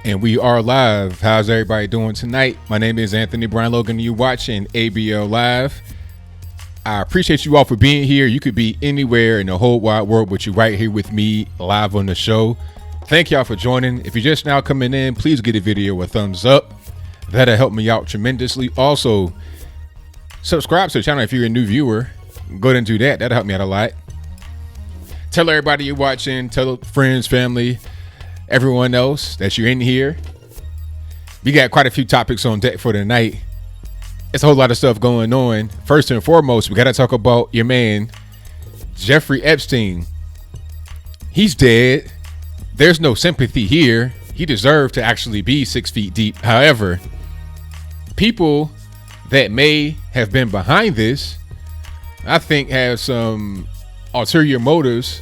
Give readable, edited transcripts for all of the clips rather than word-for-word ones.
And we are live. How's everybody doing tonight? My name is Anthony Brian Logan, and you're watching ABL Live. I appreciate you all for being here. You could be anywhere in the whole wide world, but you're right here with me live on the show. Thank y'all for joining. If you're just now coming in, please give the video a thumbs up. That'll help me out tremendously. Also, subscribe to the channel if you're a new viewer. Go ahead and do that. That'll help me out a lot. Tell everybody you're watching. Tell friends, family, everyone else that you're in here. We got quite a few topics on deck for tonight. It's a whole lot of stuff going on. First and foremost, we got to talk about your man, Jeffrey Epstein. He's dead. There's no sympathy here. He deserved to actually be 6 feet deep. However, people that may have been behind this, I think, have some ulterior motives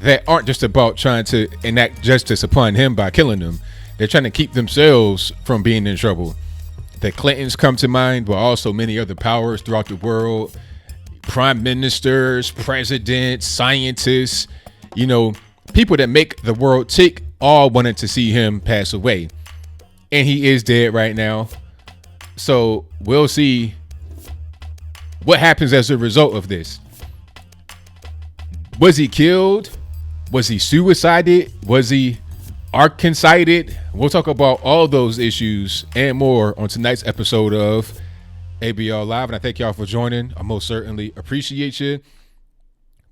that aren't just about trying to enact justice upon him by killing him. They're trying to keep themselves from being in trouble. The Clintons come to mind, but also many other powers throughout the world. Prime ministers, presidents, scientists, people that make the world tick, all wanted to see him pass away. And he is dead right now. So we'll see what happens as a result of this. Was he killed? Was he suicided? Was he Arkancided? We'll talk about all those issues and more on tonight's episode of ABL Live. And I thank y'all for joining. I most certainly appreciate you.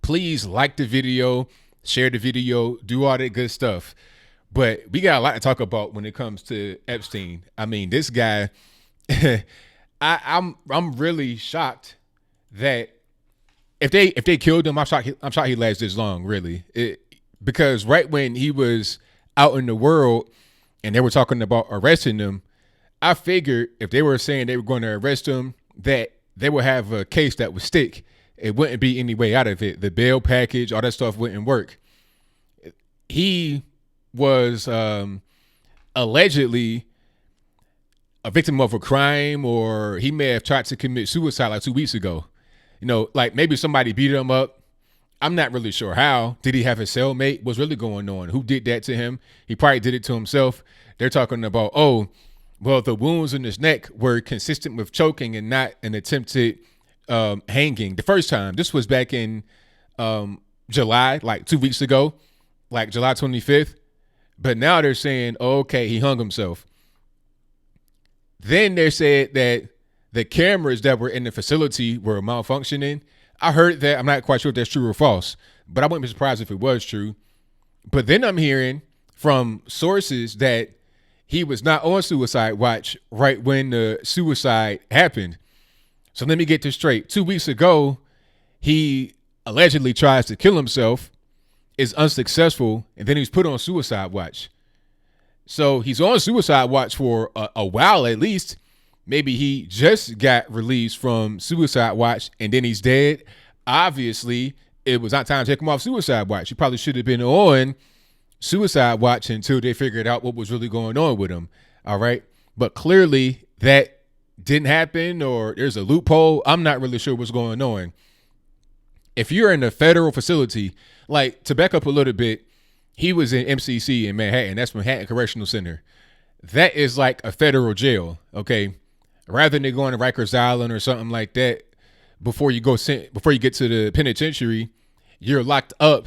Please like the video, share the video, do all that good stuff. But we got a lot to talk about when it comes to Epstein. I mean, this guy, I'm really shocked that if they killed him, I'm shocked he lasted this long, really. Because right when he was out in the world and they were talking about arresting him, I figured if they were saying they were going to arrest him, that they would have a case that would stick. It wouldn't be any way out of it. The bail package, all that stuff wouldn't work. He was allegedly a victim of a crime, or he may have tried to commit suicide like 2 weeks ago. Like maybe somebody beat him up. I'm not really sure how. Did he have a cellmate? What's really going on? Who did that to him? He probably did it to himself. They're talking about, the wounds in his neck were consistent with choking and not an attempted hanging. The first time, this was back in July, like 2 weeks ago, like July 25th. But now they're saying, okay, he hung himself. Then they said that the cameras that were in the facility were malfunctioning. I heard that. I'm not quite sure if that's true or false, but I wouldn't be surprised if it was true. But then I'm hearing from sources that he was not on suicide watch right when the suicide happened. So let me get this straight. 2 weeks ago, he allegedly tries to kill himself, is unsuccessful, and then he's put on suicide watch. So he's on suicide watch for a while at least. Maybe he just got released from suicide watch and then he's dead. Obviously, it was not time to take him off suicide watch. He probably should have been on suicide watch until they figured out what was really going on with him. All right. But clearly that didn't happen, or there's a loophole. I'm not really sure what's going on. If you're in a federal facility, like, to back up a little bit, he was in MCC in Manhattan. That's Manhattan Correctional Center. That is like a federal jail. Okay. Rather than going to Rikers Island or something like that, before you get to the penitentiary, you're locked up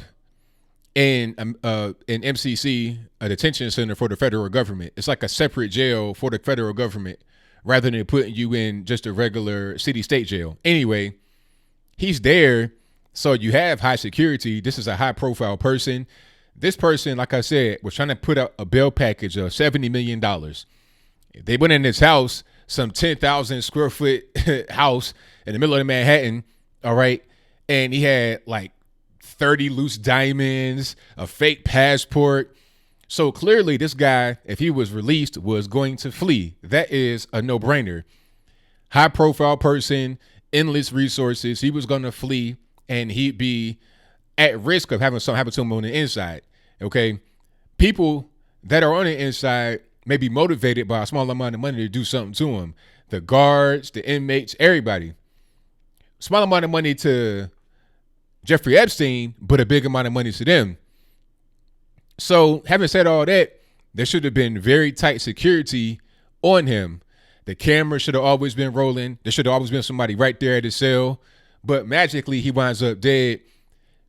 in MCC, a detention center for the federal government. It's like a separate jail for the federal government, rather than putting you in just a regular city-state jail. Anyway, he's there, so you have high security. This is a high-profile person. This person, like I said, was trying to put out a bail package of $70 million. They went in his house, some 10,000 square foot house in the middle of Manhattan. All right. And he had like 30 loose diamonds, a fake passport. So clearly this guy, if he was released, was going to flee. That is a no-brainer. High profile person, endless resources. He was going to flee and he'd be at risk of having something happen to him on the inside. Okay. People that are on the inside may be motivated by a small amount of money to do something to him. The guards, the inmates, everybody. Small amount of money to Jeffrey Epstein, but a big amount of money to them. So having said all that, There should have been very tight security on him. The camera should have always been rolling. There should have always been somebody right there at his cell. But magically, he winds up dead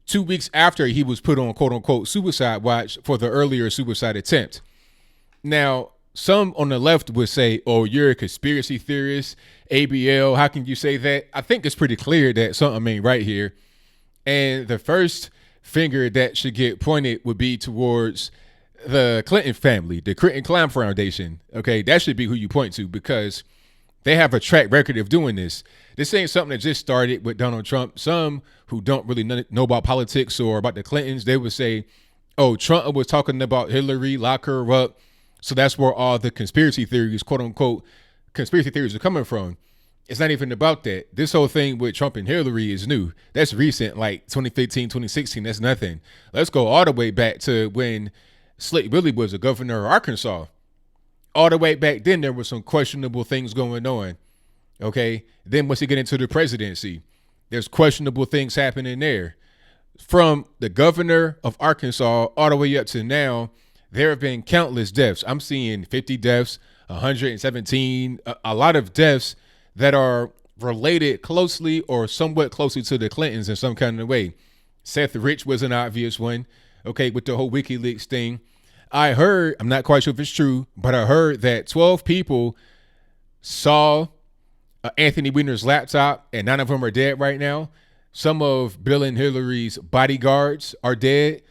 2 weeks after he was put on quote unquote suicide watch for the earlier suicide attempt. Now, some on the left would say, oh, you're a conspiracy theorist, ABL. How can you say that? I think it's pretty clear that something ain't right here. And the first finger that should get pointed would be towards the Clinton family, the Clinton Crime Foundation. Okay, that should be who you point to because they have a track record of doing this. This ain't something that just started with Donald Trump. Some who don't really know about politics or about the Clintons, they would say, oh, Trump was talking about Hillary, lock her up. So that's where all the conspiracy theories, quote unquote, conspiracy theories are coming from. It's not even about that. This whole thing with Trump and Hillary is new. That's recent, like 2015, 2016. That's nothing. Let's go all the way back to when Slick Willie was the governor of Arkansas. All the way back then, there were some questionable things going on. Okay. Then once you get into the presidency, there's questionable things happening there. From the governor of Arkansas all the way up to now, there have been countless deaths. I'm seeing 50 deaths, 117, a lot of deaths that are related closely or somewhat closely to the Clintons in some kind of way. Seth Rich was an obvious one. Okay. With the whole WikiLeaks thing. I heard, I'm not quite sure if it's true, but I heard that 12 people saw Anthony Weiner's laptop and 9 of them are dead right now. Some of Bill and Hillary's bodyguards are dead.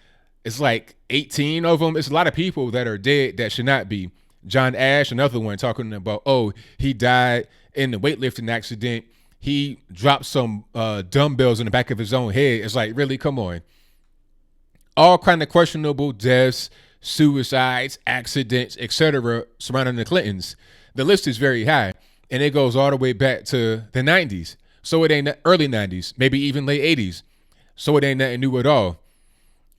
It's like 18 of them. It's a lot of people that are dead that should not be. John Ash, another one, talking about, oh, he died in the weightlifting accident. He dropped some dumbbells in the back of his own head. It's like, really? Come on. All kind of questionable deaths, suicides, accidents, etc. surrounding the Clintons. The list is very high, and it goes all the way back to the 90s. So it ain't early 90s, maybe even late 80s. So it ain't nothing new at all.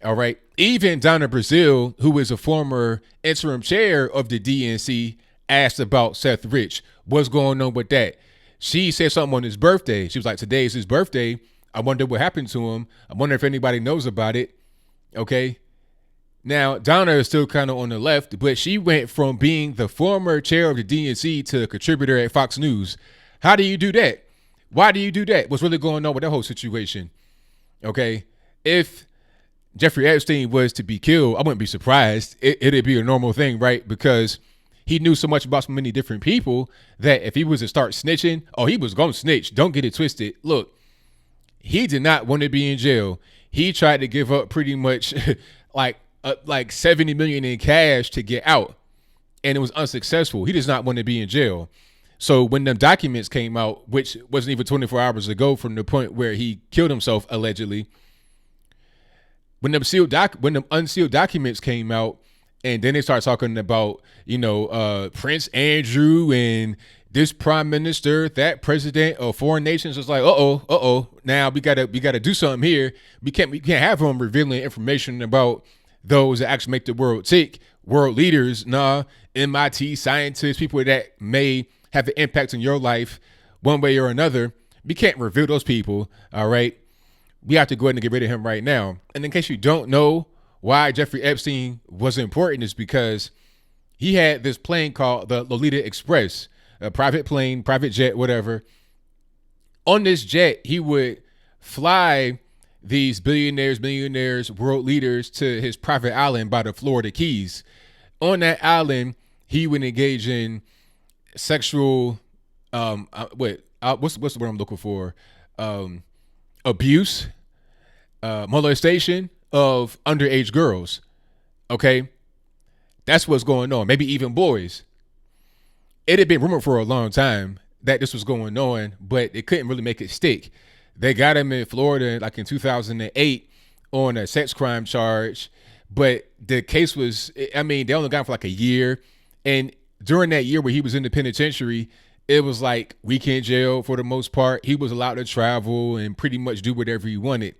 All right. Even Donna Brazile, who is a former interim chair of the DNC, asked about Seth Rich. What's going on with that? She said something on his birthday. She was like, today is his birthday. I wonder what happened to him. I wonder if anybody knows about it. Okay. Now, Donna is still kind of on the left, but she went from being the former chair of the DNC to a contributor at Fox News. How do you do that? Why do you do that? What's really going on with that whole situation? Okay. If Jeffrey Epstein was to be killed, I wouldn't be surprised. It'd be a normal thing, right? Because he knew so much about so many different people that if he was to start snitching, oh, he was going to snitch. Don't get it twisted. Look, he did not want to be in jail. He tried to give up pretty much like 70 million in cash to get out, and it was unsuccessful. He does not want to be in jail. So when the documents came out, which wasn't even 24 hours ago from the point where he killed himself allegedly, when the unsealed documents came out, and then they started talking about, Prince Andrew and this prime minister, that president of foreign nations, was like, now we gotta do something here. We can't have him revealing information about those that actually make the world tick, world leaders, MIT scientists, people that may have an impact on your life one way or another. We can't reveal those people. All right. We have to go ahead and get rid of him right now. And in case you don't know why Jeffrey Epstein was important, is because he had this plane called the Lolita Express, a private plane, private jet, whatever. On this jet, he would fly these billionaires, millionaires, world leaders to his private island by the Florida Keys. On that island, he would engage in sexual, what's the word I'm looking for? Abuse, molestation of underage girls. Okay. That's what's going on. Maybe even boys. It had been rumored for a long time that this was going on, but it couldn't really make it stick. They got him in Florida like in 2008 on a sex crime charge, but the case was, they only got him for like a year. And during that year where he was in the penitentiary, it was like weekend jail for the most part. He was allowed to travel and pretty much do whatever he wanted.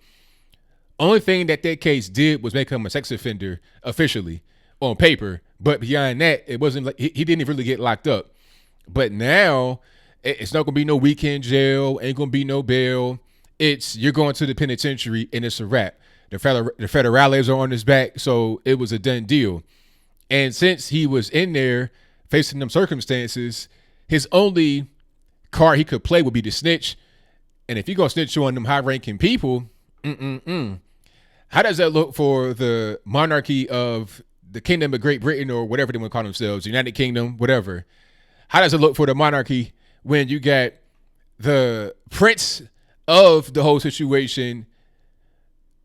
Only thing that case did was make him a sex offender officially on paper. But beyond that, it wasn't like he didn't really get locked up. But now it's not going to be no weekend jail. Ain't going to be no bail. You're going to the penitentiary and it's a wrap. The federales are on his back. So it was a done deal. And since he was in there facing them circumstances, his only card he could play would be to snitch. And if you go snitch on them high-ranking people, how does that look for the monarchy of the Kingdom of Great Britain, or whatever they want to call themselves, United Kingdom, whatever? How does it look for the monarchy when you got the prince of the whole situation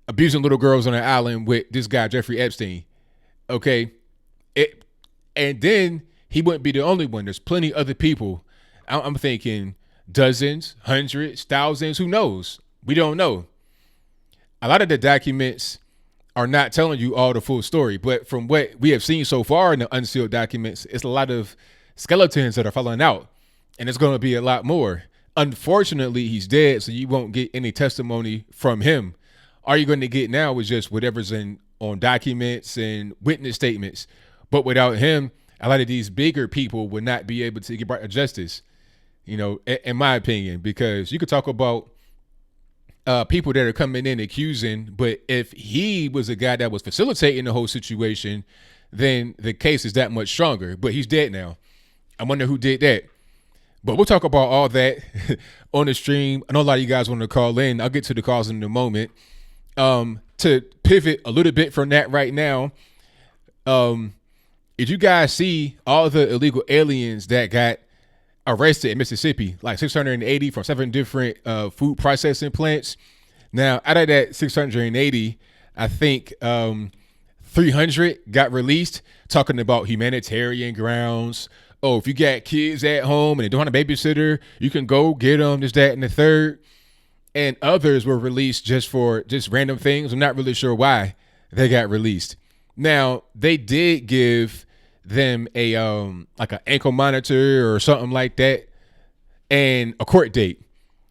abusing little girls on an island with this guy, Jeffrey Epstein? Okay. And then he wouldn't be the only one. There's plenty other people. I'm thinking dozens, hundreds, thousands, who knows? We don't know. A lot of the documents are not telling you all the full story, but from what we have seen so far in the unsealed documents, it's a lot of skeletons that are falling out, and it's going to be a lot more. Unfortunately, he's dead, so you won't get any testimony from him. All you're going to get now is just whatever's on documents and witness statements. But without him, a lot of these bigger people would not be able to get brought to justice, in my opinion, because you could talk about people that are coming in accusing, but if he was a guy that was facilitating the whole situation, then the case is that much stronger. But he's dead now. I wonder who did that. But we'll talk about all that on the stream. I know a lot of you guys want to call in. I'll get to the calls in a moment. To pivot a little bit from that right now, did you guys see all the illegal aliens that got arrested in Mississippi? Like 680 from 7 different food processing plants. Now, out of that 680, I think 300 got released, talking about humanitarian grounds. Oh, if you got kids at home and they don't have a babysitter, you can go get them, this, that, and the third. And others were released just for random things. I'm not really sure why they got released. Now, they did give them a like an ankle monitor or something like that and a court date.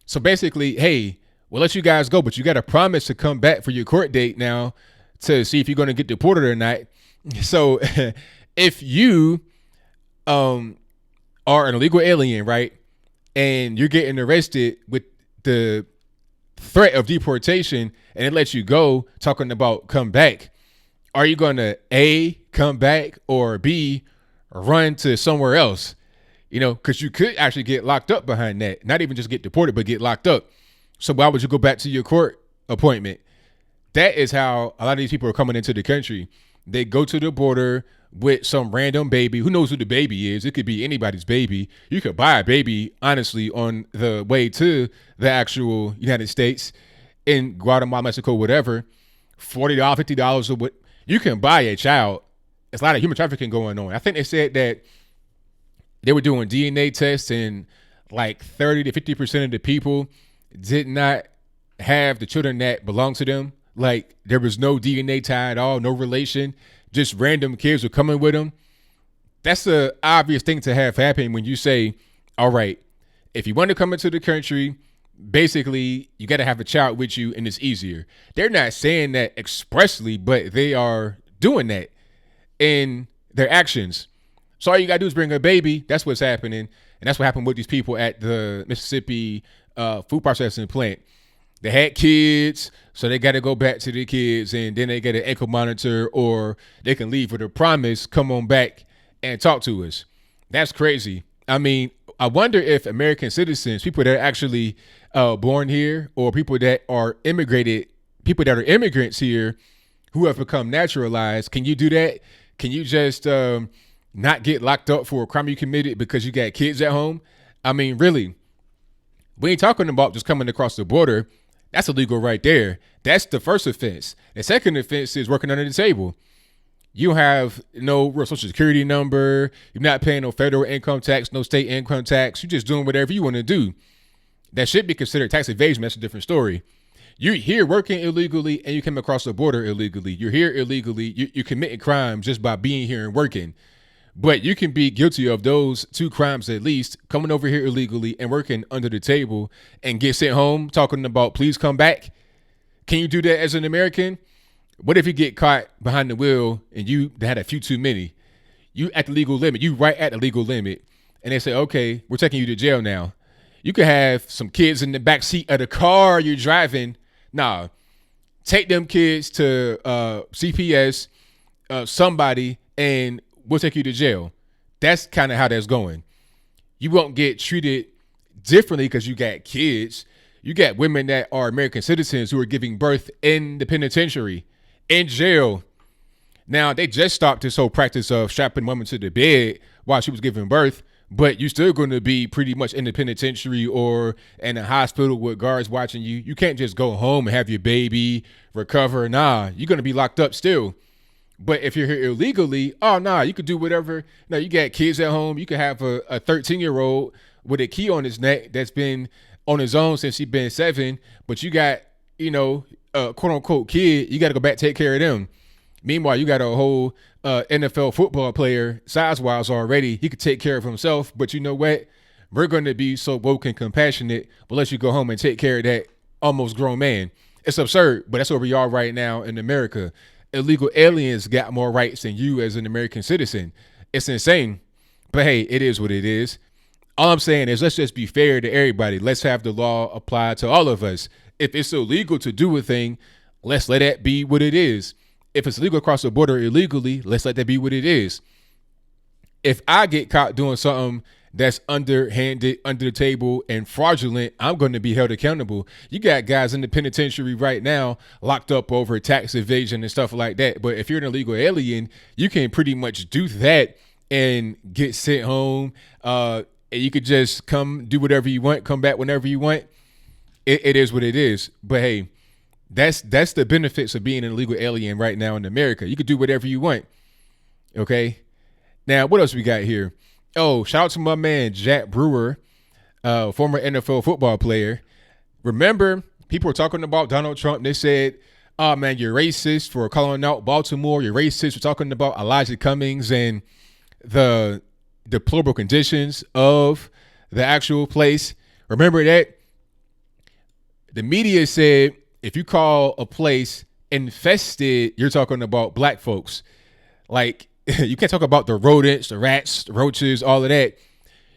So basically, hey, we'll let you guys go, but you got to promise to come back for your court date now to see if you're going to get deported or not. So if you are an illegal alien, right, and you're getting arrested with the threat of deportation and it lets you go, talking about come back, are you going to A, come back, or B, run to somewhere else? Because you could actually get locked up behind that. Not even just get deported, but get locked up. So why would you go back to your court appointment? That is how a lot of these people are coming into the country. They go to the border with some random baby. Who knows who the baby is? It could be anybody's baby. You could buy a baby, honestly, on the way to the actual United States in Guatemala, Mexico, whatever. $40, $50 or what. You can buy a child. There's a lot of human trafficking going on. I think they said that they were doing DNA tests and like 30 to 50% of the people did not have the children that belong to them. Like there was no DNA tie at all, no relation, just random kids were coming with them. That's an obvious thing to have happen when you say, all right, if you want to come into the country, basically you got to have a child with you and it's easier. They're not saying that expressly, but they are doing that in their actions. So all you got to do is bring a baby. That's what's happening. And that's what happened with these people at the Mississippi food processing plant. They had kids, so they got to go back to the kids, and then they get an ankle monitor, or they can leave with a promise, come on back and talk to us. That's crazy. I mean, I wonder if American citizens, people that are actually born here, or people that are immigrated, people that are immigrants here who have become naturalized, can you do that? Can you just not get locked up for a crime you committed because you got kids at home? I mean, really, we ain't talking about just coming across the border. That's illegal right there. That's the first offense. The second offense is working under the table. You have no real social security number. You're not paying no federal income tax, no state income tax. You're just doing whatever you want to do. That should be considered tax evasion. That's a different story. You're here working illegally and you came across the border illegally. You're here illegally. You're committing crimes just by being here and working. But you can be guilty of those two crimes at least, coming over here illegally and working under the table and get sent home talking about please come back. Can you do that as an American? What if you get caught behind the wheel and you had a few too many? You at the legal limit. You right at the legal limit. And they say, okay, we're taking you to jail now. You could have some kids in the back seat of the car you're driving. Nah, take them kids to CPS, somebody, and we'll take you to jail. That's kind of how that's going. You won't get treated differently because you got kids. You got women that are American citizens who are giving birth in the penitentiary, in jail. Now, they just stopped this whole practice of strapping women to the bed while she was giving birth, but you're still going to be pretty much in the penitentiary or in a hospital with guards watching you. You can't just go home and have your baby, recover. Nah, you're going to be locked up still. But if you're here illegally, oh, nah, you could do whatever. Now, you got kids at home. You could have a 13-year-old with a key on his neck that's been on his own since he's been 7, but you got, a quote-unquote kid. You got to go back take care of them. Meanwhile, you got a whole NFL football player, size-wise already. He could take care of himself, but you know what? We're going to be so woke and compassionate, we'll let you go home and take care of that almost grown man. It's absurd, but that's where we are right now in America. Illegal aliens got more rights than you as an American citizen. It's insane, but hey, it is what it is. All I'm saying is let's just be fair to everybody. Let's have the law apply to all of us. If it's illegal to do a thing, let's let that be what it is. If it's legal across the border illegally, let's let that be what it is. If I get caught doing something that's underhanded, under the table, and fraudulent, I'm going to be held accountable. You got guys in the penitentiary right now locked up over tax evasion and stuff like that. But if you're an illegal alien, you can pretty much do that and get sent home. And you could just come do whatever you want, come back whenever you want. It is what it is. But hey, that's the benefits of being an illegal alien right now in America. You could do whatever you want. Okay. Now, what else we got here? Oh, shout out to my man, Jack Brewer, former NFL football player. Remember, people were talking about Donald Trump. They said, oh, man, you're racist for calling out Baltimore. You're racist for talking about Elijah Cummings and the deplorable conditions of the actual place. Remember that? The media said, if you call a place infested, you're talking about black folks. Like, you can't talk about the rodents, the rats, the roaches, all of that.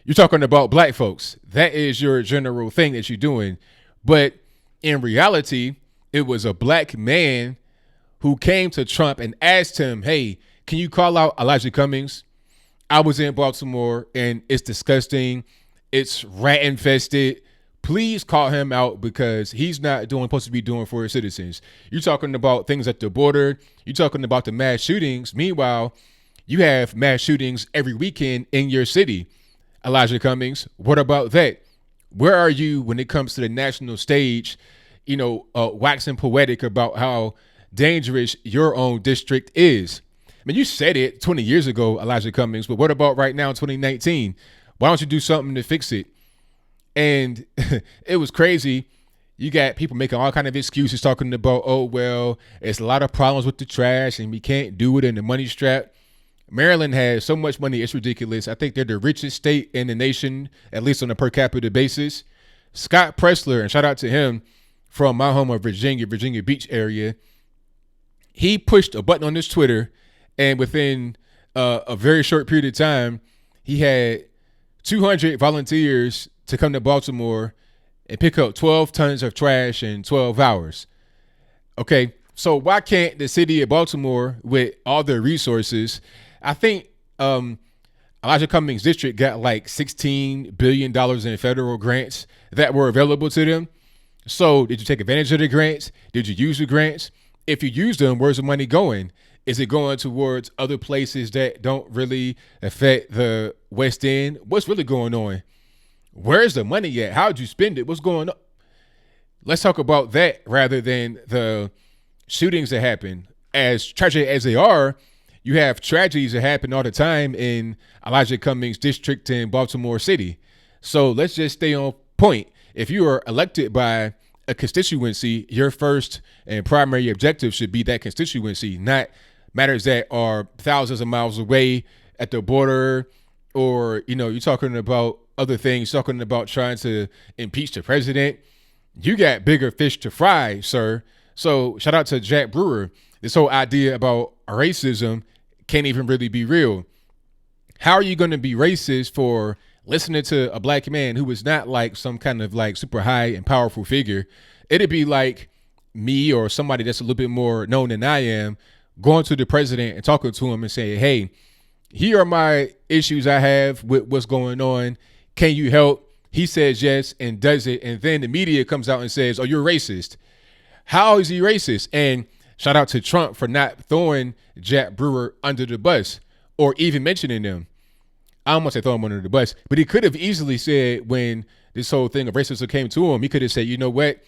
You're talking about black folks. That is your general thing that you're doing. But in reality, it was a black man who came to Trump and asked him, hey, can you call out Elijah Cummings? I was in Baltimore and it's disgusting. It's rat infested. Please call him out because he's not doing what he's supposed to be doing for his citizens. You're talking about things at the border. You're talking about the mass shootings. Meanwhile, you have mass shootings every weekend in your city. Elijah Cummings, what about that? Where are you when it comes to the national stage, waxing poetic about how dangerous your own district is? I mean, you said it 20 years ago, Elijah Cummings, but what about right now in 2019? Why don't you do something to fix it? And it was crazy. You got people making all kind of excuses talking about, oh, well, it's a lot of problems with the trash and we can't do it in the money strap. Maryland has so much money, it's ridiculous. I think they're the richest state in the nation, at least on a per capita basis. Scott Pressler, and shout out to him from my home of Virginia Beach area. He pushed a button on his Twitter, and within a very short period of time, he had 200 volunteers to come to Baltimore and pick up 12 tons of trash in 12 hours. Okay, so why can't the city of Baltimore, with all their resources, I think Elijah Cummings' district got like $16 billion in federal grants that were available to them. So did you take advantage of the grants? Did you use the grants? If you use them, where's the money going? Is it going towards other places that don't really affect the West End? What's really going on? Where's the money at? How'd you spend it? What's going on? Let's talk about that rather than the shootings that happen. As tragic as they are, you have tragedies that happen all the time in Elijah Cummings' district in Baltimore City. So let's just stay on point. If you are elected by a constituency, your first and primary objective should be that constituency, not matters that are thousands of miles away at the border, or, you're talking about other things, talking about trying to impeach the president. You got bigger fish to fry, sir. So shout out to Jack Brewer. This whole idea about racism can't even really be real. How are you going to be racist for listening to a black man who is not like some kind of like super high and powerful figure? It'd be like me or somebody that's a little bit more known than I am going to the president and talking to him and saying, hey, Here are my issues I have with what's going on. Can you help? He says yes and does it. And then the media comes out and says, oh, you're racist. How is he racist? And shout out to Trump for not throwing Jack Brewer under the bus or even mentioning them. I don't want to say throw him under the bus, but he could have easily said when this whole thing of racism came to him, he could have said, you know what?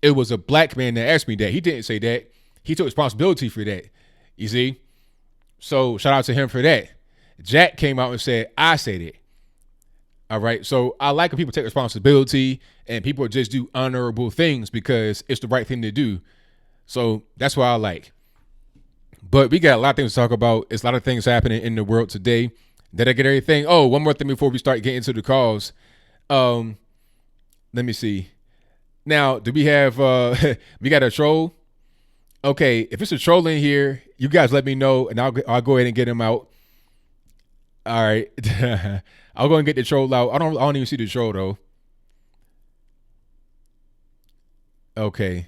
It was a black man that asked me that. He didn't say that. He took responsibility for that. You see? So shout out to him for that. Jack came out and said, I said it. All right. So I like when people take responsibility and people just do honorable things because it's the right thing to do. So that's what I like. But we got a lot of things to talk about. It's a lot of things happening in the world today. Did I get everything? Oh, one more thing before we start getting into the calls. Let me see. Now, do we have we got a troll? Okay, if it's a troll in here, you guys let me know and I'll go ahead and get him out. All right. I'll go and get the troll out. I don't even see the troll though. Okay.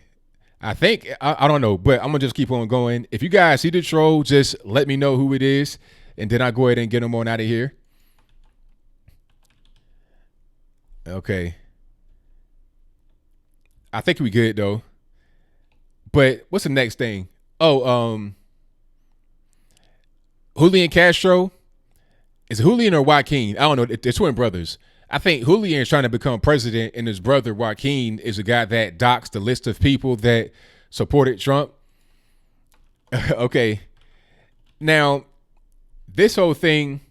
I think I don't know, but I'm gonna just keep on going. If you guys see the troll, just let me know who it is, and then I'll go ahead and get him on out of here. Okay. I think we good though. But what's the next thing? Oh, Julian Castro. Is it Julian or Joaquin? I don't know. They're twin brothers. I think Julian is trying to become president, and his brother Joaquin is a guy that doxed the list of people that supported Trump. Okay. Now, this whole thing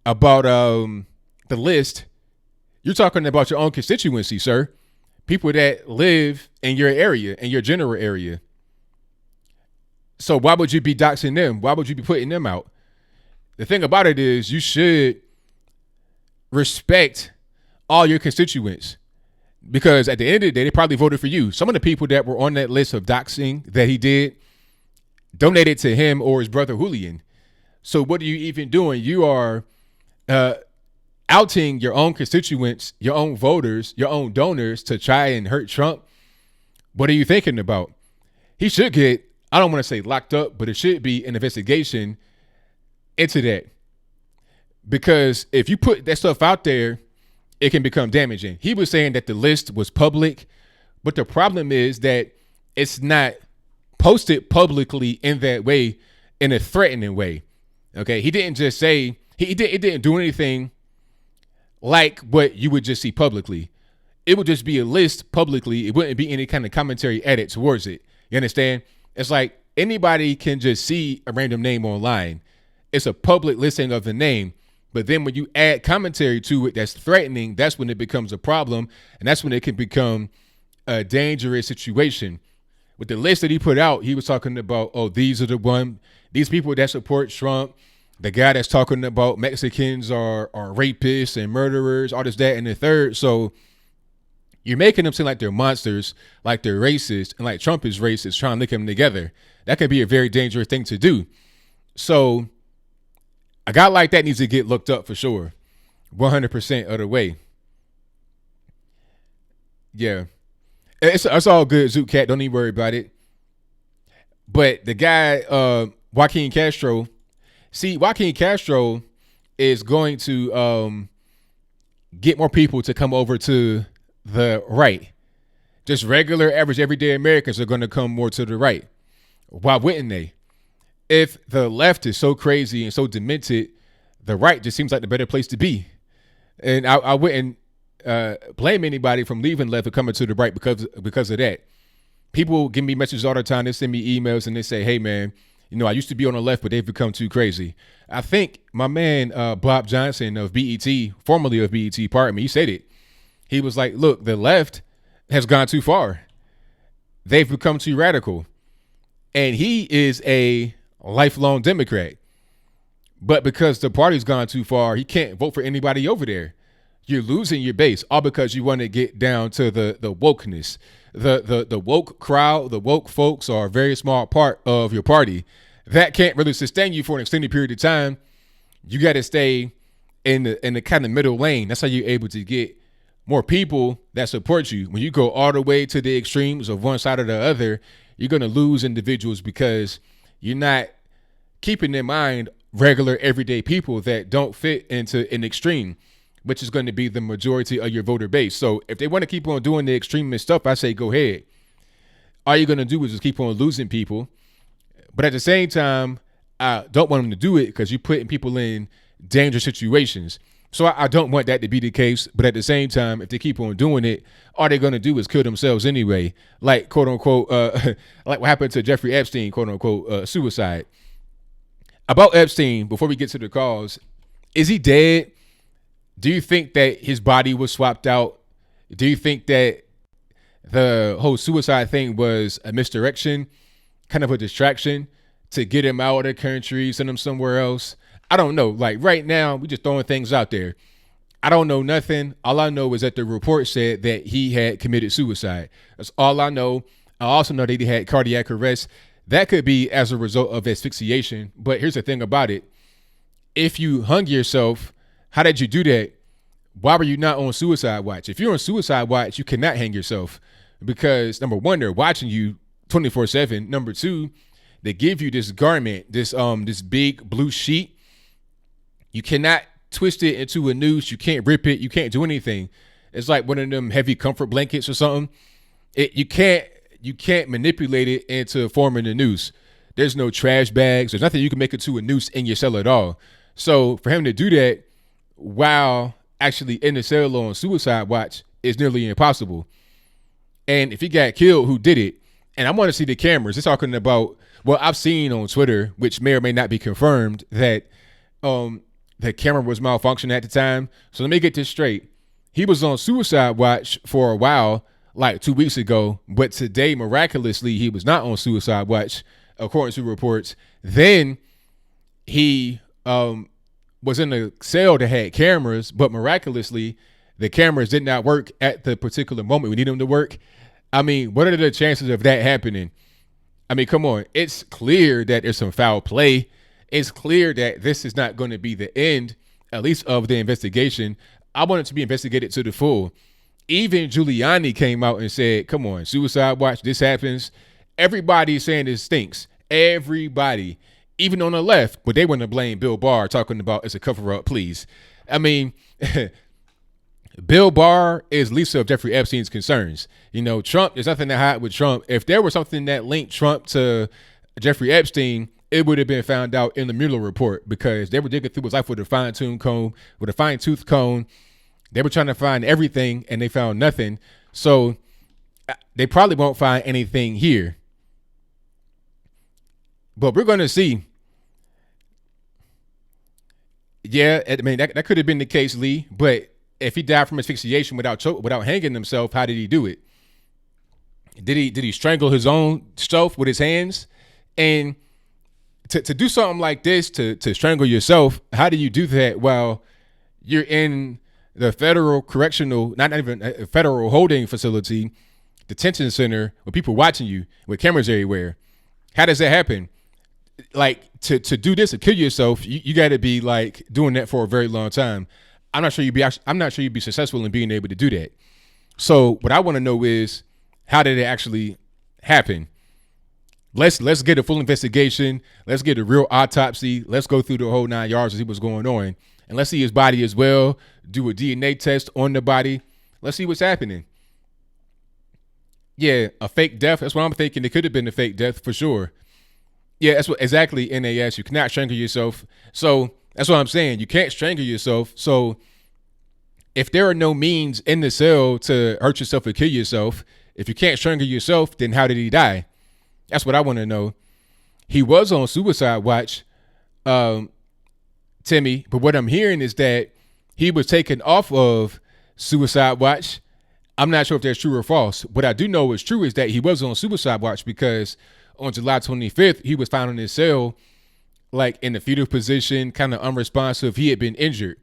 about the list, you're talking about your own constituency, sir. People that live in your area, in your general area. So why would you be doxing them? Why would you be putting them out? The thing about it is you should respect all your constituents because at the end of the day, they probably voted for you. Some of the people that were on that list of doxing that he did donated to him or his brother Julian. So what are you even doing? You are outing your own constituents, your own voters, your own donors to try and hurt Trump. What are you thinking about? He should get, I don't want to say locked up, but it should be an investigation into that. Because if you put that stuff out there, it can become damaging. He was saying that the list was public, but the problem is that it's not posted publicly in that way, in a threatening way. Okay, he didn't just say, it didn't do anything like what you would just see publicly. It would just be a list publicly. It wouldn't be any kind of commentary added towards it. You understand? It's like anybody can just see a random name online. It's a public listing of the name. But then when you add commentary to it that's threatening, that's when it becomes a problem. And that's when it can become a dangerous situation. With the list that he put out, he was talking about, oh, these people that support Trump, the guy that's talking about Mexicans are rapists and murderers, all this, that, and the third. So you're making them seem like they're monsters, like they're racist, and like Trump is racist, trying to link them together. That could be a very dangerous thing to do. So a guy like that needs to get looked up for sure. 100% of the way. Yeah. It's all good, Zoot Cat. Don't even worry about it. But the guy, Joaquin Castro, Joaquin Castro is going to get more people to come over to the right. Just regular, average, everyday Americans are going to come more to the right. Why wouldn't they? If the left is so crazy and so demented, the right just seems like the better place to be. And I wouldn't blame anybody from leaving left and coming to the right because of that. People give me messages all the time. They send me emails and they say, hey, man, I used to be on the left, but they've become too crazy. I think my man, Bob Johnson of BET, formerly of BET, pardon me, he said it. He was like, look, the left has gone too far. They've become too radical. And he is a lifelong Democrat. But because the party's gone too far, he can't vote for anybody over there. You're losing your base, all because you want to get down to the wokeness. The woke crowd, the woke folks are a very small part of your party. That can't really sustain you for an extended period of time. You got to stay in the kind of middle lane. That's how you're able to get more people that support you. When you go all the way to the extremes of one side or the other, you're going to lose individuals because you're not keeping in mind regular everyday people that don't fit into an extreme, which is going to be the majority of your voter base. So if they want to keep on doing the extremist stuff, I say go ahead. All you're going to do is just keep on losing people. But at the same time, I don't want them to do it because you're putting people in dangerous situations. So I don't want that to be the case. But at the same time, if they keep on doing it, all they're going to do is kill themselves anyway. Like, quote unquote, like what happened to Jeffrey Epstein, quote unquote, suicide. About Epstein, before we get to the cause, is he dead? Do you think that his body was swapped out? Do you think that the whole suicide thing was a misdirection, kind of a distraction to get him out of the country, send him somewhere else? I don't know. Like right now, we just throwing things out there. I don't know nothing. All I know is that the report said that he had committed suicide. That's all I know. I also know that he had cardiac arrest. That could be as a result of asphyxiation. But here's the thing about it. If you hung yourself, how did you do that? Why were you not on suicide watch? If you're on suicide watch, you cannot hang yourself because number one, they're watching you 24/7. Number two, they give you this garment, this big blue sheet. You cannot twist it into a noose. You can't rip it. You can't do anything. It's like one of them heavy comfort blankets or something. You can't manipulate it into forming a noose. There's no trash bags. There's nothing you can make it to a noose in your cell at all. So for him to do that while actually in the cell on suicide watch is nearly impossible. And if he got killed, who did it? And I want to see the cameras. They're talking about, well, I've seen on Twitter, which may or may not be confirmed, that the camera was malfunctioning at the time. So let me get this straight. He was on suicide watch for a while, like 2 weeks ago, but today, miraculously, he was not on suicide watch, according to reports. Then he was in a cell that had cameras, but miraculously, the cameras did not work at the particular moment we need them to work. I mean, what are the chances of that happening? I mean, come on. It's clear that there's some foul play. It's clear that this is not going to be the end, at least of the investigation. I want it to be investigated to the full. Even Giuliani came out and said, come on, suicide watch, this happens. Everybody's saying this stinks. Everybody, even on the left, but they want to blame Bill Barr, talking about it's a cover up, please. I mean, Bill Barr is Lisa of Jeffrey Epstein's concerns. You know, Trump, there's nothing to hide with Trump. If there was something that linked Trump to Jeffrey Epstein, it would have been found out in the Mueller report because they were digging through his life with a fine-tooth comb. They were trying to find everything and they found nothing. So they probably won't find anything here. But we're going to see. Yeah, I mean, that could have been the case, Lee. But if he died from asphyxiation without hanging himself, how did he do it? Did he strangle his own self with his hands? And to do something like this, to strangle yourself, how do you do that while you're in the federal correctional, not even a federal holding facility, detention center with people watching you with cameras everywhere? How does that happen? Like to do this, to kill yourself, you got to be like doing that for a very long time. I'm not sure you'd be successful in being able to do that. So what I want to know is, how did it actually happen? Let's get a full investigation. Let's get a real autopsy. Let's go through the whole 9 yards to see what's going on. And let's see his body as well. Do a DNA test on the body. Let's see what's happening. Yeah, a fake death. That's what I'm thinking. It could have been a fake death for sure. Yeah, that's what exactly NAS. You cannot strangle yourself. So that's what I'm saying. You can't strangle yourself. So if there are no means in the cell to hurt yourself or kill yourself, if you can't strangle yourself, then how did he die? That's what I want to know. He was on suicide watch, Timmy, but what I'm hearing is that he was taken off of suicide watch. I'm not sure if that's true or false. What I do know is true is that he was on suicide watch because on July 25th, he was found in his cell, like in the fetal position, kind of unresponsive. He had been injured.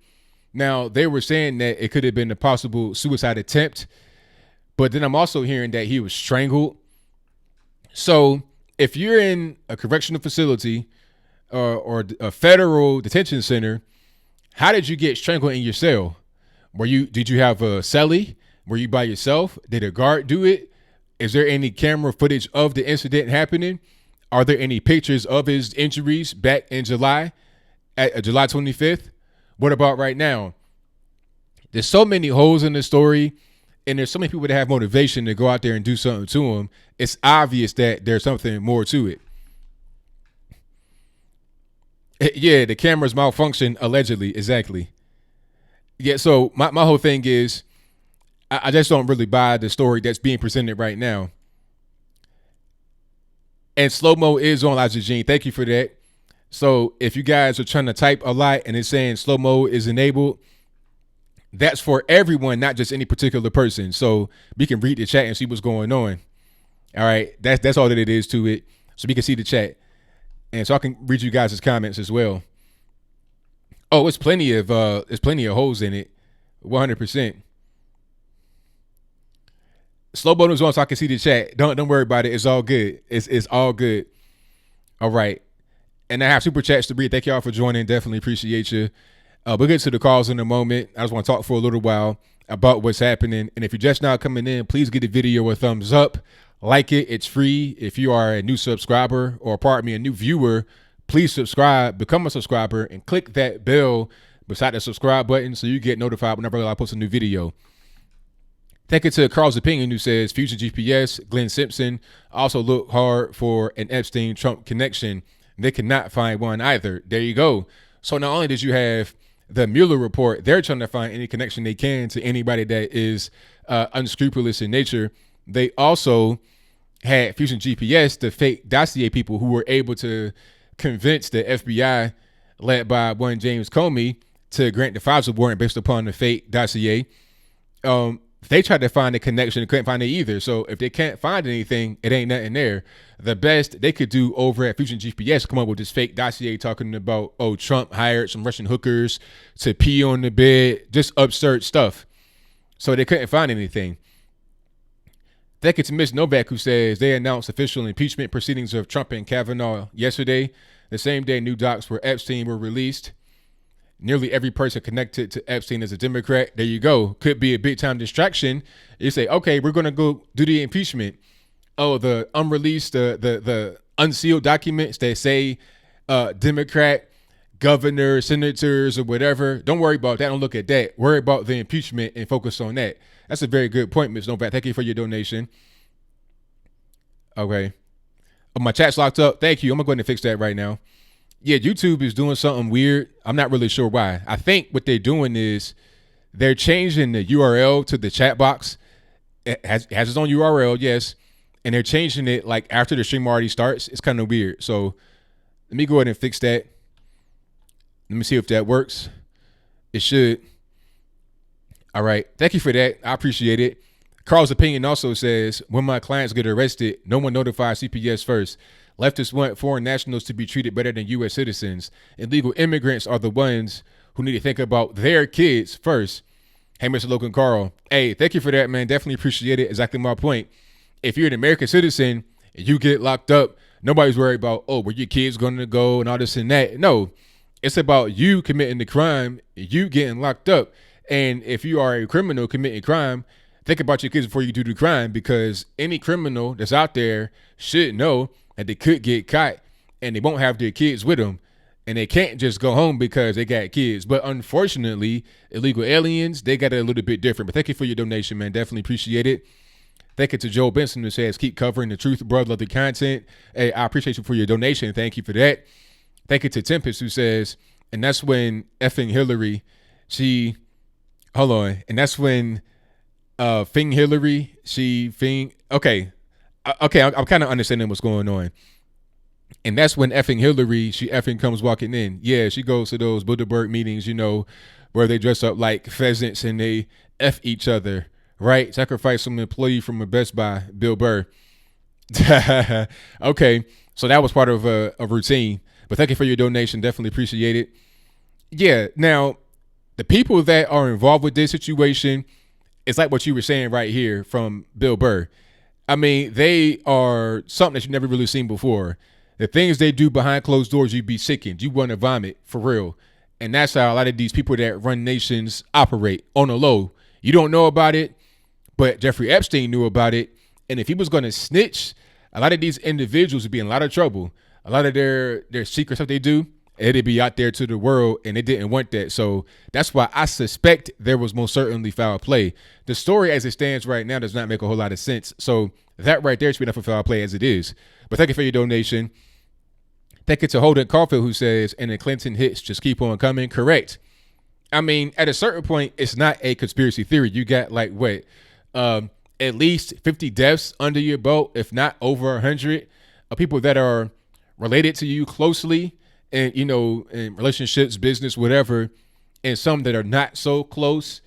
Now, they were saying that it could have been a possible suicide attempt, but then I'm also hearing that he was strangled. So if you're in a correctional facility or a federal detention center, how did you get strangled in your cell? Did you have a cellie? Were you by yourself? Did a guard do it? Is there any camera footage of the incident happening? Are there any pictures of his injuries back in July? at July 25th? What about right now? There's so many holes in the story, and there's so many people that have motivation to go out there and do something to them. It's obvious that there's something more to it. Yeah, the cameras malfunction allegedly. Exactly. Yeah, so my whole thing is I just don't really buy the story that's being presented right now. And slow mo is on Elijah Jean. Thank you for that. So if you guys are trying to type a lot and it's saying slow mo is enabled, that's for everyone, not just any particular person. So we can read the chat and see what's going on. All right, that's all that it is to it. So we can see the chat, and so I can read you guys' comments as well. Oh, it's plenty of holes in it, 100%. Slow bonus on so I can see the chat. Don't worry about it. It's all good. It's all good. All right. And I have super chats to read. Thank y'all for joining. Definitely appreciate you. We'll get to the calls in a moment. I just want to talk for a little while about what's happening. And if you're just now coming in, please give the video a thumbs up. Like it. It's free. If you are a new subscriber or, pardon me, a new viewer, please subscribe, become a subscriber, and click that bell beside the subscribe button so you get notified whenever I post a new video. Thank you to Carl's Opinion, who says Fusion GPS, Glenn Simpson also look hard for an Epstein-Trump connection. They cannot find one either. There you go. So not only did you have the Mueller report, they're trying to find any connection they can to anybody that is unscrupulous in nature. They also had Fusion GPS, the fake dossier people who were able to convince the FBI, led by one James Comey, to grant the FISA warrant based upon the fake dossier. They tried to find a connection and couldn't find it either. So if they can't find anything, it ain't nothing there. The best they could do over at Fusion GPS, come up with this fake dossier talking about, oh, Trump hired some Russian hookers to pee on the bed, just absurd stuff. So they couldn't find anything. Thank you to Ms. Novak, who says they announced official impeachment proceedings of Trump and Kavanaugh yesterday. The same day new docs for Epstein were released. Nearly every person connected to Epstein is a Democrat. There you go. Could be a big time distraction. You say, okay, we're going to go do the impeachment. Oh, the unreleased, the unsealed documents that say Democrat governors, senators, or whatever. Don't worry about that. Don't look at that. Worry about the impeachment and focus on that. That's a very good point, Ms. Novak. Thank you for your donation. Okay. Oh, my chat's locked up. Thank you. I'm going to go ahead and fix that right now. Yeah, YouTube is doing something weird. I'm not really sure why. I think what they're doing is they're changing the URL to the chat box. It has its own URL, yes. And they're changing it like after the stream already starts. It's kind of weird. So let me go ahead and fix that. Let me see if that works. It should. All right. Thank you for that. I appreciate it. Carl's Opinion also says, when my clients get arrested, no one notifies CPS first. Leftists want foreign nationals to be treated better than U.S. citizens. Illegal immigrants are the ones who need to think about their kids first. Hey, Mr. Logan Carl. Hey, thank you for that, man. Definitely appreciate it. Exactly my point. If you're an American citizen and you get locked up, nobody's worried about, oh, where your kids going to go and all this and that. No, it's about you committing the crime, you getting locked up. And if you are a criminal committing crime, think about your kids before you do the crime, because any criminal that's out there should know that they could get caught and they won't have their kids with them. And they can't just go home because they got kids. But unfortunately, illegal aliens, they got it a little bit different. But thank you for your donation, man. Definitely appreciate it. Thank you to Joe Benson, who says, keep covering the truth, brother. Love the content. Hey, I appreciate you for your donation. Thank you for that. Thank you to Tempest, who says, and that's when effing Hillary, and that's when Fing Hillary, okay, I'm kind of understanding what's going on. And that's when effing Hillary, she effing comes walking in. Yeah, she goes to those Bilderberg meetings, where they dress up like pheasants and they F each other, right? Sacrifice some employee from a Best Buy, Bill Burr. Okay, so that was part of a routine. But thank you for your donation. Definitely appreciate it. Yeah, now, the people that are involved with this situation, it's like what you were saying right here from Bill Burr. I mean, they are something that you've never really seen before. The things they do behind closed doors, you'd be sickened. You want to vomit, for real. And that's how a lot of these people that run nations operate, on the low. You don't know about it, but Jeffrey Epstein knew about it. And if he was going to snitch, a lot of these individuals would be in a lot of trouble. A lot of their secret stuff they do, it'd be out there to the world, and they didn't want that. So that's why I suspect there was most certainly foul play. The story as it stands right now does not make a whole lot of sense. So that right there should be enough for foul play as it is. But thank you for your donation. Thank you to Holden Caulfield, who says, and the Clinton hits just keep on coming. Correct. I mean, at a certain point, it's not a conspiracy theory. You got like what, at least 50 deaths under your belt, if not over 100, of people that are related to you closely, and in relationships, business, whatever, and some that are not so close.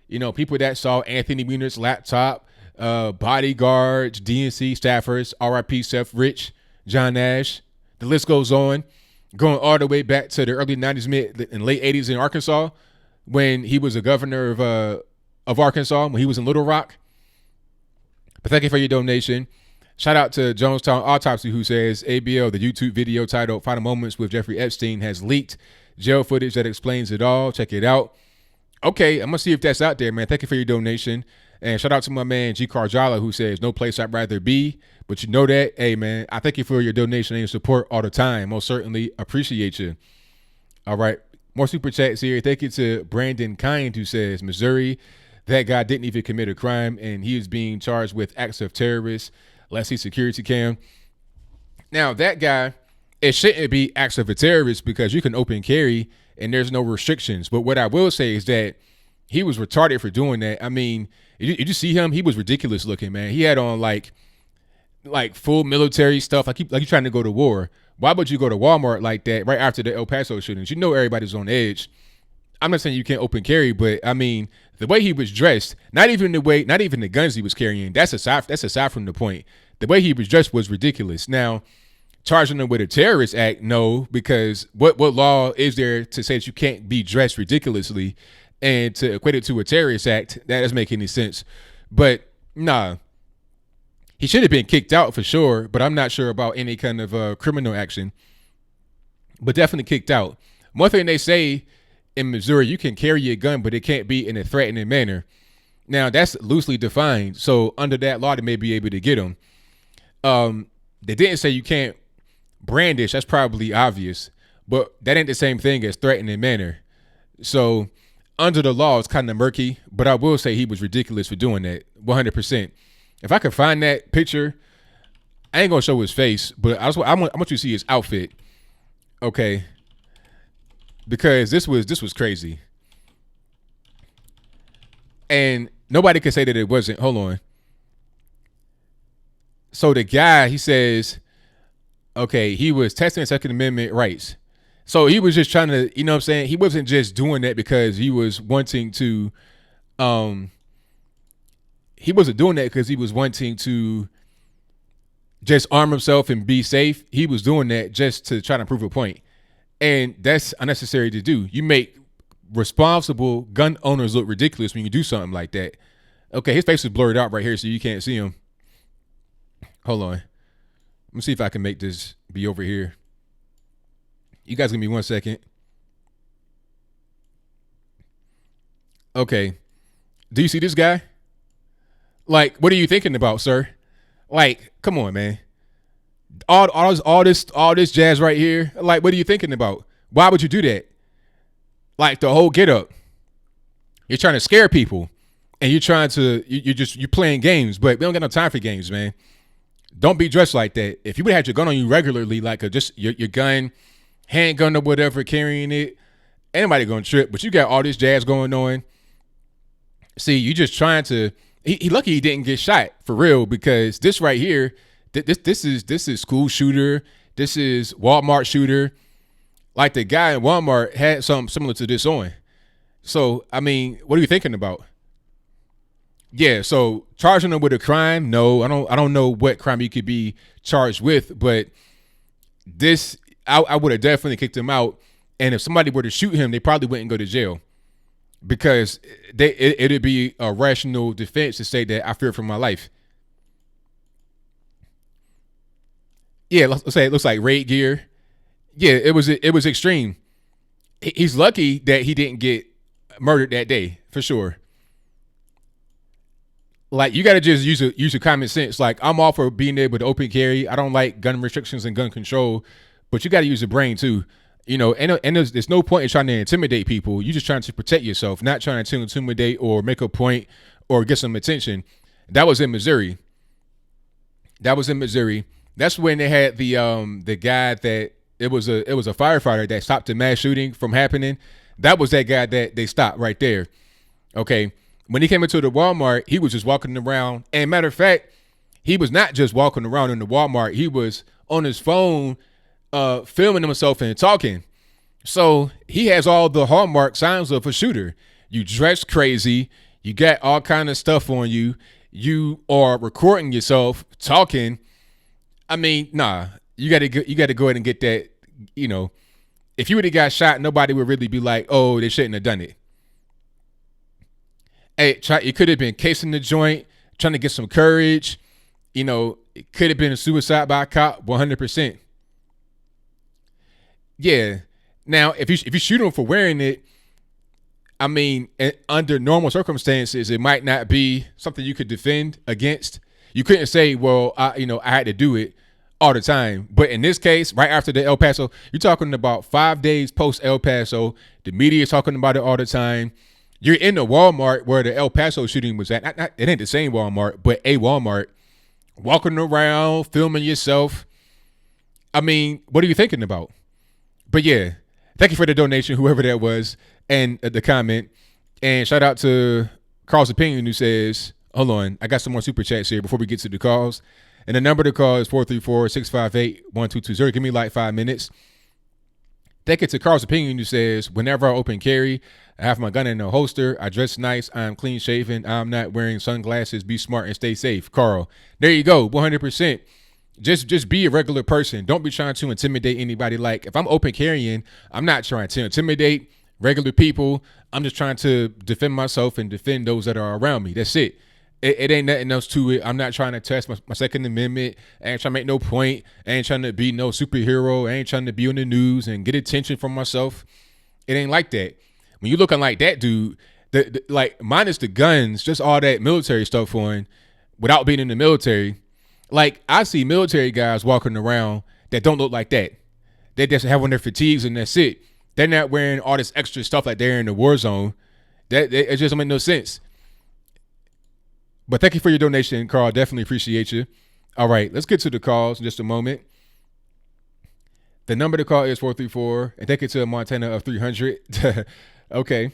People that saw Anthony Weiner's laptop, bodyguards, DNC staffers, RIP Seth Rich, John Nash. The list goes on, going all the way back to the early 90s, mid and late 80s in Arkansas, when he was a governor of Arkansas, when he was in Little Rock. But thank you for your donation. Shout out to Jonestown Autopsy, who says ABL, the YouTube video titled Final Moments with Jeffrey Epstein, has leaked jail footage that explains it all. Check it out. Okay, I'm going to see if that's out there, man. Thank you for your donation. And shout out to my man, G. Carjala, who says, no place I'd rather be. But you know that, hey, man, I thank you for your donation and your support all the time. Most certainly appreciate you. All right, more super chats here. Thank you to Brandon Kind, who says, Missouri, that guy didn't even commit a crime, and he is being charged with acts of terrorists. Let's see security cam. Now, that guy, it shouldn't be acts of a terrorist because you can open carry and there's no restrictions. But what I will say is that he was retarded for doing that. I mean, did you see him? He was ridiculous looking, man. He had on like full military stuff, like you trying to go to war. Why would you go to Walmart like that right after the El Paso shootings? Everybody's on edge. I'm not saying you can't open carry, but I mean, the way he was dressed, not even the guns he was carrying, that's aside from the point. The way he was dressed was ridiculous. Now, charging him with a terrorist act, no, because what law is there to say that you can't be dressed ridiculously and to equate it to a terrorist act? That doesn't make any sense. But nah, he should have been kicked out for sure, but I'm not sure about any kind of criminal action. But definitely kicked out. One thing they say in Missouri, you can carry a gun, but it can't be in a threatening manner. Now, that's loosely defined. So under that law, they may be able to get him. They didn't say you can't brandish. That's probably obvious. But that ain't the same thing as threatening manner. So under the law, it's kind of murky. But I will say he was ridiculous for doing that, 100%. If I could find that picture, I ain't going to show his face. But I want you to see his outfit. Okay. Because this was crazy. And nobody could say that it wasn't. Hold on. So the guy, he says, okay, he was testing Second Amendment rights. So he was just trying to, you know what I'm saying? He wasn't just doing that because he was wanting to, he wasn't doing that because he was wanting to just arm himself and be safe. He was doing that just to try to prove a point. And that's unnecessary to do. You make responsible gun owners look ridiculous when you do something like that. Okay, his face is blurred out right here so you can't see him. Hold on. Let me see if I can make this be over here. You guys give me 1 second. Okay. Do you see this guy? Like, what are you thinking about, sir? Like, come on, man. All this jazz right here. Like, what are you thinking about? Why would you do that? Like the whole get up. You're trying to scare people, and you're playing games. But we don't got no time for games, man. Don't be dressed like that. If you would have had your gun on you regularly, like just your gun, handgun or whatever, carrying it, anybody gonna trip. But you got all this jazz going on. See, you just trying to. He lucky he didn't get shot for real, because this right here, this is school shooter. This is Walmart shooter. Like the guy in Walmart had something similar to this on. So I mean, what are you thinking about? Yeah, so charging him with a crime? No, I don't know what crime he could be charged with, but this I would have definitely kicked him out. And if somebody were to shoot him, they probably wouldn't go to jail, because it'd be a rational defense to say that I fear for my life. Yeah, let's say it looks like raid gear. Yeah, it was extreme. He's lucky that he didn't get murdered that day, for sure. Like, you got to just use your common sense. Like, I'm all for being able to open carry. I don't like gun restrictions and gun control, but you got to use your brain too. And there's no point in trying to intimidate people. You're just trying to protect yourself, not trying to intimidate or make a point or get some attention. That was in Missouri. That's when they had the guy that it was a firefighter that stopped the mass shooting from happening. That was that guy that they stopped right there. Okay. When he came into the Walmart, he was just walking around. And matter of fact, he was not just walking around in the Walmart. He was on his phone filming himself and talking. So he has all the hallmark signs of a shooter. You dress crazy. You got all kind of stuff on you. You are recording yourself talking. I mean, nah, you got to go ahead and get that. If you would have got shot, nobody would really be like, oh, they shouldn't have done it. Hey, it could have been casing the joint, trying to get some courage. It could have been a suicide by a cop, 100%. Yeah. Now, if you shoot him for wearing it, I mean, under normal circumstances, it might not be something you could defend against. You couldn't say, well, I had to do it all the time. But in this case, right after the El Paso, you're talking about 5 days post El Paso. The media is talking about it all the time. You're in the Walmart where the El Paso shooting was at. It ain't the same Walmart, but a Walmart. Walking around, filming yourself. I mean, what are you thinking about? But yeah, thank you for the donation, whoever that was, and the comment. And shout out to Carl's Opinion, who says, hold on, I got some more super chats here before we get to the calls. And the number to call is 434-658-1220. Give me like 5 minutes. Thank you to Carl's Opinion, who says, whenever I open carry, I have my gun in a holster. I dress nice. I'm clean shaven. I'm not wearing sunglasses. Be smart and stay safe. Carl, there you go. 100%. Just be a regular person. Don't be trying to intimidate anybody. Like, if I'm open carrying, I'm not trying to intimidate regular people. I'm just trying to defend myself and defend those that are around me. That's it. It ain't nothing else to it. I'm not trying to test my Second Amendment. I ain't trying to make no point. I ain't trying to be no superhero. I ain't trying to be on the news and get attention from myself. It ain't like that. When you looking like that dude, like minus the guns, just all that military stuff on, without being in the military. Like, I see military guys walking around that don't look like that. They just have on their fatigues and that's it. They're not wearing all this extra stuff like they're in the war zone. It just don't make no sense. But thank you for your donation, Carl. Definitely appreciate you. All right, let's get to the calls in just a moment. The number to call is 434, and thank you to Montana of 300. Okay.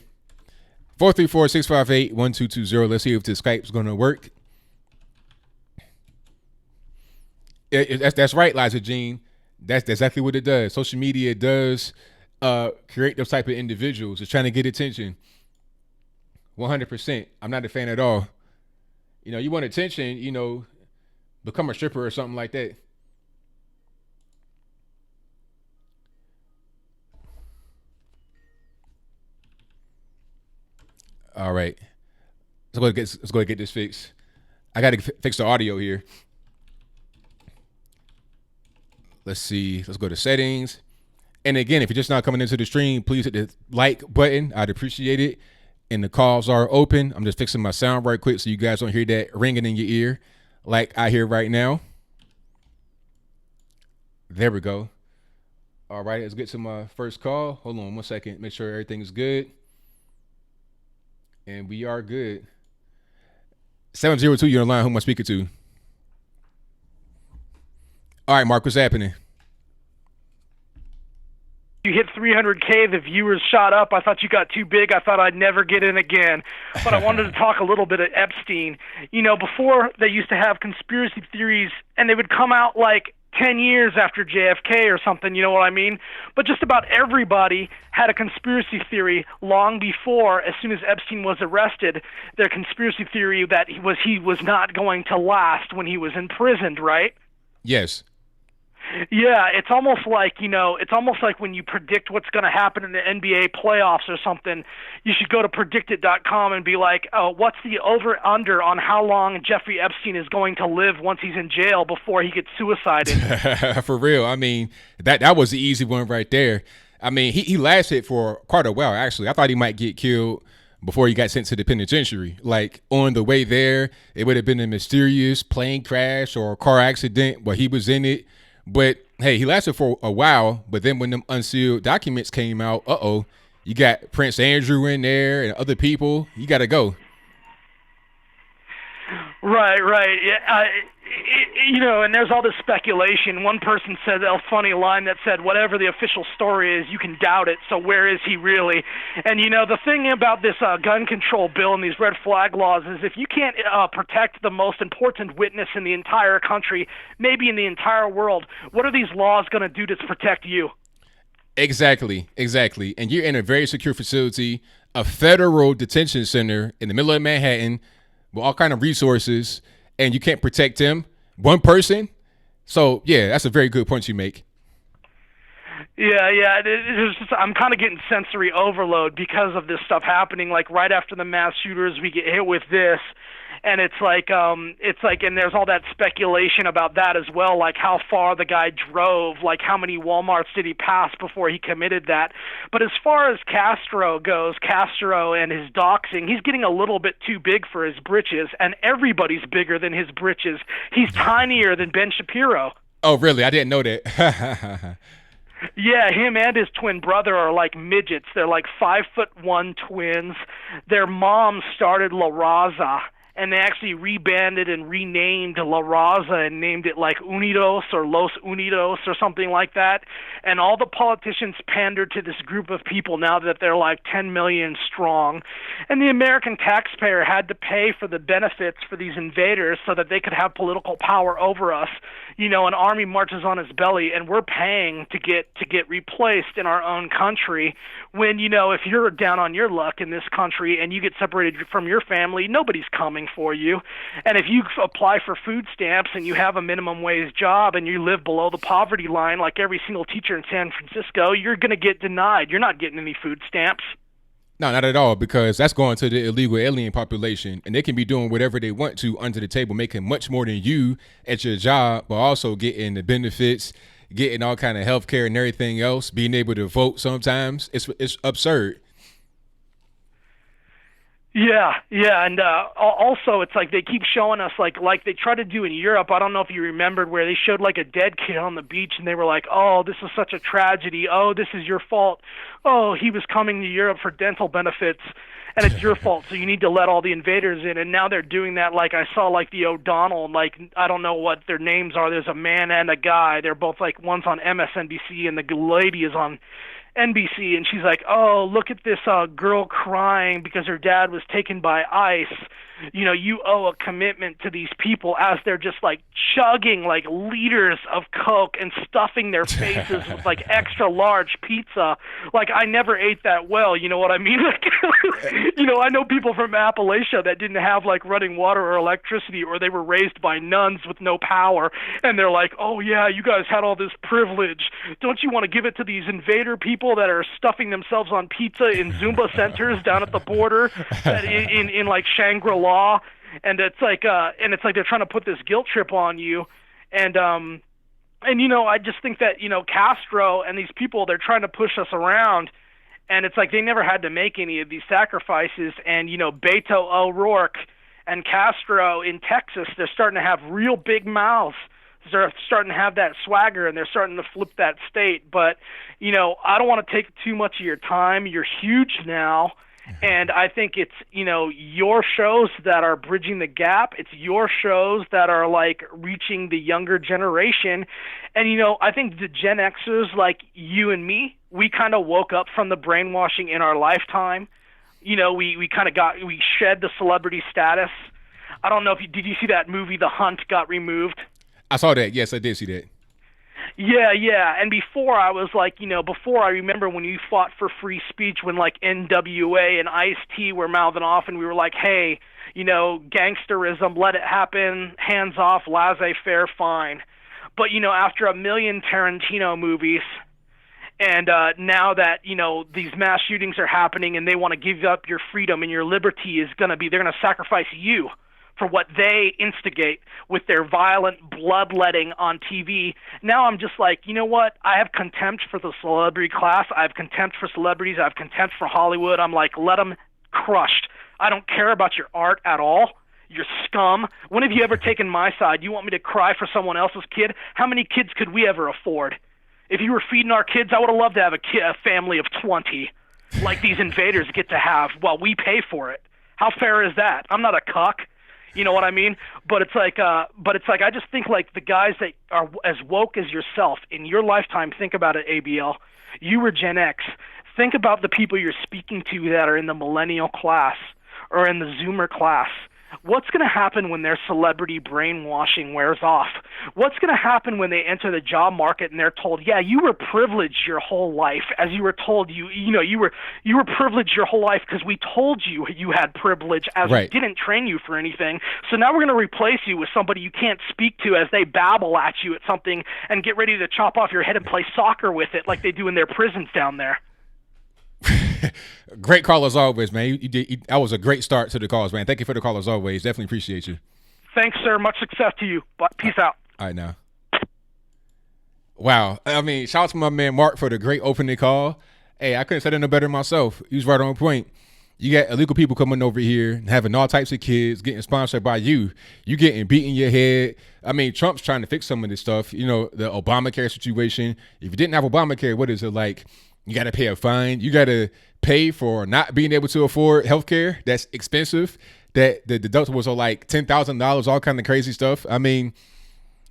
434-658-1220. Let's see if the Skype's going to work. That's right, Liza Jean. That's exactly what it does. Social media does create those type of individuals. It's trying to get attention. 100%. I'm not a fan at all. You want attention, become a stripper or something like that. All right. Let's go get this fixed. I got to fix the audio here. Let's see. Let's go to settings. And again, if you're just not coming into the stream, please hit the like button. I'd appreciate it. And the calls are open. I'm just fixing my sound right quick so you guys don't hear that ringing in your ear like I hear right now. There we go. All right, let's get to my first call. Hold on 1 second. Make sure everything's good. And we are good. 702, you're on the line. Who am I speaking to? All right, Mark, what's happening? You hit 300K, the viewers shot up. I thought you got too big. I thought I'd never get in again. But I wanted to talk a little bit of Epstein. Before they used to have conspiracy theories, and they would come out like 10 years after JFK or something, you know what I mean? But just about everybody had a conspiracy theory long before, as soon as Epstein was arrested, their conspiracy theory that he was not going to last when he was imprisoned, right? Yes. Yeah, it's almost like when you predict what's going to happen in the NBA playoffs or something, you should go to predictit.com and be like, oh, what's the over-under on how long Jeffrey Epstein is going to live once he's in jail before he gets suicided? For real. I mean, that was the easy one right there. I mean, he lasted for quite a while, actually. I thought he might get killed before he got sent to the penitentiary. Like, on the way there, it would have been a mysterious plane crash or car accident where he was in it. But Hey, he lasted for a while, but then when them unsealed documents came out, you got Prince Andrew in there and other people. You got to go. Right, right. Yeah, and there's all this speculation. One person said a funny line that said, "Whatever the official story is, you can doubt it. So where is he really?" And the thing about this gun control bill and these red flag laws is, if you can't protect the most important witness in the entire country, maybe in the entire world, what are these laws going to do to protect you? Exactly. And you're in a very secure facility, a federal detention center in the middle of Manhattan with all kind of resources, and you can't protect him, one person. So yeah, that's a very good point you make. Yeah. I'm kind of getting sensory overload because of this stuff happening. Like right after the mass shooters, we get hit with this, and it's like, and there's all that speculation about that as well, like how far the guy drove, like how many Walmarts did he pass before he committed that. But as far as Castro goes, Castro and his doxing, he's getting a little bit too big for his britches, and everybody's bigger than his britches. He's tinier than Ben Shapiro. Oh, really? I didn't know that. Yeah, him and his twin brother are like midgets. They're like 5'1" twins. Their mom started La Raza, and they actually rebanded and renamed La Raza and named it like Unidos or Los Unidos or something like that. And all the politicians pandered to this group of people now that they're like 10 million strong. And the American taxpayer had to pay for the benefits for these invaders so that they could have political power over us. An army marches on its belly, and we're paying to get replaced in our own country. When if you're down on your luck in this country and you get separated from your family, nobody's coming for you. And if you apply for food stamps and you have a minimum wage job and you live below the poverty line, like every single teacher in San Francisco, you're going to get denied. You're not getting any food stamps. No, not at all, because that's going to the illegal alien population, and they can be doing whatever they want to under the table, making much more than you at your job, but also getting the benefits, getting all kind of health care and everything else, being able to vote sometimes. It's absurd. Yeah, and also it's like they keep showing us like they try to do in Europe. I don't know if you remembered where they showed like a dead kid on the beach, and they were like, "Oh, this is such a tragedy. Oh, this is your fault. Oh, he was coming to Europe for dental benefits, and it's your fault. So you need to let all the invaders in." And now they're doing that. Like I saw like the O'Donnell, like I don't know what their names are. There's a man and a guy. They're both like one's on MSNBC and the lady is on NBC, and she's like, "Oh, look at this girl crying because her dad was taken by ICE. You owe a commitment to these people," as they're just like chugging like liters of Coke and stuffing their faces with like extra large pizza. Like I never ate that well, you know what I mean? Like, I know people from Appalachia that didn't have like running water or electricity, or they were raised by nuns with no power, and they're like, "Oh yeah, you guys had all this privilege. Don't you want to give it to these invader people that are stuffing themselves on pizza in Zumba centers down at the border, in like Shangri-La?" And it's like they're trying to put this guilt trip on you, and I just think that Castro and these people, they're trying to push us around, and it's like they never had to make any of these sacrifices. And Beto O'Rourke and Castro in Texas, they're starting to have real big mouths. They're starting to have that swagger, and they're starting to flip that state. But I don't want to take too much of your time. You're huge now. And I think it's, your shows that are bridging the gap. It's your shows that are like reaching the younger generation. And, I think the Gen Xers like you and me, we kind of woke up from the brainwashing in our lifetime. We kind of we shed the celebrity status. I don't know if did you see that movie, The Hunt, got removed? I saw that. Yes, I did see that. Yeah. And before I was like, before I remember when you fought for free speech, when like NWA and Ice-T were mouthing off, and we were like, hey, gangsterism, let it happen, hands off, laissez-faire, fine. But, after a million Tarantino movies, and now that, these mass shootings are happening and they want to give up your freedom and your liberty is going to be, they're going to sacrifice you for what they instigate with their violent bloodletting on TV. Now I'm just like, you know what? I have contempt for the celebrity class. I have contempt for celebrities. I have contempt for Hollywood. I'm like, let them crushed. I don't care about your art at all. You're scum. When have you ever taken my side? You want me to cry for someone else's kid? How many kids could we ever afford? If you were feeding our kids, I would have loved to have a family of 20 like these invaders get to have while we pay for it. How fair is that? I'm not a cuck. You know what I mean? But it's like I just think like the guys that are as woke as yourself in your lifetime, think about it, ABL. You were Gen X. Think about the people you're speaking to that are in the millennial class or in the Zoomer class. What's going to happen when their celebrity brainwashing wears off? What's going to happen when they enter the job market and they're told, yeah, you were privileged your whole life, as you were told you were privileged your whole life because we told you you had privilege as right. we didn't train you for anything. So now we're going to replace you with somebody you can't speak to as they babble at you at something and get ready to chop off your head and play soccer with it like they do in their prisons down there. Great call as always, man. That was a great start to the calls, man. Thank you for the call as always. Definitely appreciate you. Thanks, sir. Much success to you. Peace out. All right, now. Wow. I mean, shout out to my man Mark for the great opening call. Hey, I couldn't say it no better myself. He was right on point. You got illegal people coming over here, having all types of kids, getting sponsored by you. You getting beat in your head. I mean, Trump's trying to fix some of this stuff. You know, the Obamacare situation. If you didn't have Obamacare, what is it like? You got to pay a fine. You got to pay for not being able to afford healthcare. That's expensive. That the deductibles are like $10,000, all kind of crazy stuff. I mean,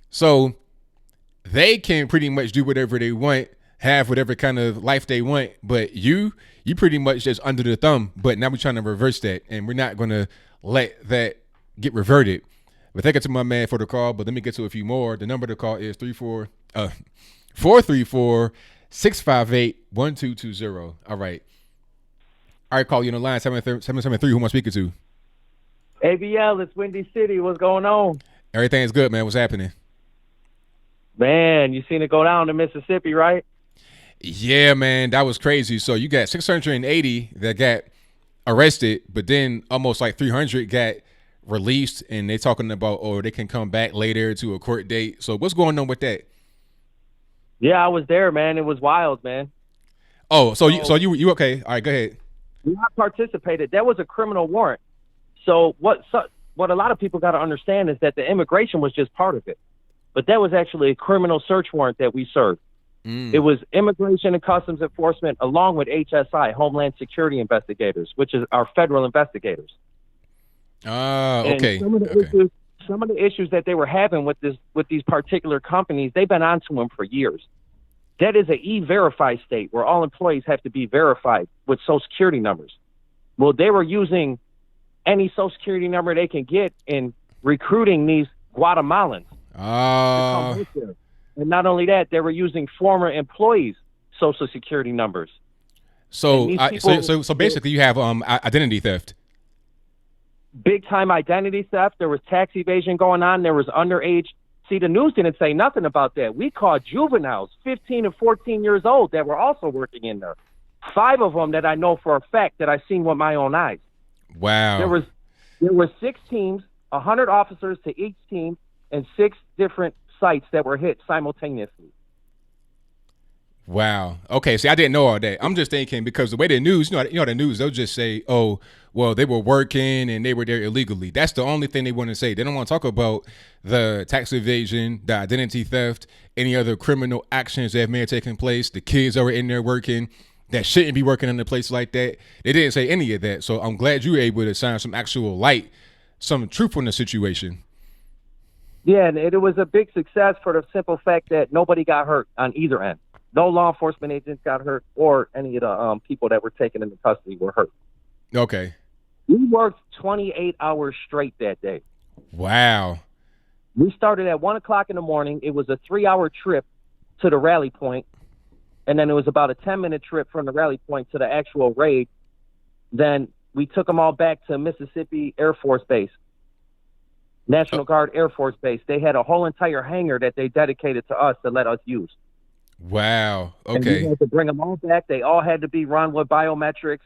so they can pretty much do whatever they want, have whatever kind of life they want. But you pretty much just under the thumb. But now we're trying to reverse that, and we're not going to let that get reverted. But thank you to my man for the call. But let me get to a few more. The number to call is 434-658-1220. All right. All right, call you on the line, 773. Who am I speaking to? ABL, it's Windy City. What's going on? Everything's good, man. What's happening? Man, you seen it go down to Mississippi, right? Yeah, man. That was crazy. So you got 680 that got arrested, but then almost like 300 got released, and they're talking about, they can come back later to a court date. So what's going on with that? Yeah, I was there, man. It was wild, man. Oh, so you okay? All right, go ahead. I participated. That was a criminal warrant. So what a lot of people got to understand is that the immigration was just part of it, but that was actually a criminal search warrant that we served. It was Immigration and Customs Enforcement along with HSI, Homeland Security Investigators, which is our federal investigators. Okay. Some of the issues that they were having with these particular companies, they've been onto them for years. That is an E-Verify state where all employees have to be verified with Social Security numbers. Well, they were using any Social Security number they can get in recruiting these Guatemalans. To come with them. And not only that, they were using former employees' Social Security numbers. So basically you have identity theft. Big time identity theft. There was tax evasion going on. There was underage. See, the news didn't say nothing about that. We caught juveniles, 15 and 14 years old, that were also working in there. 5 of them that I know for a fact that I seen with my own eyes. Wow. There were 6 teams, 100 officers to each team, and 6 different sites that were hit simultaneously. Wow. Okay. See, I didn't know all that. I'm just thinking because the way the news, you know, the news, they'll just say, oh, well, they were working and they were there illegally. That's the only thing they want to say. They don't want to talk about the tax evasion, the identity theft, any other criminal actions that may have taken place, the kids that were in there working that shouldn't be working in a place like that. They didn't say any of that. So I'm glad you were able to shine some actual light, some truth on the situation. Yeah, and it was a big success for the simple fact that nobody got hurt on either end. No law enforcement agents got hurt or any of the people that were taken into custody were hurt. Okay. We worked 28 hours straight that day. Wow. We started at 1 o'clock in the morning. It was a 3-hour trip to the rally point, and then it was about a 10-minute trip from the rally point to the actual raid. Then we took them all back to Mississippi Air Force Base, National Guard Air Force Base. They had a whole entire hangar that they dedicated to us to let us use. Wow. Okay. And we had to bring them all back. They all had to be run with biometrics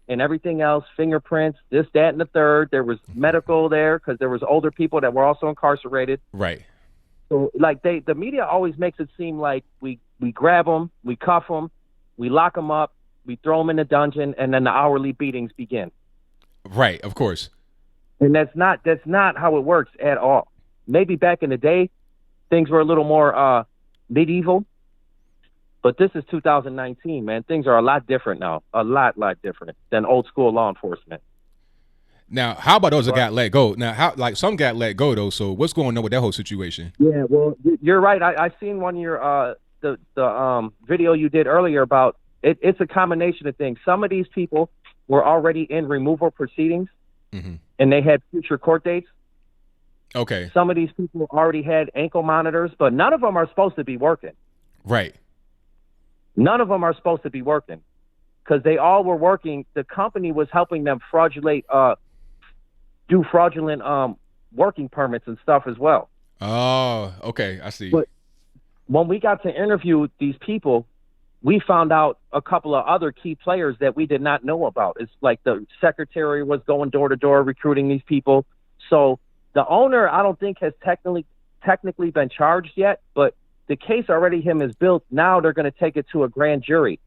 and everything else, fingerprints, this, that, and the third. There was medical there because there was older people that were also incarcerated. Right. So, like, the media always makes it seem like we grab them, we cuff them, we lock them up, we throw them in the dungeon, and then the hourly beatings begin. Right, of course. And that's not how it works at all. Maybe back in the day, things were a little more medieval, but this is 2019, man. Things are a lot different now, a lot different than old school law enforcement. Now, how about those that got let go? Now, how like some got let go though. So what's going on with that whole situation? Yeah, well, you're right. I seen one of your the video you did earlier about it. It's a combination of things. Some of these people were already in removal proceedings, and they had future court dates. Okay. Some of these people already had ankle monitors, but none of them are supposed to be working. Right. None of them are supposed to be working because they all were working. The company was helping them do fraudulent working permits and stuff as well. Oh, okay. I see. But when we got to interview these people, we found out a couple of other key players that we did not know about. It's like the secretary was going door to door recruiting these people. So the owner, I don't think has technically been charged yet, but the case already is built. Now they're going to take it to a grand jury.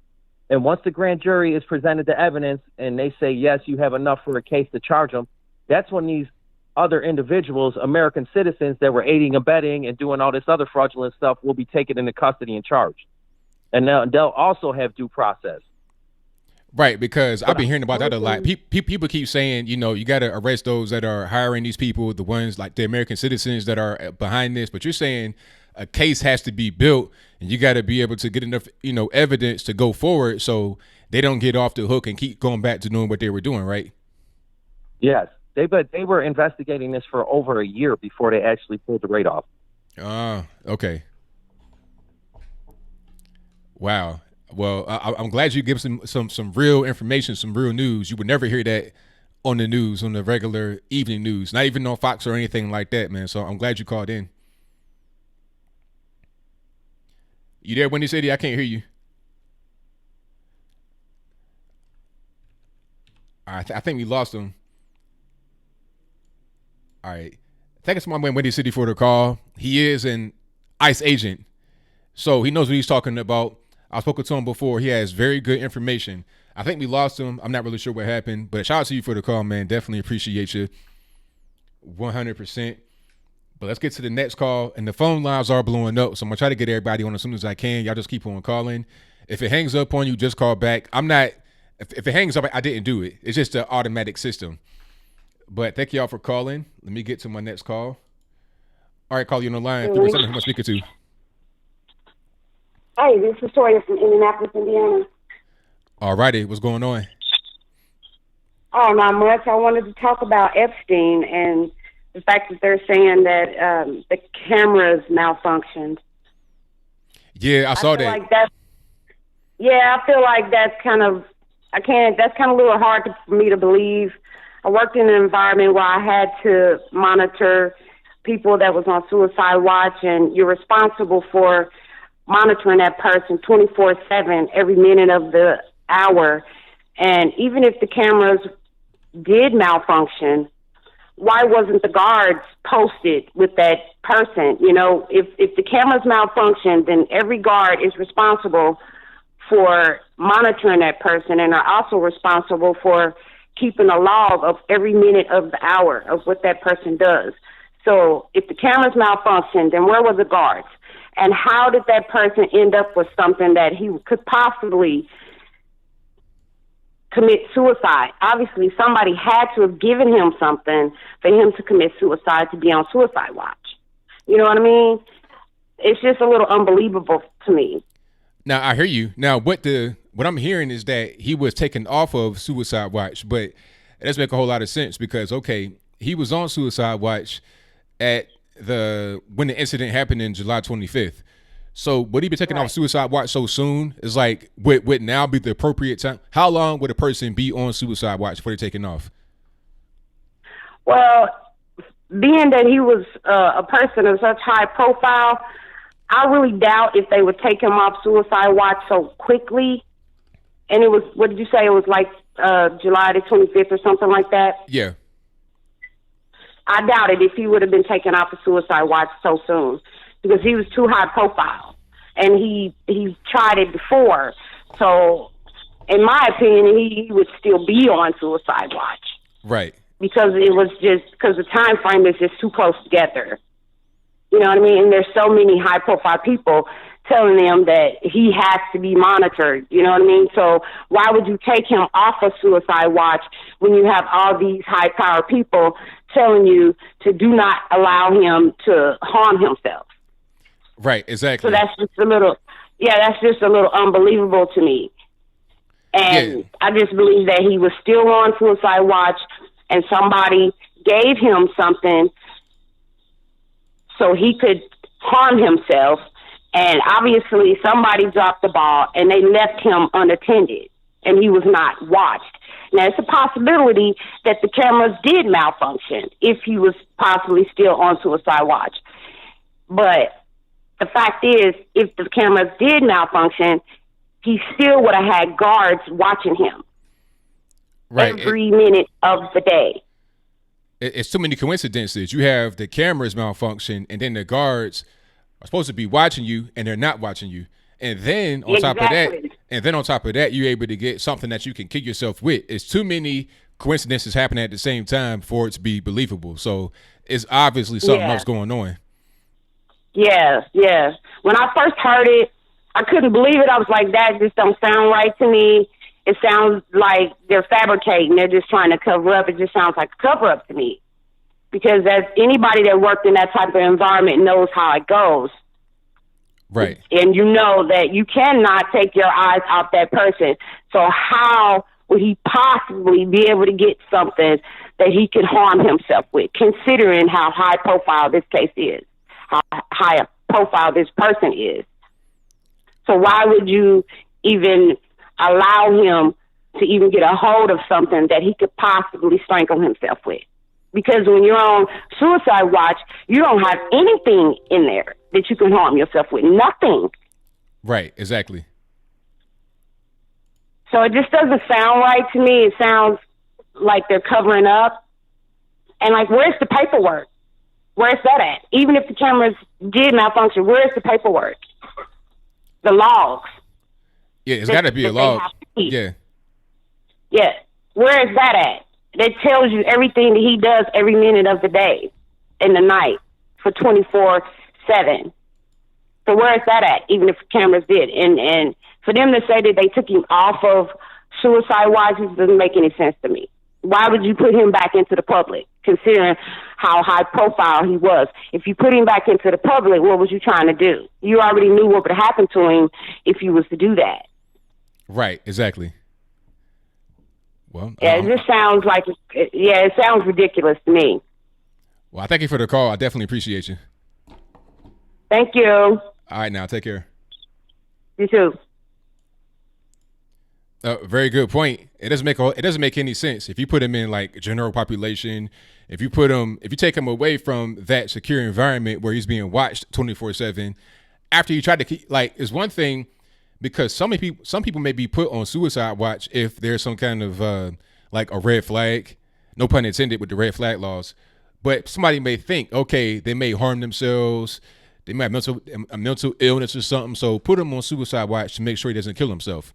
And once the grand jury is presented the evidence and they say, yes, you have enough for a case to charge them, that's when these other individuals, American citizens that were aiding, abetting, and doing all this other fraudulent stuff will be taken into custody and charged. And they'll also have due process. Right, because I've been hearing about that a lot. People keep saying, you got to arrest those that are hiring these people, the ones like the American citizens that are behind this. But you're saying a case has to be built and you got to be able to get enough, evidence to go forward so they don't get off the hook and keep going back to doing what they were doing, right? Yes. They were investigating this for over a year before they actually pulled the raid off. Okay. Wow. Well, I'm glad you give some real information, some real news. You would never hear that on the news, on the regular evening news, not even on Fox or anything like that, man. So I'm glad you called in. You there, Windy City? I can't hear you. All right, I think we lost him. All right. Thank you, my man Windy City, for the call. He is an ICE agent, so he knows what he's talking about. I spoke to him before. He has very good information. I think we lost him. I'm not really sure what happened, but shout out to you for the call, man. Definitely appreciate you 100%. But let's get to the next call. And the phone lines are blowing up, so I'm going to try to get everybody on as soon as I can. Y'all just keep on calling. If it hangs up on you, just call back. If it hangs up, I didn't do it. It's just an automatic system. But thank y'all for calling. Let me get to my next call. All right, call you on the line. 317, who am I speaking to? Hey, this is Toya from Indianapolis, Indiana. All righty, what's going on? Oh, not much. I wanted to talk about Epstein and the fact that they're saying that the cameras malfunctioned. Yeah, I saw that. I feel like that's kind of a little hard for me to believe. I worked in an environment where I had to monitor people that was on suicide watch, and you're responsible for monitoring that person 24/7, every minute of the hour. And even if the cameras did malfunction, why wasn't the guards posted with that person? If the cameras malfunction, then every guard is responsible for monitoring that person and are also responsible for keeping a log of every minute of the hour of what that person does. So if the cameras malfunctioned, then where were the guards? And how did that person end up with something that he could possibly commit suicide? Obviously, somebody had to have given him something for him to commit suicide, to be on suicide watch. You know what I mean? It's just a little unbelievable to me. Now, I hear you. Now, what I'm hearing is that he was taken off of suicide watch, but it doesn't make a whole lot of sense because, okay, he was on suicide watch when the incident happened in July 25th. So would he be taken off suicide watch so soon? It's like, would now be the appropriate time? How long would a person be on suicide watch before they're taken off? Well, being that he was a person of such high profile, I really doubt if they would take him off suicide watch so quickly. And it was, what did you say? It was like July the 25th or something like that? Yeah. I doubt it if he would have been taken off of suicide watch so soon because he was too high profile and he tried it before. So in my opinion, he would still be on suicide watch. Right. because the time frame is just too close together. You know what I mean? And there's so many high profile people telling him that he has to be monitored. You know what I mean? So why would you take him off of suicide watch when you have all these high power people telling you to do not allow him to harm himself? Right, exactly. So that's just a little unbelievable to me. And I just believe that he was still on suicide watch and somebody gave him something so he could harm himself. And obviously somebody dropped the ball and they left him unattended and he was not watched. Now, it's a possibility that the cameras did malfunction if he was possibly still on suicide watch. But the fact is, if the cameras did malfunction, he still would have had guards watching him every minute of the day. It's too many coincidences. You have the cameras malfunction, and then the guards are supposed to be watching you, and they're not watching you. And then on top of that, you're able to get something that you can kill yourself with. It's too many coincidences happening at the same time for it to be believable. So it's obviously something else going on. Yeah. When I first heard it, I couldn't believe it. I was like, that just don't sound right to me. It sounds like they're fabricating. They're just trying to cover up. It just sounds like a cover up to me. Because as anybody that worked in that type of environment knows how it goes. Right. And you know that you cannot take your eyes off that person. So how would he possibly be able to get something that he could harm himself with, considering how high profile this case is, how high a profile this person is? So why would you even allow him to even get a hold of something that he could possibly strangle himself with? Because when you're on suicide watch, you don't have anything in there that you can harm yourself with. Nothing. Right, exactly. So it just doesn't sound right to me. It sounds like they're covering up. And, like, where's the paperwork? Where's that at? Even if the cameras did malfunction, where's the paperwork? The logs. Yeah, it's got to be a log. Yeah. Yeah. Where is that at? That tells you everything that he does every minute of the day and the night for 24/7. So where is that at, even if the cameras did? And for them to say that they took him off of suicide watch doesn't make any sense to me. Why would you put him back into the public, considering how high profile he was? If you put him back into the public, what was you trying to do? You already knew what would happen to him if you was to do that. Right, exactly. Well, it just sounds like, it sounds ridiculous to me. Well, I thank you for the call. I definitely appreciate you. Thank you. All right, now take care. You too. Very good point. It doesn't make any sense if you put him in like general population. If you take him away from that secure environment where he's being watched 24/7. After you try to keep, like, it's one thing. Because some people may be put on suicide watch if there's some kind of like a red flag, no pun intended with the red flag laws. But somebody may think, okay, they may harm themselves, they might have a mental illness or something. So put him on suicide watch to make sure he doesn't kill himself.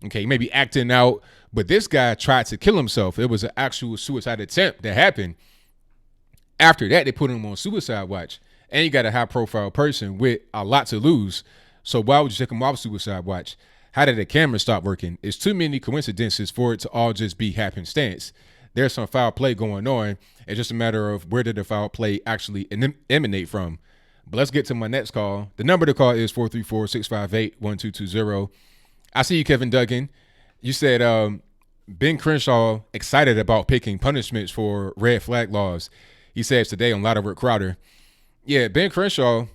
Okay, he may be acting out, but this guy tried to kill himself. It was an actual suicide attempt that happened. After that, they put him on suicide watch, and you got a high profile person with a lot to lose. So why would you take him off suicide watch? How did the camera stop working? It's too many coincidences for it to all just be happenstance. There's some foul play going on. It's just a matter of where did the foul play actually emanate from. But let's get to my next call. The number to call is 434-658-1220. I see you, Kevin Duggan. You said Ben Crenshaw excited about picking punishments for red flag laws. He says today on Louder with Crowder. Yeah, Ben Crenshaw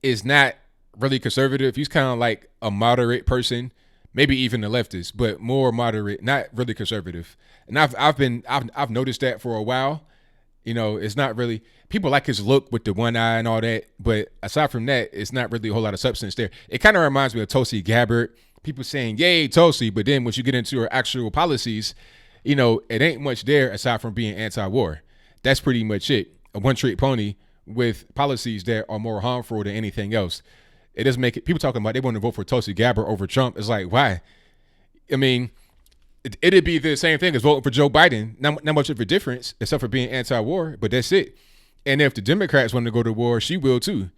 is not really conservative. He's kind of like a moderate person, maybe even a leftist, but more moderate, not really conservative. And I've noticed that for a while. You know, it's not really, people like his look with the one eye and all that, but aside from that, it's not really a whole lot of substance there. It kind of reminds me of Tulsi Gabbard. People saying, yay, Tulsi, but then once you get into her actual policies, you know, it ain't much there aside from being anti-war. That's pretty much it. A one-trick pony with policies that are more harmful than anything else. It doesn't make it. People talking about they want to vote for Tulsi Gabbard over Trump. It's like, why? I mean, It'd be the same thing as voting for Joe Biden. Not much of a difference, except for being anti-war, but that's it. And if the Democrats want to go to war, she will too.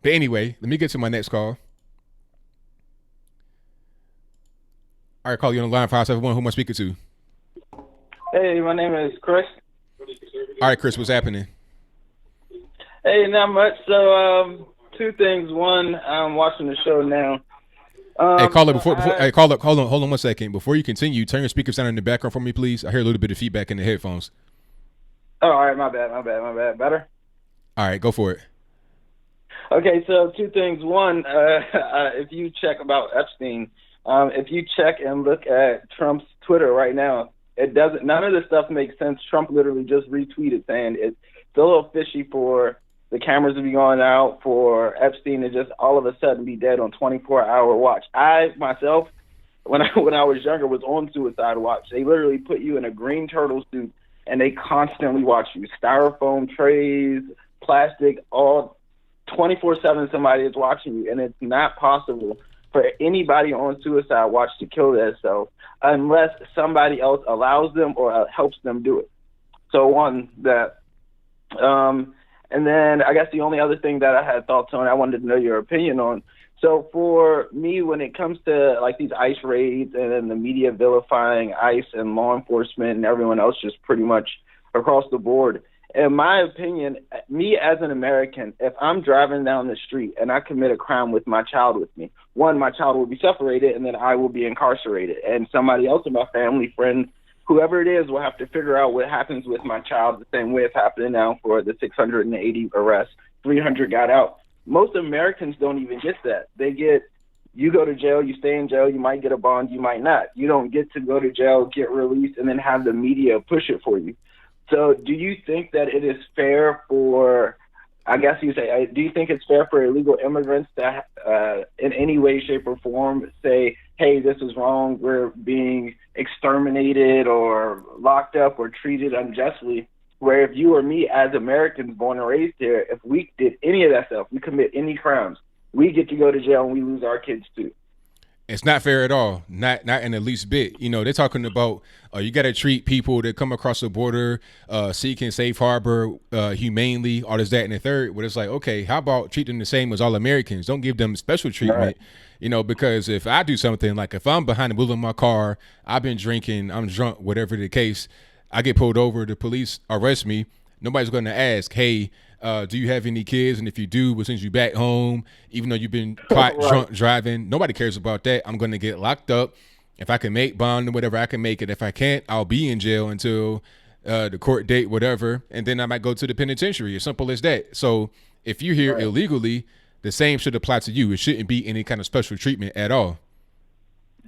But anyway, let me get to my next call. All right, call you on the line 571. Who am I speaking to? Hey, my name is Chris. All right, Chris, what's happening? Hey, not much. So, two things. One, I'm watching the show now. Hey, caller, hey, caller, hold on 1 second. Before you continue, turn your speakers down in the background for me, please. I hear a little bit of feedback in the headphones. Oh, all right, my bad. Better? All right, go for it. Okay, so two things. One, if you check about Epstein, if you check and look at Trump's Twitter right now, none of this stuff makes sense. Trump literally just retweeted saying it's a little fishy for the cameras to be going out, for Epstein to just all of a sudden be dead on 24-hour watch. I, myself, when I was younger, was on suicide watch. They literally put you in a green turtle suit, and they constantly watch you. Styrofoam trays, plastic, all 24/7 somebody is watching you, and it's not possible for anybody on suicide watch to kill themselves unless somebody else allows them or helps them do it. So one, that. And then I guess the only other thing that I had thoughts on, I wanted to know your opinion on. So for me, when it comes to like these ICE raids and then the media vilifying ICE and law enforcement and everyone else just pretty much across the board, in my opinion, me as an American, if I'm driving down the street and I commit a crime with my child with me, one, my child will be separated and then I will be incarcerated. And somebody else in my family, friend, whoever it is, will have to figure out what happens with my child the same way it's happening now for the 680 arrests. 300 got out. Most Americans don't even get that. They get, you go to jail, you stay in jail, you might get a bond, you might not. You don't get to go to jail, get released, and then have the media push it for you. So do you think that it is fair for, I guess you say, do you think it's fair for illegal immigrants to in any way, shape, or form say, hey, this is wrong, we're being exterminated or locked up or treated unjustly, where if you or me as Americans born and raised here, if we did any of that stuff, we commit any crimes, we get to go to jail and we lose our kids too? It's not fair at all. Not in the least bit. You know, they're talking about you got to treat people that come across the border seeking safe harbor humanely, all this, that, and the third. But it's like, okay, how about treat them the same as all Americans? Don't give them special treatment. Right. You know, because if I do something, like if I'm behind the wheel of my car, I've been drinking, I'm drunk, whatever the case, I get pulled over, the police arrest me, nobody's going to ask, hey, do you have any kids? And if you do, we'll send you back home, even though you've been caught right. Drunk driving. Nobody cares about that. I'm going to get locked up. If I can make bond or whatever, I can make it. If I can't, I'll be in jail until the court date, whatever. And then I might go to the penitentiary. As simple as that. So if you're here right. illegally, the same should apply to you. It shouldn't be any kind of special treatment at all.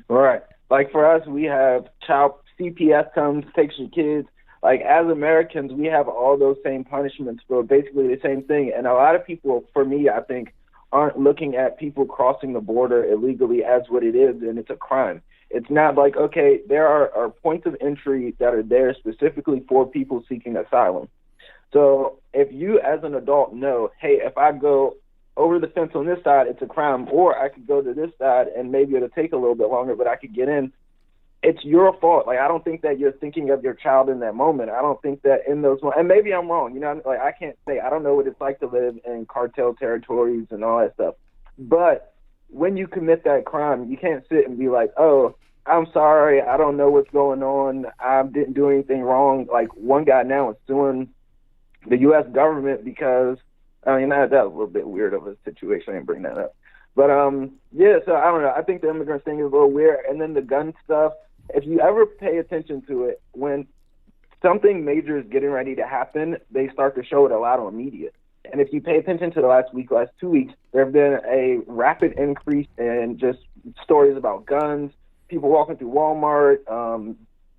Right. Like for us, we have child CPS comes, takes your kids. Like as Americans, we have all those same punishments for basically the same thing. And a lot of people, for me, I think, aren't looking at people crossing the border illegally as what it is, and it's a crime. It's not like, okay, there are points of entry that are there specifically for people seeking asylum. So if you as an adult know, hey, if I go over the fence on this side, it's a crime, or I could go to this side and maybe it'll take a little bit longer, but I could get in. It's your fault. Like, I don't think that you're thinking of your child in that moment. I don't think that in those moments, and maybe I'm wrong, you know, like I can't say, I don't know what it's like to live in cartel territories and all that stuff. But when you commit that crime, you can't sit and be like, oh, I'm sorry, I don't know what's going on, I didn't do anything wrong. Like one guy now is suing the U.S. government because, I mean, that was a little bit weird of a situation. I didn't bring that up. But, yeah, so I don't know. I think the immigrant thing is a little weird. And then the gun stuff, if you ever pay attention to it, when something major is getting ready to happen, they start to show it a lot on media. And if you pay attention to the last 2 weeks, there have been a rapid increase in just stories about guns, people walking through Walmart,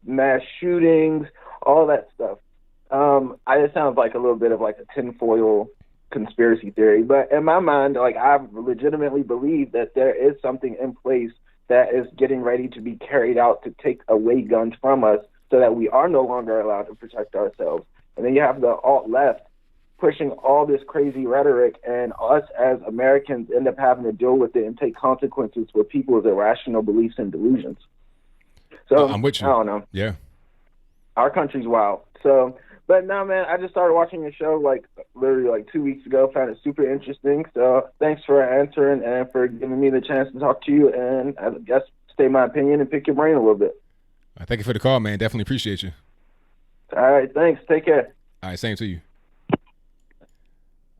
mass shootings, all that stuff. It sounds like a little bit of like a tinfoil conspiracy theory, but in my mind, like I legitimately believe that there is something in place that is getting ready to be carried out to take away guns from us so that we are no longer allowed to protect ourselves. And then you have the alt-left pushing all this crazy rhetoric, and us as Americans end up having to deal with it and take consequences for people's irrational beliefs and delusions. So I'm with you. I don't know. Yeah. Our country's wild. So, but no, man, I just started watching your show like literally like 2 weeks ago. Found it super interesting. So thanks for answering and for giving me the chance to talk to you and I guess state my opinion and pick your brain a little bit. Thank you for the call, man. Definitely appreciate you. All right, thanks. Take care. All right, same to you.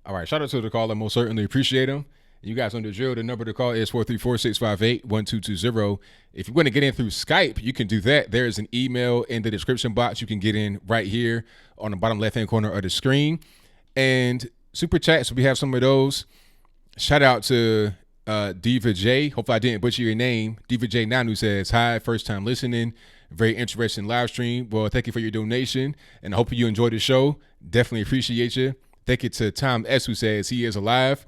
All right, shout out to the caller. Most certainly appreciate him. You guys on the drill. The number to call is 434-658-1220. If you want to get in through Skype, you can do that. There is an email in the description box. You can get in right here on the bottom left-hand corner of the screen. And super chats, we have some of those. Shout out to Diva J. Hopefully I didn't butcher your name. Diva J Nanu says, hi, first time listening. Very interesting live stream. Well, thank you for your donation. And I hope you enjoyed the show. Definitely appreciate you. Thank you to Tom S. who says he is alive.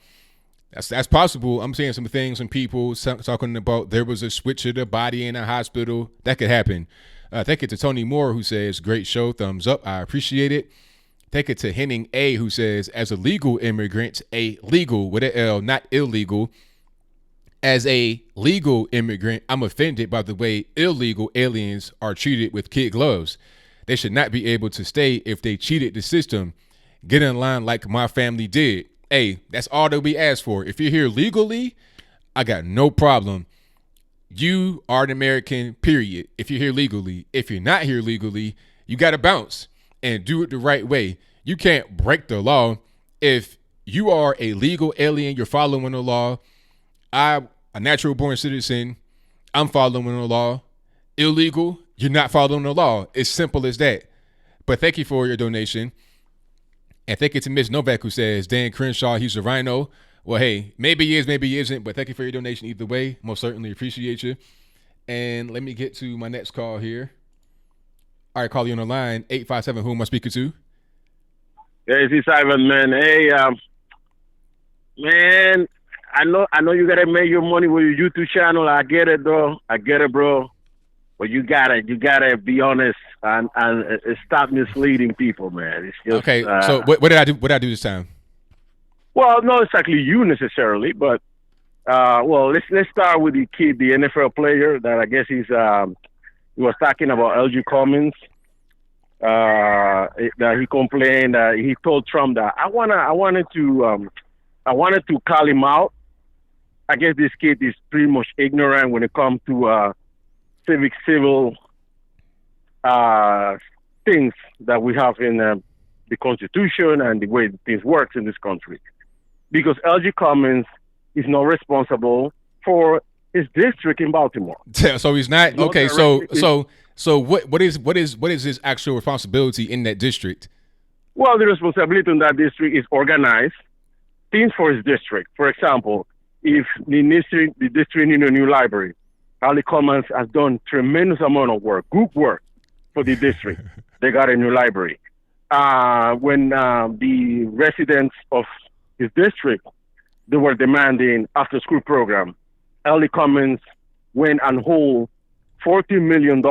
That's possible. I'm seeing some things from people talking about there was a switch of the body in a hospital. That could happen. Thank you to Tony Moore who says, great show. Thumbs up. I appreciate it. Thank you to Henning A who says, as a legal immigrant, a legal with an L, not illegal. As a legal immigrant, I'm offended by the way illegal aliens are treated with kid gloves. They should not be able to stay if they cheated the system. Get in line like my family did. Hey, that's all that we ask for. If you're here legally, I got no problem. You are an American, period. If you're here legally. If you're not here legally, you got to bounce and do it the right way. You can't break the law. If you are a legal alien, you're following the law. I'm a natural born citizen. I'm following the law. Illegal, you're not following the law. It's simple as that. But thank you for your donation. And thank you to Miss Novak who says, Dan Crenshaw, he's a rhino. Well, hey, maybe he is, maybe he isn't. But thank you for your donation either way. Most certainly appreciate you. And let me get to my next call here. All right, call you on the line, 857. Who am I speaking to? Hey, it's Ivan, man. Hey, man, I know you gotta make your money with your YouTube channel. I get it, though. I get it, bro. But you gotta be honest and stop misleading people, man. It's just, okay. So what did I do? What did I do this time? Well, not exactly you necessarily, but let's start with the kid, the NFL player that I guess he was talking about LG Cummings. That he complained. He told Trump that I wanted to call him out. I guess this kid is pretty much ignorant when it comes to civil things that we have in the Constitution and the way things works in this country. Because LG Cummings is not responsible for his district in Baltimore. So he's not okay. So what is his actual responsibility in that district? Well, the responsibility in that district is organize things for his district. For example, if the district needs a new library, Ali Cummings has done tremendous amount of work, good work for the district. They got a new library. When the residents of his district, they were demanding after-school program, Ali Cummings went and hold $14 million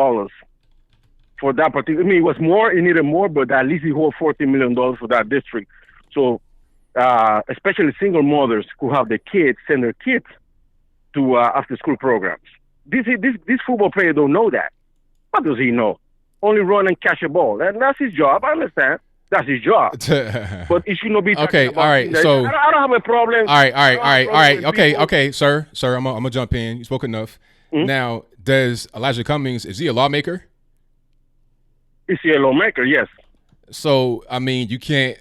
for that particular. I mean, it was more, he needed more, but at least he hold $14 million for that district. So, especially single mothers who have their kids, send their kids to after-school programs. This football player don't know that. What does he know? Only run and catch a ball. And that's his job. I understand. That's his job. But it should not be. Okay, all right. So I don't have a problem. All right. Okay, sir. I'm gonna jump in. You spoke enough. Mm-hmm. Now, does Elijah Cummings, is he a lawmaker? Is he a lawmaker? Yes. So I mean, you can't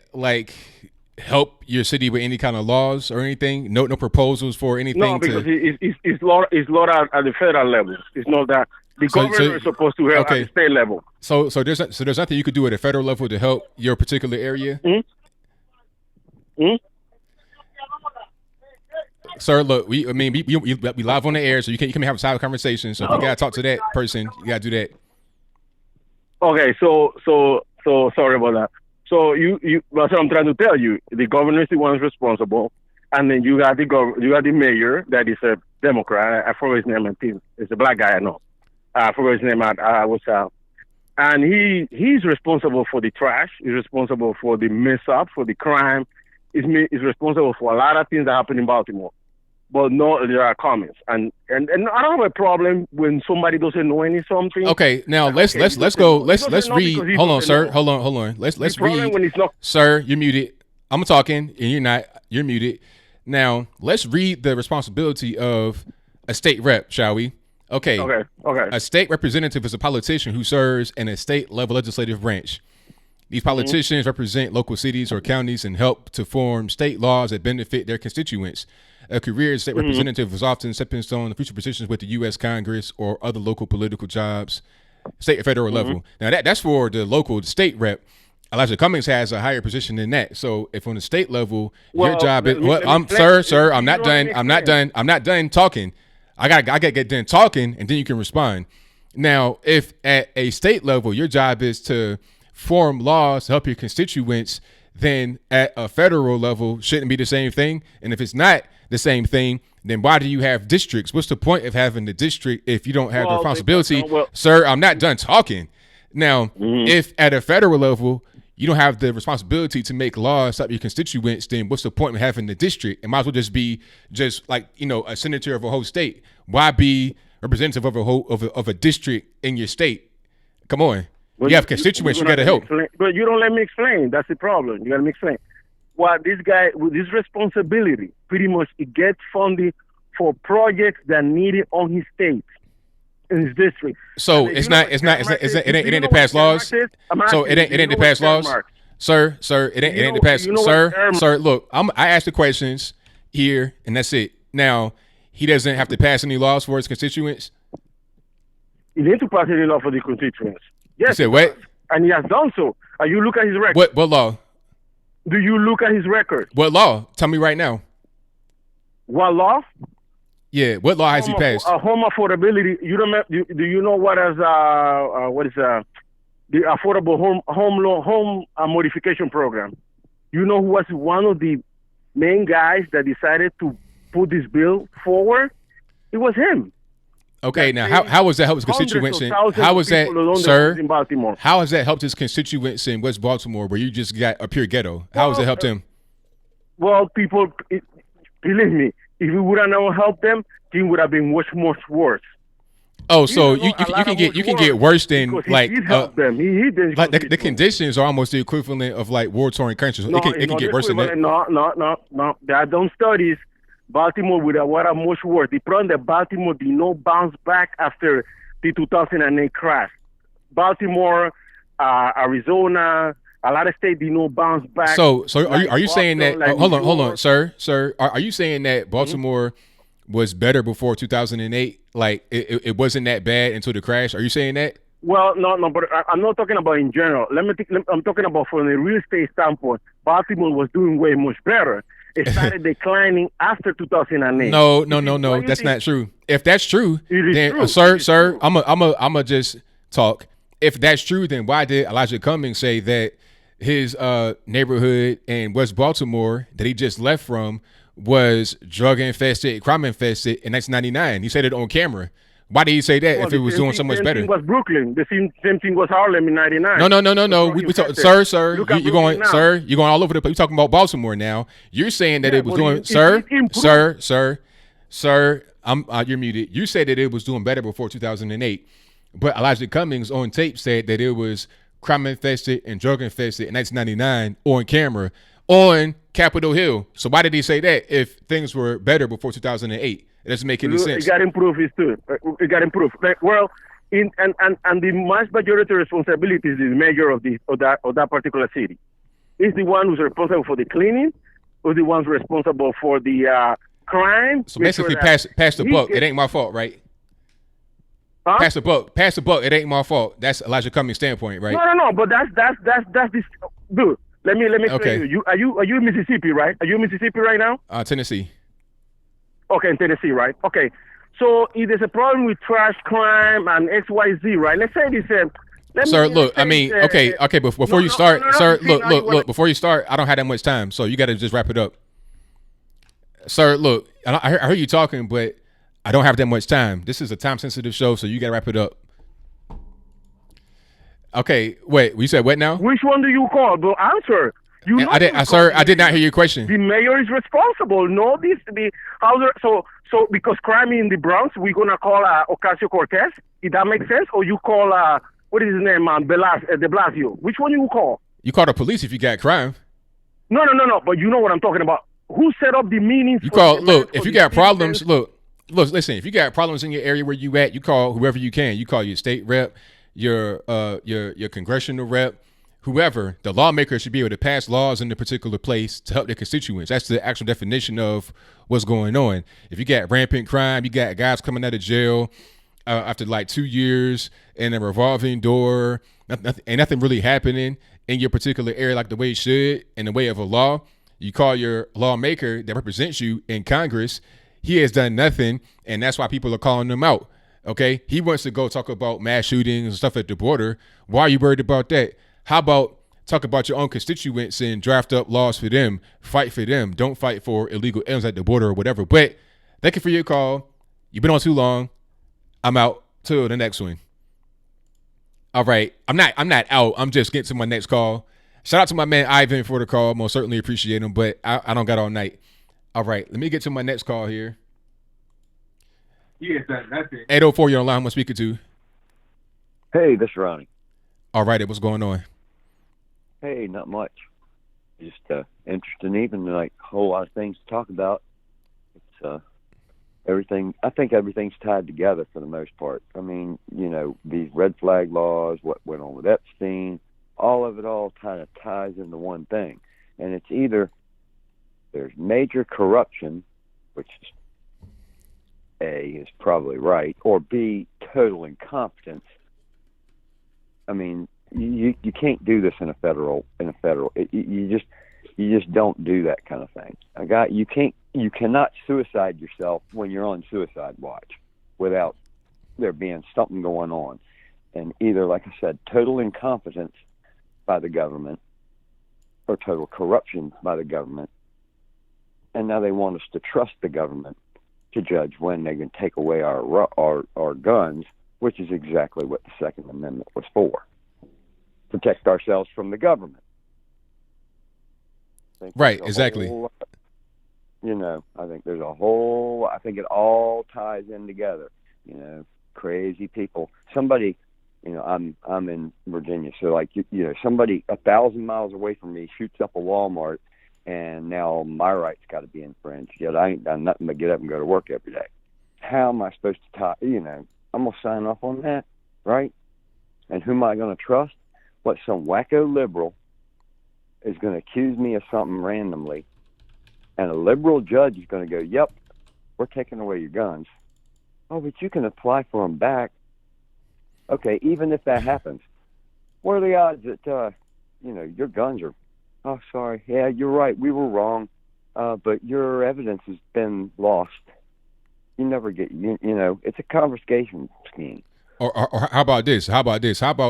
help your city with any kind of laws or anything. No proposals for anything. No, because it's law at the federal level. It's not that. The governor is supposed to help at the state level. So there's nothing you could do at a federal level to help your particular area? Mm-hmm. Sir, look, we live on the air, so you can have a side conversation. So if you gotta talk to that person, you gotta do that. Okay, so sorry about that. So that's what I'm trying to tell you. The governor is the one responsible, and then you got the mayor that is a Democrat. I forgot his name. It's a black guy. I know. I forgot his name. And he's responsible for the trash. He's responsible for the mess up, for the crime. He's responsible for a lot of things that happen in Baltimore. but no, there are comments, and I don't have a problem when somebody doesn't know something. Okay, now let's go. Let's read. Hold on, sir. Hold on. Let's read. When it's not, sir, you're muted. I'm talking, and you're not. You're muted. Now let's read the responsibility of a state rep, shall we? Okay. A state representative is a politician who serves in a state level legislative branch. These politicians represent local cities or counties and help to form state laws that benefit their constituents. A career as state representative is often a stepping stone to future positions with the U.S. Congress or other local political jobs, state or federal level. Now that's for the local state rep. Elijah Cummings has a higher position than that. So if on the state level, your job is sir, I'm not done. I'm not done talking. I gotta get done talking, and then you can respond. Now, if at a state level, your job is to form laws to help your constituents, then at a federal level shouldn't be the same thing. And if it's not the same thing, then why do you have districts? What's the point of having the district if you don't have the responsibility? Sir, I'm not done talking. Now, if at a federal level you don't have the responsibility to make laws to help your constituents, then what's the point of having the district? It might as well just be like, a senator of a whole state. Why be representative of a district in your state? Come on. You have constituents, you got to help. But you don't let me explain. That's the problem. You got to explain. Well, this guy, with this responsibility, pretty much he gets funding for projects that need it on his state, in his district. So it ain't the past laws. So it ain't the past laws, sir. It ain't the past, sir. Look, I asked the questions here, and that's it. Now he doesn't have to pass any laws for his constituents. He needs to pass any law for the constituents. Yes. You said what? And he has done so. And you look at his record. What law? Do you look at his record? What law? Tell me right now. What law? Yeah, what law has he passed? Home affordability. Do you know what is the affordable home modification program? You know who was one of the main guys that decided to put this bill forward? It was him. Okay, now how was that help his constituents? How was that, sir? In Baltimore. How has that helped his constituents in West Baltimore, where you just got a pure ghetto? How has it helped him? Well, people, believe me, if we would have not helped them, things would have been much worse. Oh, so you can get worse than like he helped them. He did like the conditions are almost the equivalent of like war-torn countries. It can get worse than that. No. They have done studies. Baltimore would have much worse. The problem that Baltimore did not bounce back after the 2008 crash. Baltimore, Arizona, a lot of states did not bounce back. So are you saying that? Hold on, sir. Are you saying that Baltimore was better before 2008? Like it wasn't that bad until the crash? Are you saying that? Well, no, but I'm not talking about in general. I'm talking about from a real estate standpoint. Baltimore was doing way much better. It started declining after 2008. No. That's not true. If that's true, then true. Sir, I'm a just talk. If that's true, then why did Elijah Cummings say that his neighborhood in West Baltimore that he just left from was drug infested, crime infested in 1999? He said it on camera. Why did he say that if it was doing so much better? The same thing was Brooklyn. The same thing was Harlem in 99. No. We talk, sir. You're going all over the place. You're talking about Baltimore now. You're saying that it was doing, sir. You're muted. You said that it was doing better before 2008, but Elijah Cummings on tape said that it was crime infested and drug infested in 1999 on camera on Capitol Hill. So why did he say that if things were better before 2008? It doesn't make any sense. It got improved too. It got improved. Well, and the vast majority responsibility is the mayor of that particular city. Is the one who's responsible for the cleaning, or the one's responsible for the crime. So basically, pass the buck. It ain't my fault, right? Huh? Pass the buck. It ain't my fault. That's Elijah Cummings' standpoint, right? No. But that's this. Dude, let me explain to you. Are you in Mississippi, right? Are you in Mississippi right now? Tennessee. Okay, in Tennessee, right? Okay. So if there's a problem with trash, crime, and XYZ, right? Let's say this. Sir, look. I mean, okay. But before you start, sir, look. Before you start, I don't have that much time, so you got to just wrap it up. Sir, look. I heard you talking, but I don't have that much time. This is a time-sensitive show, so you got to wrap it up. Okay, wait. You said what now? Which one do you call? But answer. You know, I did not hear your question. the mayor is responsible. No, so because crime in the Bronx, we're gonna call Ocasio-Cortez. If that makes sense, or you call what is his name, De Blasio? Which one you call? You call the police if you got crime. No. But you know what I'm talking about. Who set up the meetings? You call. Look, if you got problems, look. Listen. If you got problems in your area where you at, you call whoever you can. You call your state rep, your congressional rep, whoever. The lawmaker should be able to pass laws in the particular place to help their constituents. That's the actual definition of what's going on. If you got rampant crime, you got guys coming out of jail after like 2 years in a revolving door, ain't nothing really happening in your particular area like the way it should in the way of a law. You call your lawmaker that represents you in Congress. He has done nothing, and that's why people are calling him out. Okay, he wants to go talk about mass shootings and stuff at the border. Why are you worried about that? How about talk about your own constituents and draft up laws for them, fight for them. Don't fight for illegal aliens at the border or whatever. But thank you for your call. You've been on too long. I'm out till the next one. All right. I'm not out. I'm just getting to my next call. Shout out to my man Ivan for the call. Most certainly appreciate him, but I don't got all night. All right. Let me get to my next call here. Yes, that's it. 804, you're online. I'm speaking to. Hey, this is Ronnie. All right. What's going on? Hey, not much. Just interesting evening. Like a whole lot of things to talk about. It's everything. I think everything's tied together for the most part. I mean, you know, these red flag laws, what went on with Epstein, all of it all kind of ties into one thing. And it's either there's major corruption, which is A, is probably right, or B, total incompetence. I mean, you can't do this in a federal. You just don't do that kind of thing. You cannot suicide yourself when you're on suicide watch without there being something going on. And either, like I said, total incompetence by the government or total corruption by the government. And now they want us to trust the government to judge when they can take away our guns, which is exactly what the Second Amendment was for. Protect ourselves from the government. Right, exactly. I think there's I think it all ties in together. You know, crazy people. Somebody, I'm in Virginia, so like, somebody 1,000 miles away from me shoots up a Walmart, and now my rights got to be infringed. Yet I ain't done nothing but get up and go to work every day. How am I supposed to tie? I'm gonna sign off on that, right? And who am I gonna trust? What, some wacko liberal is going to accuse me of something randomly, and a liberal judge is going to go, yep, we're taking away your guns. Oh, but you can apply for them back. Okay, even if that happens, what are the odds that, your guns are, oh, sorry, yeah, you're right, we were wrong, but your evidence has been lost. You never get, it's a confiscation scheme. Or how about this? How about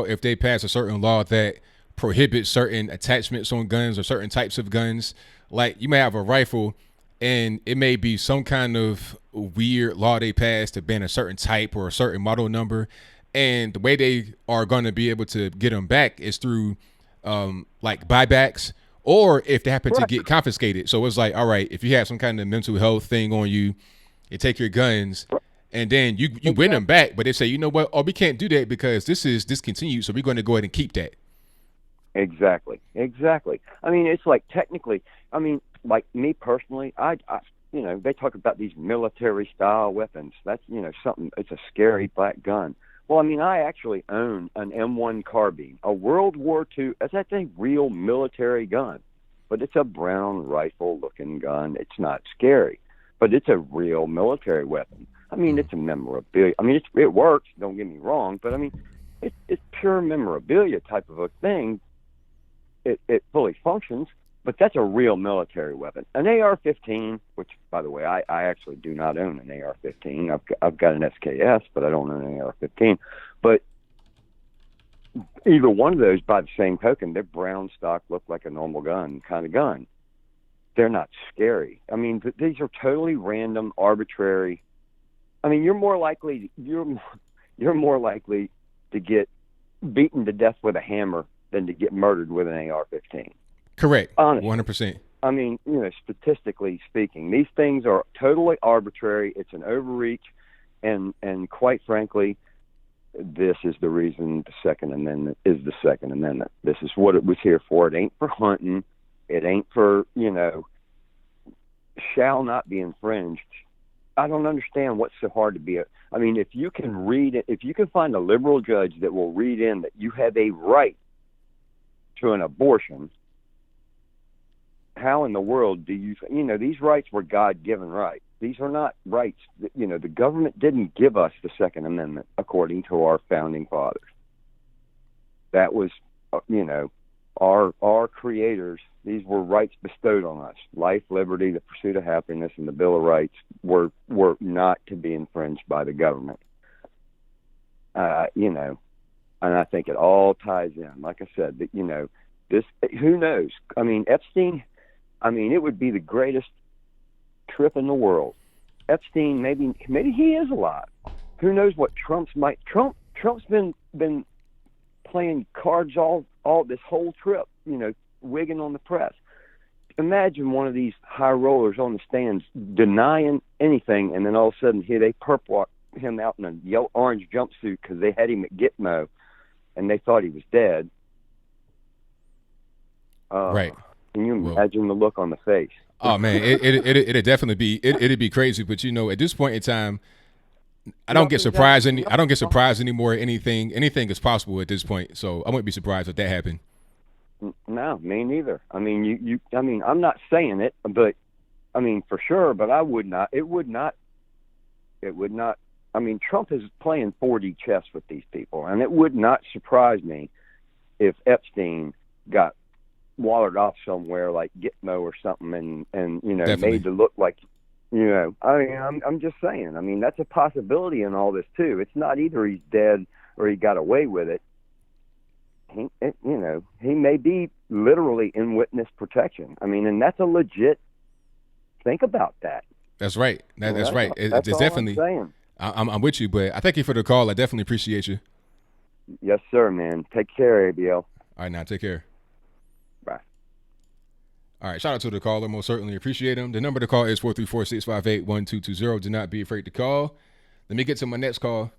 if they pass a certain law that prohibits certain attachments on guns or certain types of guns? Like, you may have a rifle and it may be some kind of weird law they passed to ban a certain type or a certain model number. And the way they are going to be able to get them back is through like buybacks, or if they happen to get confiscated. So it's like, all right, if you have some kind of mental health thing on you, you take your guns. And then you win them back, but they say, you know what? Oh, we can't do that because this is discontinued, so we're going to go ahead and keep that. Exactly. I mean, it's like technically. I mean, like me personally, I they talk about these military style weapons. That's something. It's a scary black gun. Well, I mean, I actually own an M1 carbine, a World War II. That's a real military gun, but it's a brown rifle-looking gun. It's not scary, but it's a real military weapon. I mean, it's a memorabilia. I mean, it works. Don't get me wrong, but I mean, it's pure memorabilia type of a thing. It fully functions, but that's a real military weapon. An AR-15, which, by the way, I actually do not own an AR-15. I've got an SKS, but I don't own an AR-15. But either one of those, by the same token, they're brown stock, look like a normal gun kind of gun. They're not scary. I mean, these are totally random, arbitrary. I mean, you're more likely to get beaten to death with a hammer than to get murdered with an AR-15. Correct. Honestly. 100%. I mean, statistically speaking, these things are totally arbitrary. It's an overreach, and quite frankly, this is the reason the Second Amendment is the Second Amendment. This is what it was here for. It ain't for hunting. It ain't for, shall not be infringed. I don't understand what's so hard to be. I mean, if you can read it, if you can find a liberal judge that will read in that you have a right to an abortion, how in the world do you, these rights were God-given rights. These are not rights that, the government didn't give us the Second Amendment according to our founding fathers. That was, our creators. These were rights bestowed on us. Life, liberty, the pursuit of happiness, and the Bill of Rights were not to be infringed by the government. And I think it all ties in. Like I said, that, this, who knows? I mean, Epstein, it would be the greatest trip in the world. Epstein, maybe he is alive. Who knows what Trump's been playing cards all this whole trip, wigging on the press. Imagine one of these high rollers on the stands denying anything, and then all of a sudden here they perp walk him out in a yellow orange jumpsuit because they had him at Gitmo and they thought he was dead. Right. Can you imagine the look on the face? Oh man, it'd definitely be it'd be crazy. But at this point in time, I don't get surprised anymore. Anything is possible at this point. So I wouldn't be surprised if that happened. No, me neither. I mean, I'm not saying it, but for sure. But I would not. It would not. I mean, Trump is playing 4D chess with these people, and it would not surprise me if Epstein got wallered off somewhere like Gitmo or something, and made to look like, I'm just saying. I mean, that's a possibility in all this too. It's not either he's dead or he got away with it. He may be literally in witness protection. I mean, and that's a legit. Think about that. That's right. That's right. That's it's all definitely. I'm saying. I'm with you, but I thank you for the call. I definitely appreciate you. Yes, sir, man. Take care, ABL. All right, now take care. Bye. All right, shout out to the caller. Most certainly appreciate him. The number to call is 434-658-1220. Do not be afraid to call. Let me get to my next call.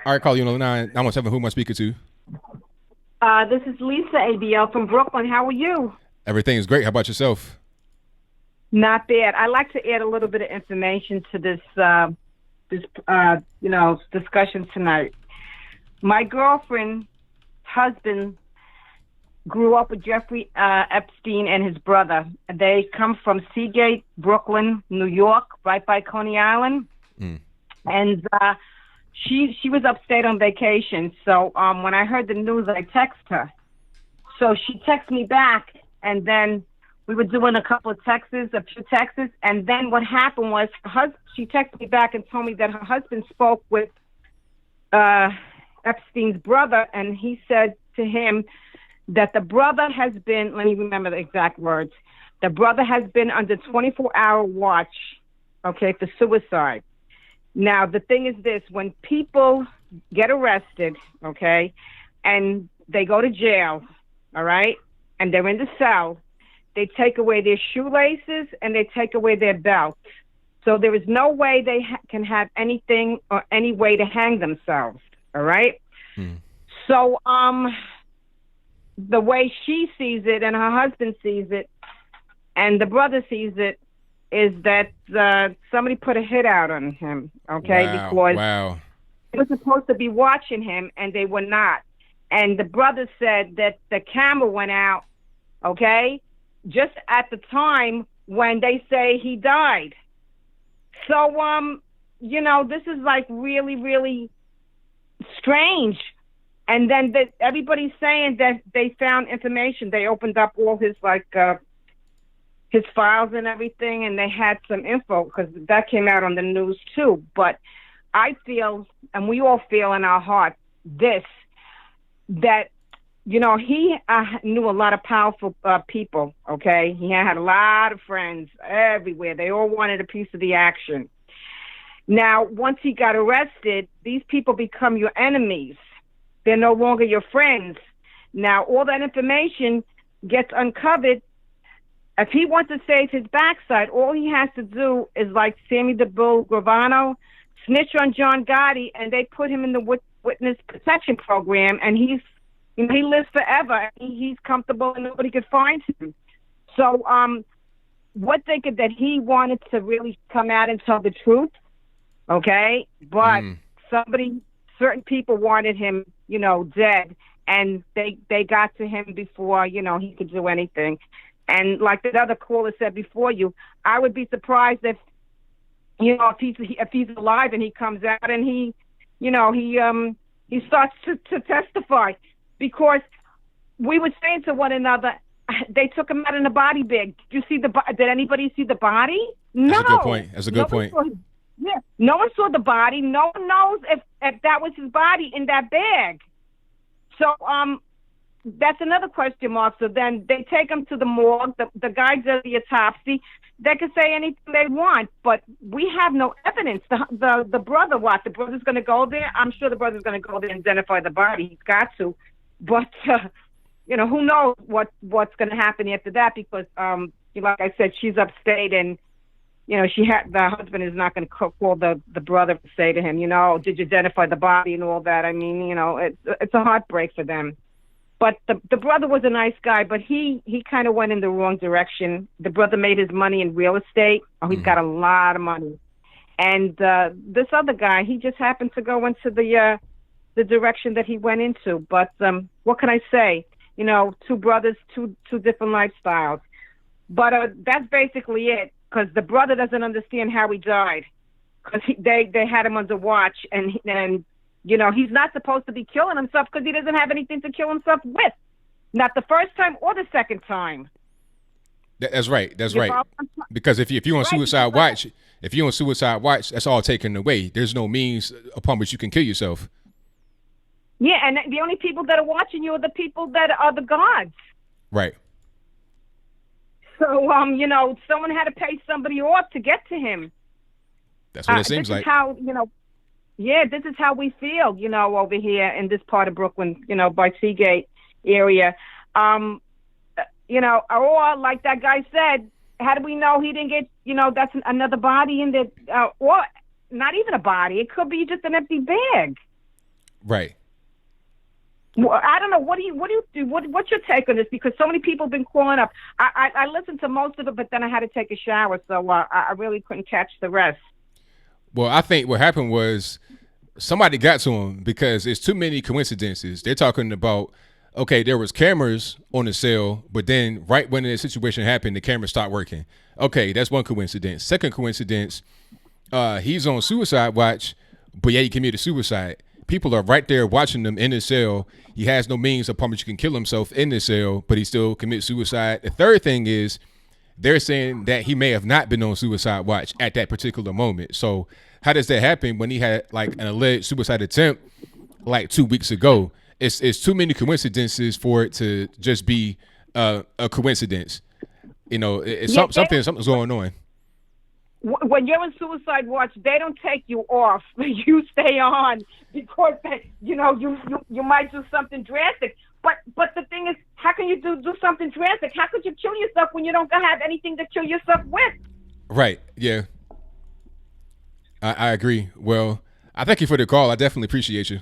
All right, call you on the 917. Who am I speaking to? This is Lisa, ABL from Brooklyn. How are you? Everything is great. How about yourself? Not bad. I'd like to add a little bit of information to this discussion tonight. My girlfriend's husband grew up with Jeffrey Epstein and his brother. They come from Seagate, Brooklyn, New York, right by Coney Island. And she was upstate on vacation. So when I heard the news, I texted her. So she texted me back, and then we were doing a few texts, and then what happened was she texted me back and told me that her husband spoke with Epstein's brother, and he said to him that the brother has been, let me remember the exact words, the brother has been under 24-hour watch, for suicide. Now, the thing is this, when people get arrested, and they go to jail, all right, and they're in the cell, they take away their shoelaces and they take away their belts. So there is no way they can have anything or any way to hang themselves, all right? So the way she sees it and her husband sees it and the brother sees it is that somebody put a hit out on him, because they were supposed to be watching him and they were not. And the brother said that the camera went out, just at the time when they say he died. So, this is like really, really strange. And then everybody's saying that they found information. They opened up all his his files and everything, and they had some info because that came out on the news too. But I feel, and we all feel in our heart, that he knew a lot of powerful people, He had a lot of friends everywhere. They all wanted a piece of the action. Now, once he got arrested, these people become your enemies. They're no longer your friends. Now, all that information gets uncovered, if he wants to save his backside, all he has to do is like Sammy the Bull Gravano, snitch on John Gotti, and they put him in the witness protection program, and he lives forever. He's comfortable, and nobody could find him. So, what thinking that he wanted to really come out and tell the truth, okay? But certain people wanted him, dead, and they got to him before, he could do anything. And like the other caller said before you, I would be surprised if he's alive and he comes out and he starts to testify, because we were saying to one another, they took him out in a body bag. Did anybody see the body? No. That's a good point. That's a good point. Yeah, no one saw the body. No one knows if that was his body in that bag. So that's another question mark. So then they take him to the morgue. The guy does the autopsy. They can say anything they want, but we have no evidence. The brother, what? The brother's going to go there? I'm sure the brother's going to go there and identify the body. He's got to. But, who knows what's going to happen after that, because, like I said, she's upstate, and, the husband is not going to call the brother to say to him, did you identify the body and all that? I mean, it's a heartbreak for them. But the brother was a nice guy, but he kind of went in the wrong direction. The brother made his money in real estate. Oh, he's got a lot of money. And this other guy, he just happened to go into the direction that he went into. But what can I say? Two brothers, two different lifestyles. But that's basically it, because the brother doesn't understand how he died, because they had him under watch, and he's not supposed to be killing himself because he doesn't have anything to kill himself with. Not the first time or the second time. That's right. That's right. Because if you're on suicide watch, that's all taken away. There's no means upon which you can kill yourself. Yeah, and the only people that are watching you are the people that are the gods. Right. So, someone had to pay somebody off to get to him. That's what it seems like. How, this is how we feel, over here in this part of Brooklyn, by Seagate area. Or like that guy said, how do we know he didn't get, that's another body in the, or not even a body. It could be just an empty bag. Right. Well, I don't know. What do you do? What's your take on this? Because so many people have been calling up. I listened to most of it, but then I had to take a shower, so I really couldn't catch the rest. Well, I think what happened was somebody got to him, because it's too many coincidences. They're talking about, okay, there was cameras on the cell, but then right when the situation happened, the cameras stopped working. Okay, that's one coincidence. Second coincidence, he's on suicide watch, but he committed suicide. People are right there watching them in the cell. He has no means upon which he can kill himself in the cell, but he still commits suicide. The third thing is they're saying that he may have not been on suicide watch at that particular moment. So how does that happen when he had like an alleged suicide attempt like 2 weeks ago? It's too many coincidences for it to just be a coincidence. Something's going on. When you're in suicide watch, they don't take you off. You stay on, because you might do something drastic. But the thing is, how can you do something drastic? How could you kill yourself when you don't have anything to kill yourself with? Right. Yeah. I agree. Well, I thank you for the call. I definitely appreciate you.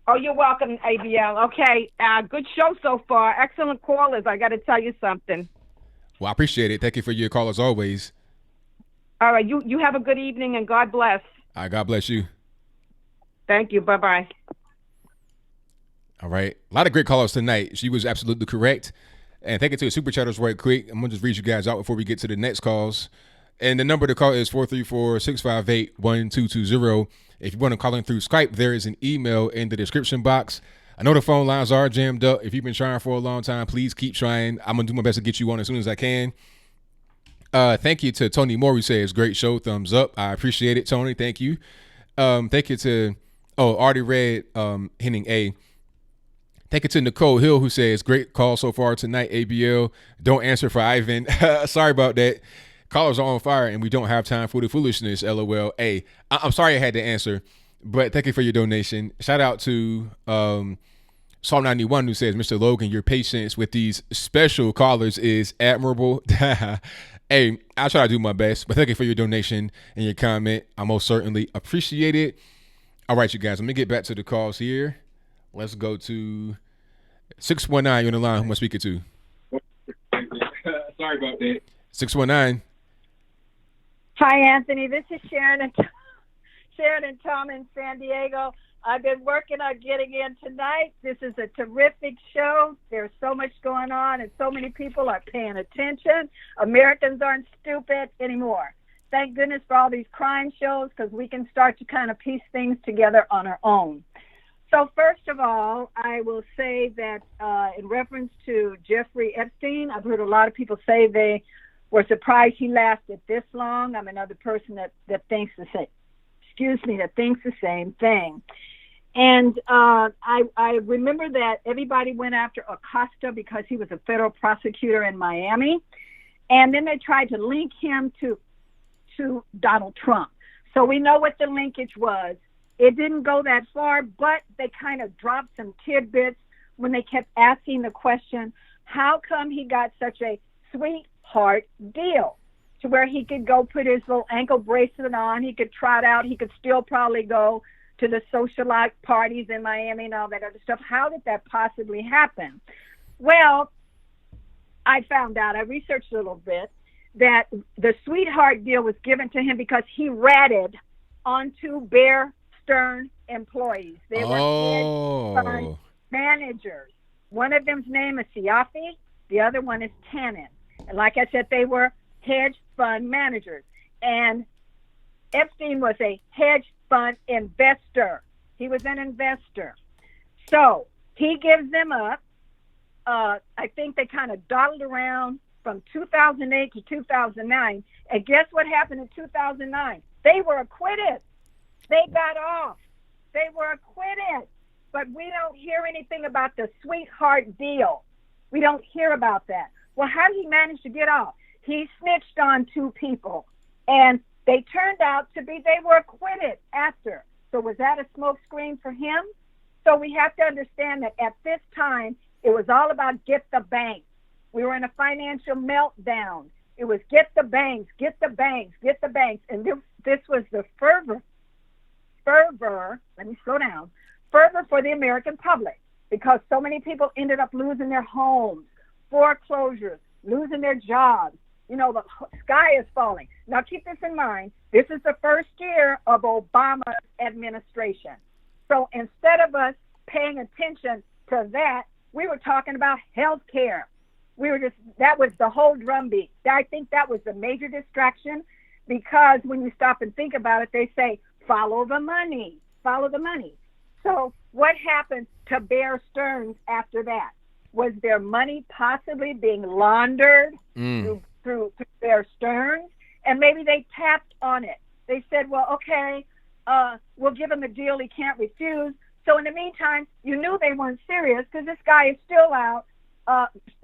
Oh, you're welcome, ABL. Okay. Good show so far. Excellent callers. I got to tell you something. Well, I appreciate it. Thank you for your call as always. All right, you have a good evening, and God bless. All right, God bless you. Thank you. Bye-bye. All right. A lot of great callers tonight. She was absolutely correct. And thank you to the super chatters right quick. I'm going to just read you guys out before we get to the next calls. And the number to call is 434-658-1220. If you want to call in through Skype, there is an email in the description box. I know the phone lines are jammed up. If you've been trying for a long time, please keep trying. I'm going to do my best to get you on as soon as I can. Thank you to Tony Moore, who says great show, thumbs up. I appreciate it, Tony. Thank you. Thank you to already read Henning A. Thank you to Nicole Hill, who says great call so far tonight. ABL, don't answer for Ivan. Sorry about that. Callers are on fire, and we don't have time for the foolishness. LOL. Hey, I'm sorry I had to answer, but thank you for your donation. Shout out to Psalm 91 who says, Mr. Logan, your patience with these special callers is admirable. Hey, I'll try to do my best, but thank you for your donation and your comment. I most certainly appreciate it. All right, you guys, let me get back to the calls here. Let's go to 619. You're on the line. Who am I speaking to? Sorry about that. 619. Hi, Anthony. This is Sharon and Tom in San Diego. I've been working on getting in tonight. This is a terrific show. There's so much going on, and so many people are paying attention. Americans aren't stupid anymore. Thank goodness for all these crime shows, because we can start to kind of piece things together on our own. So first of all, I will say that in reference to Jeffrey Epstein, I've heard a lot of people say they were surprised he lasted this long. I'm another person that thinks the same. That thinks the same thing. And I remember that everybody went after Acosta because he was a federal prosecutor in Miami. And then they tried to link him to Donald Trump. So we know what the linkage was. It didn't go that far, but they kind of dropped some tidbits when they kept asking the question, how come he got such a sweetheart deal? To where he could go put his little ankle bracelet on, he could trot out, he could still probably go to the socialite parties in Miami and all that other stuff. How did that possibly happen? Well, I found out, I researched a little bit, that the sweetheart deal was given to him because he ratted onto Bear Stearns employees. They were hedge fund managers. One of them's name is Siafi, the other one is Tannen. And like I said, they were hedge fund managers. And Epstein was a hedge fund investor. He was an investor. So he gives them up. I think they kind of dawdled around from 2008 to 2009. And guess what happened in 2009? They were acquitted. They got off. They were acquitted. But we don't hear anything about the sweetheart deal. We don't hear about that. Well, how did he manage to get off? He snitched on two people, and they turned out to be, they were acquitted after. So was that a smokescreen for him? So we have to understand that at this time, it was all about get the banks. We were in a financial meltdown. It was get the banks, get the banks, get the banks. And this was the fervor, let me slow down, fervor for the American public, because so many people ended up losing their homes, foreclosures, losing their jobs. You know, the sky is falling. Now, keep this in mind. This is the first year of Obama's administration. So instead of us paying attention to that, we were talking about health care. That was the whole drumbeat. I think that was the major distraction, because when you stop and think about it, they say, follow the money, follow the money. So what happened to Bear Stearns after that? Was their money possibly being laundered through Bear Stearns? And maybe they tapped on it. They said, well, okay, we'll give him a deal he can't refuse. So in the meantime, you knew they weren't serious, because this guy is still out.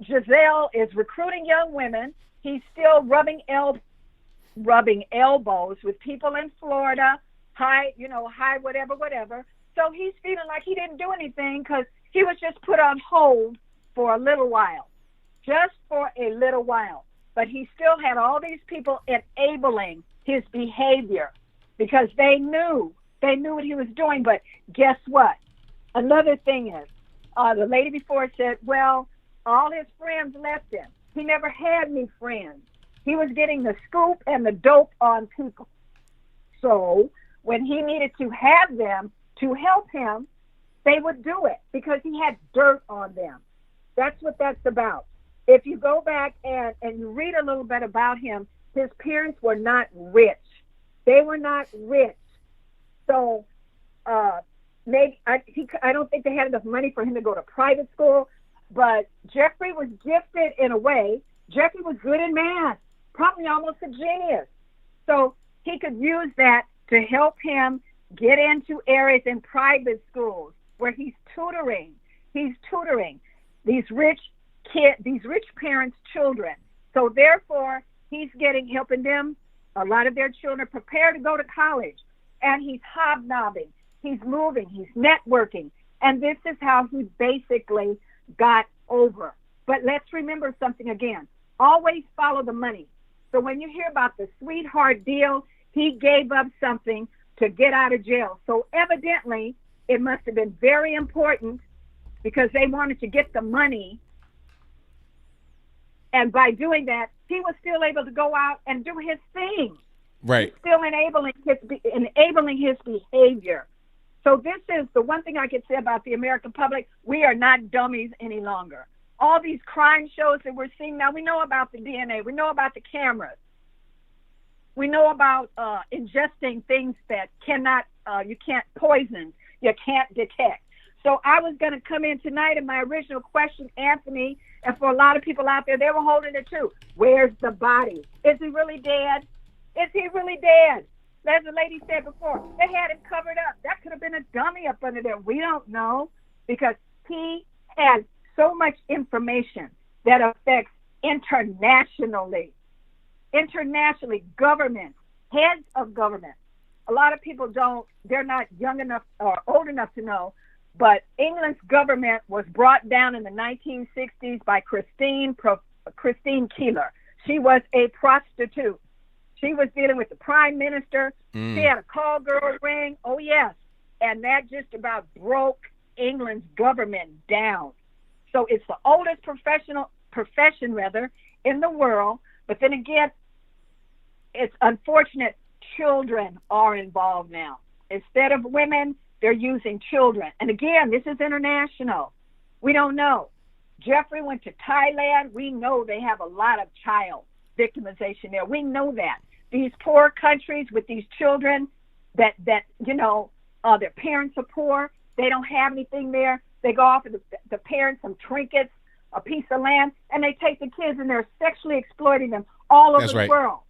Giselle is recruiting young women. He's still rubbing elbows with people in Florida, high, whatever. So he's feeling like he didn't do anything, because he was just put on hold for a little while, just for a little while. But he still had all these people enabling his behavior, because they knew what he was doing. But guess what? Another thing is, the lady before said, well, all his friends left him. He never had any friends. He was getting the scoop and the dope on people. So when he needed to have them to help him, they would do it, because he had dirt on them. That's what that's about. If you go back and you read a little bit about him, his parents were not rich. They were not rich. So maybe I don't think they had enough money for him to go to private school. But Jeffrey was gifted in a way. Jeffrey was good in math, probably almost a genius. So he could use that to help him get into areas in private schools where he's tutoring. He's tutoring these rich kids, these rich parents' children. So therefore, he's helping them, a lot of their children, prepare to go to college. And he's hobnobbing. He's moving. He's networking. And this is how he basically got over. But let's remember something again. Always follow the money. So when you hear about the sweetheart deal, he gave up something to get out of jail. So evidently, it must have been very important because they wanted to get the money. And by doing that, he was still able to go out and do his thing. Right. He's still enabling his behavior. So this is the one thing I can say about the American public. We are not dummies any longer. All these crime shows that we're seeing now, we know about the DNA. We know about the cameras. We know about ingesting things that you can't poison, you can't detect. So I was going to come in tonight, and my original question, Anthony, and for a lot of people out there, they were holding it too. Where's the body? Is he really dead? Is he really dead? As the lady said before, they had him covered up. That could have been a dummy up under there. We don't know because he has so much information that affects internationally, government, heads of government. A lot of people they're not young enough or old enough to know, but England's government was brought down in the 1960s by Christine Keeler. She was a prostitute. She was dealing with the prime minister. She had a call girl ring. Oh, yes. And that just about broke England's government down. So it's the oldest profession in the world. But then again, it's unfortunate children are involved now. Instead of women, they're using children. And again, this is international. We don't know. Jeffrey went to Thailand. We know they have a lot of child victimization there. We know that. These poor countries with these children that their parents are poor. They don't have anything there. They go off with the parents some trinkets, a piece of land, and they take the kids and they're sexually exploiting them all over the world.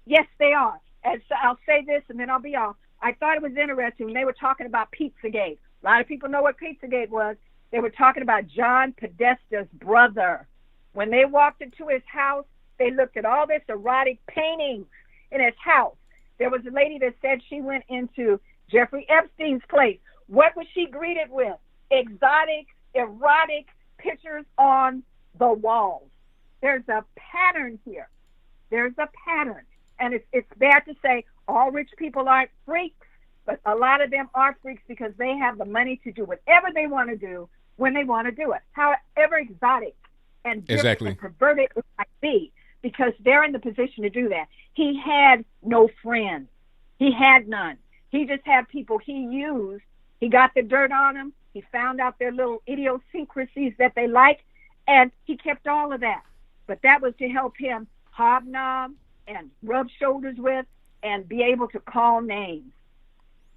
Yes, they are. And so I'll say this and then I'll be off. I thought it was interesting when they were talking about Pizzagate. A lot of people know what Pizzagate was. They were talking about John Podesta's brother. When they walked into his house, they looked at all this erotic paintings in his house. There was a lady that said she went into Jeffrey Epstein's place. What was she greeted with? Exotic, erotic pictures on the walls. There's a pattern here. There's a pattern. And it's bad to say all rich people aren't freaks, but a lot of them are freaks because they have the money to do whatever they want to do when they want to do it, however exotic and different and perverted it might be, because they're in the position to do that. He had no friends. He had none. He just had people he used. He got the dirt on them. He found out their little idiosyncrasies that they like, and he kept all of that. But that was to help him hobnob and rub shoulders with and be able to call names.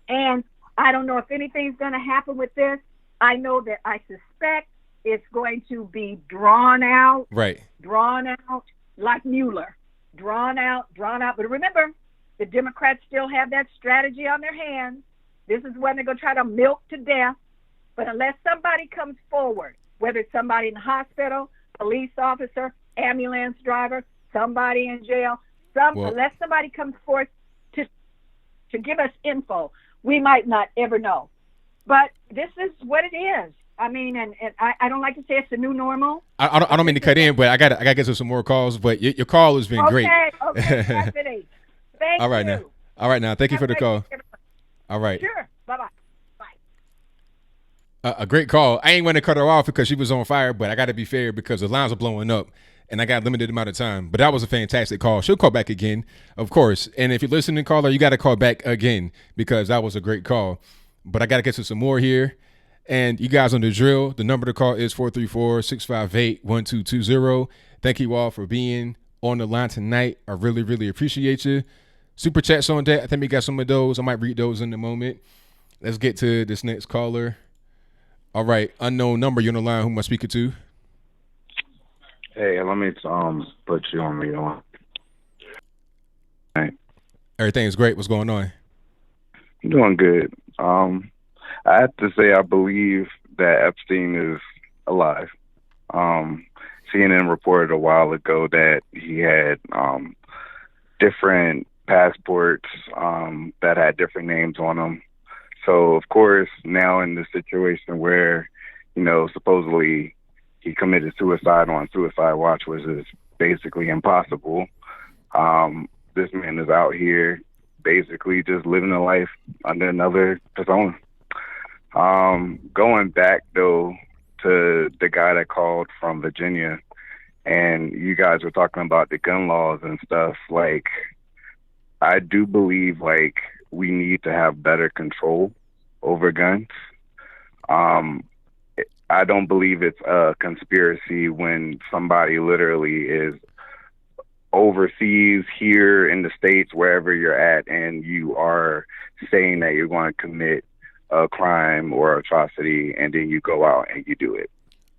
And I don't know if anything's going to happen with this. I know that I suspect it's going to be drawn out. Right. Drawn out like Mueller. Drawn out. But remember, the Democrats still have that strategy on their hands. This is when they're going to try to milk to death. But unless somebody comes forward, whether it's somebody in the hospital, police officer, ambulance driver, somebody in jail, unless somebody comes forth to give us info, we might not ever know. But this is what it is. I mean, and I don't like to say it's the new normal. I don't mean to cut in, but I got to get to some more calls. But your call has been great. Okay, Anthony. Thank All right you. now. Thank you for the call. All right. Sure. Bye-bye. A great call. I ain't want to cut her off because she was on fire, but I got to be fair because the lines are blowing up and I got a limited amount of time. But that was a fantastic call. She'll call back again, of course. And if you're listening, caller, you got to call back again because that was a great call. But I got to get to some more here. And you guys on the drill, the number to call is 434-658-1220. Thank you all for being on the line tonight. I really, really appreciate you. Super chats on deck. I think we got some of those. I might read those in a moment. Let's get to this next caller. All right, unknown number. You're on the line. Who am I speaking to? Hey, let me put you on mute. Hey. Everything's great. What's going on? I'm doing good. I have to say I believe that Epstein is alive. CNN reported a while ago that he had different passports that had different names on them. So of course, now in the situation where, supposedly he committed suicide on suicide watch, which is basically impossible. This man is out here basically just living a life under another persona. Going back though to the guy that called from Virginia, and you guys were talking about the gun laws and stuff, like, I do believe, like, we need to have better control over guns. I don't believe it's a conspiracy when somebody literally is overseas, here in the States, wherever you're at, and you are saying that you're going to commit a crime or atrocity, and then you go out and you do it.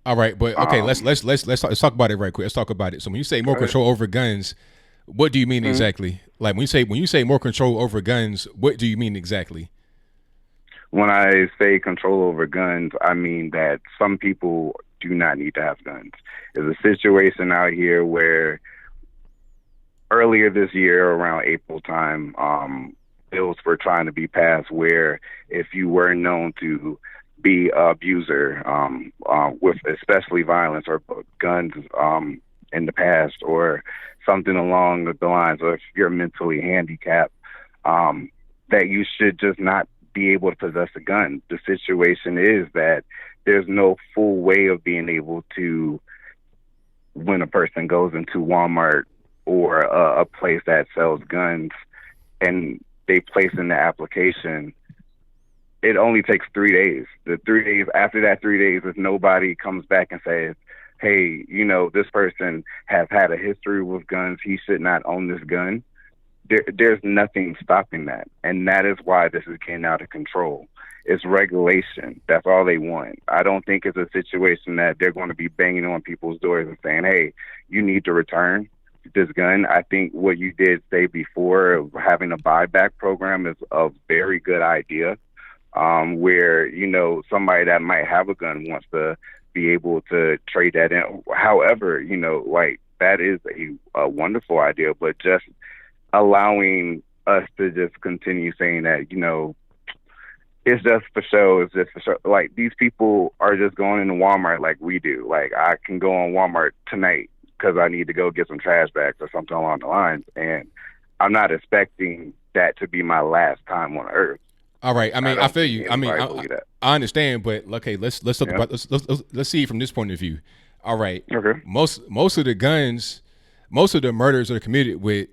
All right, but okay, let's talk about it right quick. Let's talk about it. So when you say more control over guns, what do you mean exactly? Like when you say more control over guns, what do you mean exactly? When I say control over guns, I mean that some people do not need to have guns. There's a situation out here where earlier this year, around April time, bills were trying to be passed where if you were known to be an abuser, with especially violence or guns in the past, or something along the lines of if you're mentally handicapped, that you should just not be able to possess a gun. The situation is that there's no full way of being able to, when a person goes into Walmart or a place that sells guns and they place in the application, it only takes 3 days. The 3 days, after that 3 days, if nobody comes back and says, hey, this person has had a history with guns, he should not own this gun, there's nothing stopping that. And that is why this is getting out of control. It's regulation. That's all they want. I don't think it's a situation that they're going to be banging on people's doors and saying, hey, you need to return this gun. I think what you did say before, having a buyback program, is a very good idea, where, somebody that might have a gun wants to be able to trade that in. However, like, that is a wonderful idea, but just allowing us to just continue saying that, it's just for show, it's just for show. Like, these people are just going into Walmart like we do. Like, I can go on Walmart tonight because I need to go get some trash bags or something along the lines, and I'm not expecting that to be my last time on earth. All right. I mean, I feel you. I mean, I understand, but okay, let's talk about let's see it from this point of view. All right. Okay. Most of the guns, most of the murders are committed with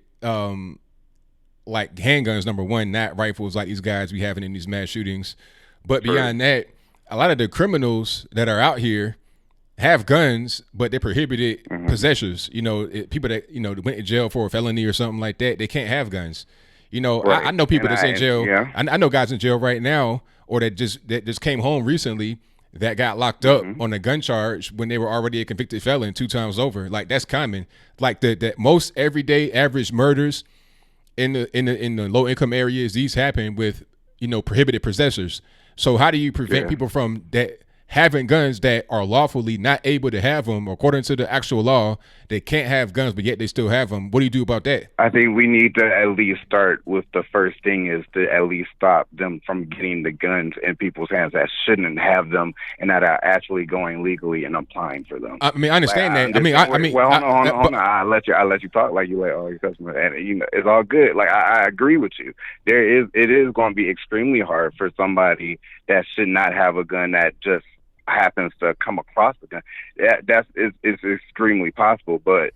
like handguns, number one, not rifles like these guys be having in these mass shootings. But beyond that, a lot of the criminals that are out here have guns, but they're prohibited possessors. People that went to jail for a felony or something like that, they can't have guns. I know people that's in jail. Yeah. I know guys in jail right now, or that just came home recently, that got locked up on a gun charge when they were already a convicted felon 2 times over. Like, that's common. Like the most everyday average murders in the low income areas, these happen with prohibited possessors. So how do you prevent people from that having guns that are lawfully not able to have them according to the actual law? They can't have guns, but yet they still have them. What do you do about that? I think we need to at least start with the first thing, is to at least stop them from getting the guns in people's hands that shouldn't have them and that are actually going legally and applying for them. I mean, I understand that. Hold on. I'll let you talk like you let all your customers, and it's all good. Like, I agree with you. It is going to be extremely hard for somebody that should not have a gun that just happens to come across the gun. It's extremely possible, it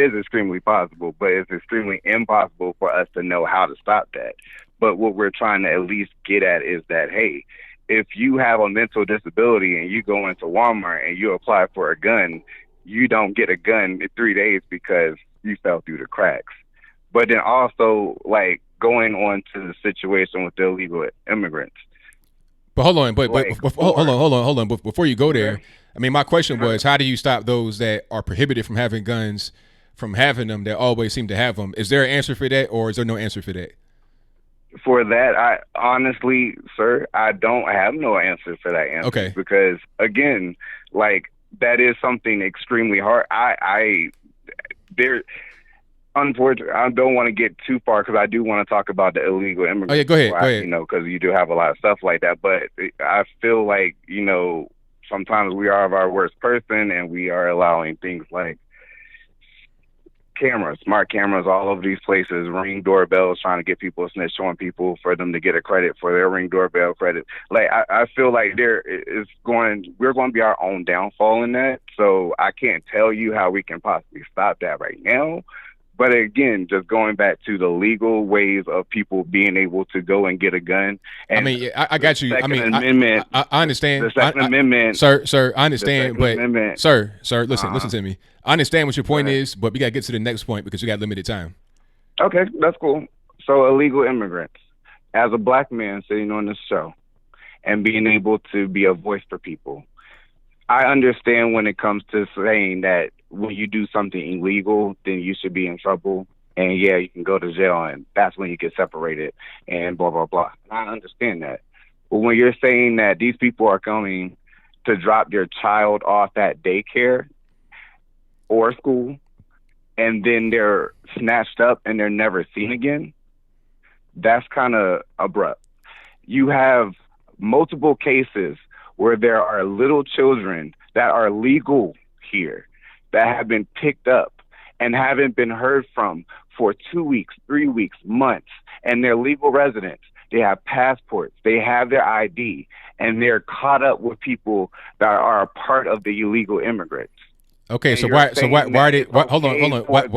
is extremely possible, but it's extremely impossible for us to know how to stop that. But what we're trying to at least get at is that, hey, if you have a mental disability and you go into Walmart and you apply for a gun, you don't get a gun in 3 days because you fell through the cracks. But then also, like, going on to the situation with the illegal immigrants. But hold on, hold on. But before you go there, I mean, my question was, how do you stop those that are prohibited from having guns from having them, that always seem to have them? Is there an answer for that, or is there no answer for that? For that, I honestly, sir, I don't have no answer for that answer. Okay. Because, again, like, that is something extremely hard. unfortunately, I don't want to get too far because I do want to talk about the illegal immigrants. Oh yeah, go ahead. You know, because you do have a lot of stuff like that. But I feel like, you know, sometimes we are our worst person, and we are allowing things like cameras, smart cameras all over these places, ring doorbells, trying to get people a snitch on people for them to get a credit for their ring doorbell credit. Like, I feel like we're going to be our own downfall in that. So I can't tell you how we can possibly stop that right now. But again, just going back to the legal ways of people being able to go and get a gun. And I mean, I got you. I mean, Amendment, I understand. The Second Amendment. Sir, I understand. But Amendment. sir, listen to me. I understand what your point is, but we got to get to the next point because we got limited time. Okay, that's cool. So illegal immigrants, as a black man sitting on this show and being able to be a voice for people, I understand when it comes to saying that when you do something illegal, then you should be in trouble. And yeah, you can go to jail, and that's when you get separated and blah, blah, blah. I understand that. But when you're saying that these people are coming to drop their child off at daycare or school, and then they're snatched up and they're never seen again, that's kind of abrupt. You have multiple cases where there are little children that are legal here that have been picked up and haven't been heard from for 2 weeks, 3 weeks, months, and they're legal residents. They have passports, they have their ID, and they're caught up with people that are a part of the illegal immigrants. Okay, And so you're why saying are they? that it's Hold on. okay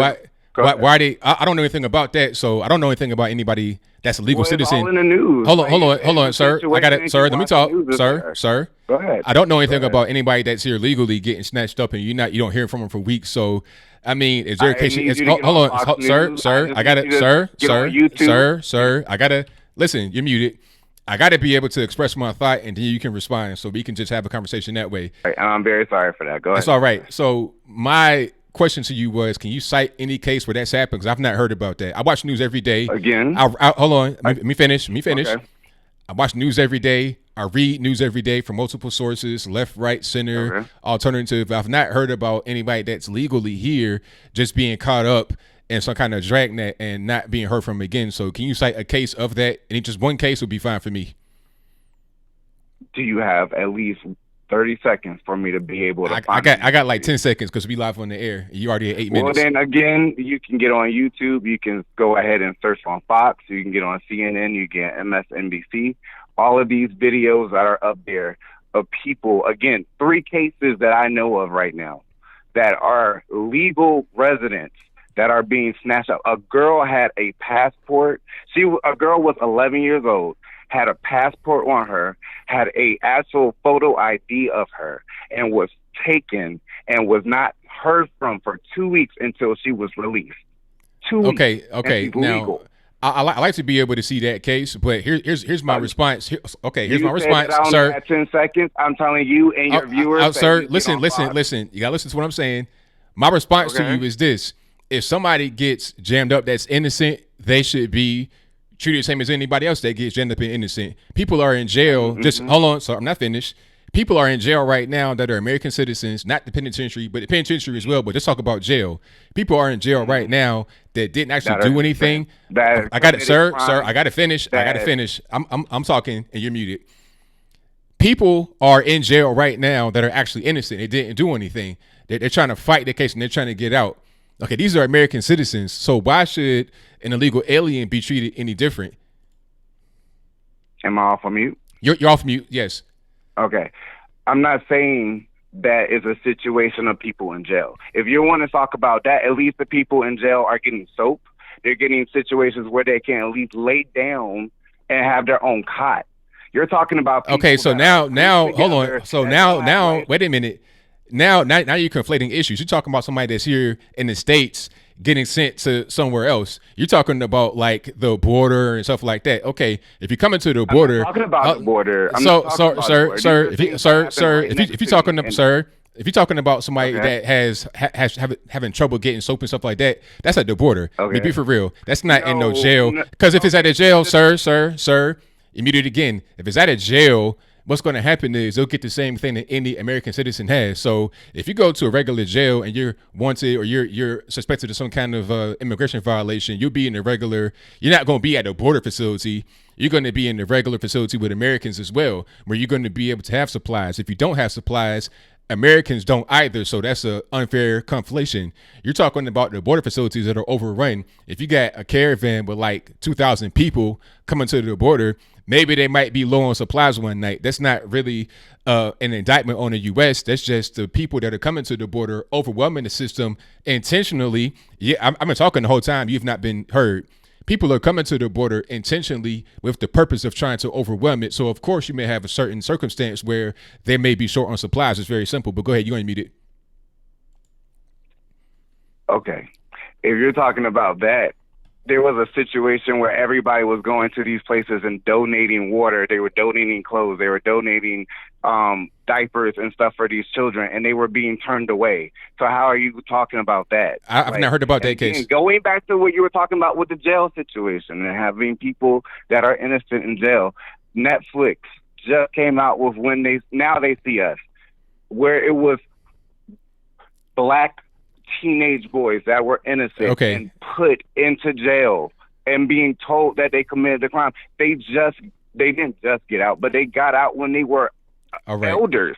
Why are they? I don't know anything about that, so I don't know anything about anybody that's a legal Well, it's citizen. all in the news. Hold on, Like, sir. I got it, situation sir. you Let me watch talk, the news, sir. Go ahead. I don't know anything Go ahead. about anybody that's here legally getting snatched up, and you don't hear from them for weeks. So, I mean, is there a case? Hold on, sir. I got it, sir. I gotta listen. You're muted. I got to be able to express my thought, and then you can respond, so we can just have a conversation that way. Right, and I'm very sorry for that. Go ahead. That's all right. So my question to you was, can you cite any case where that's happened? Because I've not heard about that. I watch news every day. Again? Hold on. Let me finish. Okay. I watch news every day. I read news every day from multiple sources, left, right, center, Okay. alternative. I've not heard about anybody that's legally here just being caught up in some kind of dragnet and not being heard from again. So can you cite a case of that? And just one case would be fine for me. Do you have at least 30 seconds for me to be able to I got like 10 seconds because we live on the air. You already at 8 minutes. Well, then again, you can get on YouTube. You can go ahead and search on Fox. You can get on CNN. You get MSNBC. All of these videos that are up there of people, again, 3 cases that I know of right now that are legal residents that are being snatched up. A girl had a passport. A girl was 11 years old, had a passport on her, had a actual photo ID of her, and was taken and was not heard from for 2 weeks until she was released. 2 weeks. Okay. Now, legal. I like to be able to see that case, but here's my response. Here's my response, that I only sir. had 10 seconds. I'm telling you and your viewers. Sir, listen. You gotta listen to what I'm saying. My response to Okay. you is this: if somebody gets jammed up that's innocent, they should be treated the same as anybody else that gets jammed up and innocent. People are in jail. Just hold on. So I'm not finished. People are in jail right now that are American citizens, not the penitentiary, but the penitentiary as well. But let's talk about jail. People are in jail right now that didn't actually do anything. I got it, sir. I got to finish. I'm talking, and you're muted. People are in jail right now that are actually innocent. They didn't do anything. They're trying to fight their case and they're trying to get out. Okay, these are American citizens. So why should an illegal alien be treated any different? Am I off of mute? You're off mute. Yes. Okay. I'm not saying that is a situation of people in jail. If you want to talk about that, at least the people in jail are getting soap. They're getting situations where they can at least lay down and have their own cot. You're talking about people. Okay, so now hold on. So now wait a minute. Now you're conflating issues. You're talking about somebody that's here in the States getting sent to somewhere else. You're talking about like the border and stuff like that. Okay, if you're coming to the border, I'm talking about the border. If you're talking about somebody that has having trouble getting soap and stuff like that, that's at the border. Okay. Maybe for real. That's not in no jail. Because if it's at a jail, sir, you muted again. If it's at a jail what's going to happen is they'll get the same thing that any American citizen has. So if you go to a regular jail and you're wanted or you're suspected of some kind of immigration violation, you'll be in a regular. You're not going to be at a border facility. You're going to be in the regular facility with Americans as well, where you're going to be able to have supplies. If you don't have supplies, Americans don't either, so that's an unfair conflation. You're talking about the border facilities that are overrun. If you got a caravan with like 2,000 people coming to the border, maybe they might be low on supplies one night. That's not really an indictment on the U.S. That's just the people that are coming to the border overwhelming the system intentionally. Yeah, I've been talking the whole time. You've not been heard. People are coming to the border intentionally with the purpose of trying to overwhelm it. So, of course, you may have a certain circumstance where they may be short on supplies. It's very simple. But go ahead. You unmute it. Okay. If you're talking about that, there was a situation where everybody was going to these places and donating water. They were donating clothes. They were donating diapers and stuff for these children, and they were being turned away. So how are you talking about that? I've not heard about that case. Going back to what you were talking about with the jail situation and having people that are innocent in jail, Netflix just came out with Now They See Us, where it was black teenage boys that were innocent and put into jail and being told that they committed the crime. They didn't just get out, but they got out when they were elders.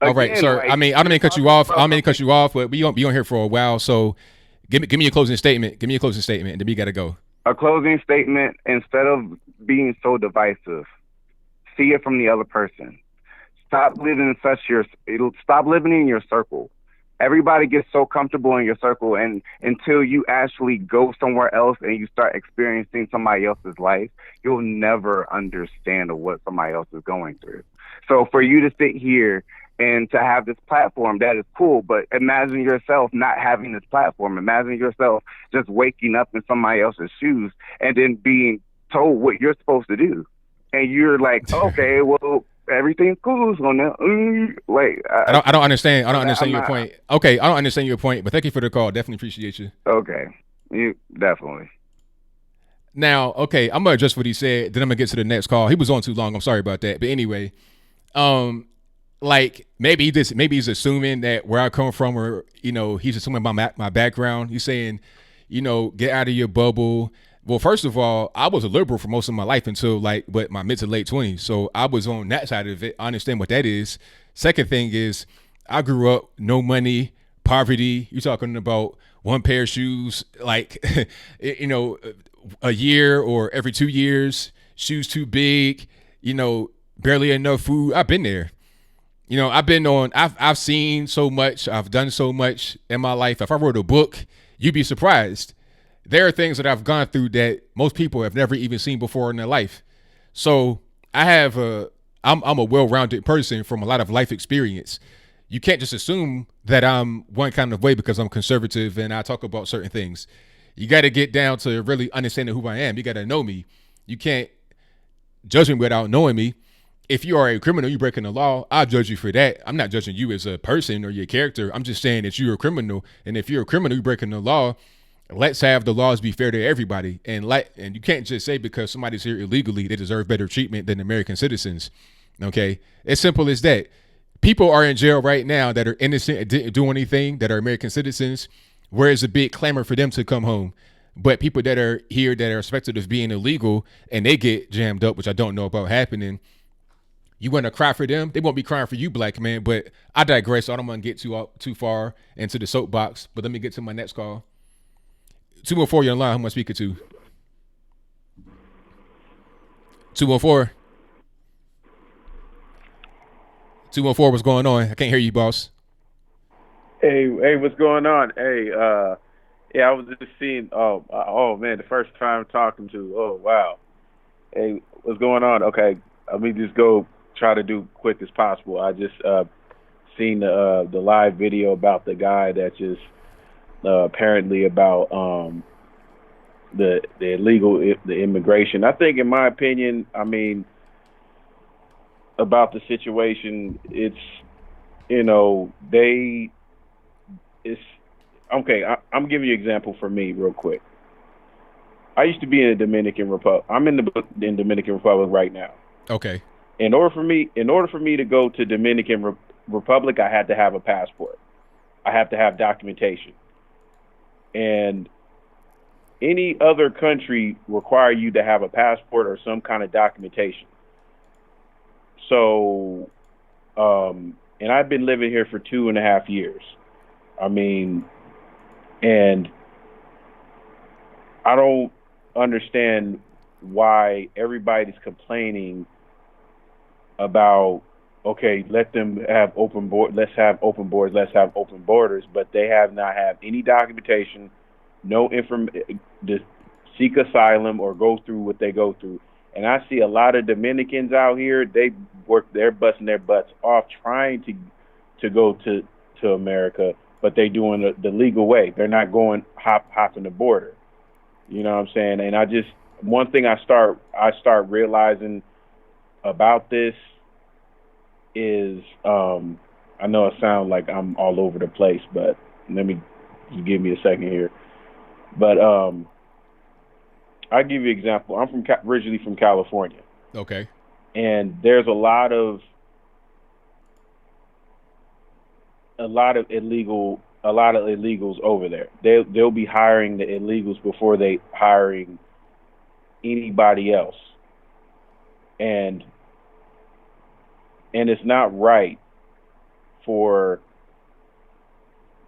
All right, sir. Like, I don't mean to cut you off. I don't mean to cut you off, but we on here for a while. So give me your closing statement. Give me your closing statement, and then we got to go. A closing statement, instead of being so divisive, see it from the other person. Stop living in your circle. Everybody gets so comfortable in your circle, and until you actually go somewhere else and you start experiencing somebody else's life, you'll never understand what somebody else is going through. So for you to sit here and to have this platform, that is cool, but imagine yourself not having this platform. Imagine yourself just waking up in somebody else's shoes and then being told what you're supposed to do. And you're like, okay, well, everything's cool. So now, I don't understand. I don't understand your point. Okay, I don't understand your point, but thank you for the call. Definitely appreciate you. Okay, you definitely. Now, okay, I'm gonna address what he said. Then I'm gonna get to the next call. He was on too long. I'm sorry about that. But anyway, like maybe he's assuming that where I come from, or he's assuming my background. He's saying, get out of your bubble. Well, first of all, I was a liberal for most of my life until my mid to late 20s. So I was on that side of it. I understand what that is. Second thing is I grew up no money, poverty. You're talking about one pair of shoes, a year or every 2 years, shoes too big, barely enough food. I've been there. I've seen so much. I've done so much in my life. If I wrote a book, you'd be surprised. There are things that I've gone through that most people have never even seen before in their life. So I'm a well-rounded person from a lot of life experience. You can't just assume that I'm one kind of way because I'm conservative and I talk about certain things. You got to get down to really understanding who I am. You got to know me. You can't judge me without knowing me. If you are a criminal, you're breaking the law, I'll judge you for that. I'm not judging you as a person or your character. I'm just saying that you're a criminal. And if you're a criminal, you're breaking the law. Let's have the laws be fair to everybody. And you can't just say because somebody's here illegally, they deserve better treatment than American citizens. Okay? As simple as that. People are in jail right now that are innocent and didn't do anything, that are American citizens, whereas a big clamor for them to come home. But people that are here that are suspected of being illegal and they get jammed up, which I don't know about happening, you want to cry for them? They won't be crying for you, black man. But I digress. So I don't want to get too far into the soapbox. But let me get to my next call. 214, you're online. Who am I speaking to? 214. 214, what's going on? I can't hear you, boss. Hey, what's going on? Hey, I was just seeing. Oh man, the first time talking to. Oh wow. Hey, what's going on? Okay, let me just go try to do quick as possible. I just seen the live video about the guy that just. Apparently about the immigration. I think, in my opinion, about the situation, it's okay. I'm giving you an example for me real quick. I used to be in the Dominican Republic. I'm in the Dominican Republic right now. Okay. In order for me to go to Dominican Republic, I had to have a passport. I have to have documentation. And any other country require you to have a passport or some kind of documentation. So, and I've been living here for 2.5 years. I mean, and I don't understand why everybody's complaining about, okay, let them have open board. Let's have open borders. Let's have open borders. But they have not had any documentation, no information to seek asylum or go through what they go through. And I see a lot of Dominicans out here. They're busting their butts off trying to go to America, but they doing the legal way. They're not going hopping the border. You know what I'm saying? And one thing I start realizing about this is, I know it sounds like I'm all over the place, but let me just give me a second here. But I'll give you an example. I'm originally from California. Okay. And there's a lot of illegals over there. They'll be hiring the illegals before they hiring anybody else. And it's not right for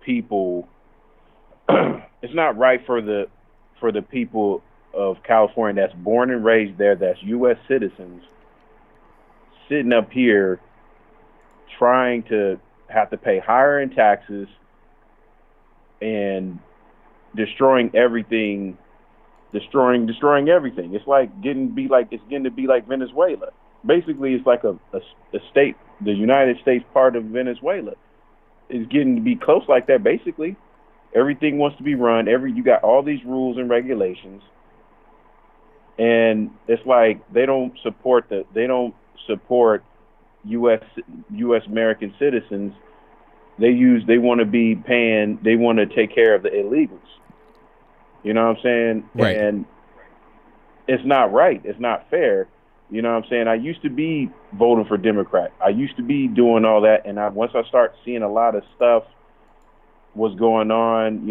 people. It's not right for the people of California that's born and raised there, that's U.S. citizens, sitting up here trying to have to pay higher in taxes and destroying everything. It's like getting to be like Venezuela. Basically, it's like a state, the United States part of Venezuela is getting to be close like that. Basically, everything wants to be run. You got all these rules and regulations, and it's like they don't support U.S. American citizens. They want to take care of the illegals. You know what I'm saying? Right. And it's not right. It's not fair. You know what I'm saying? I used to be voting for Democrat. I used to be doing all that. And once I start seeing a lot of stuff was going on,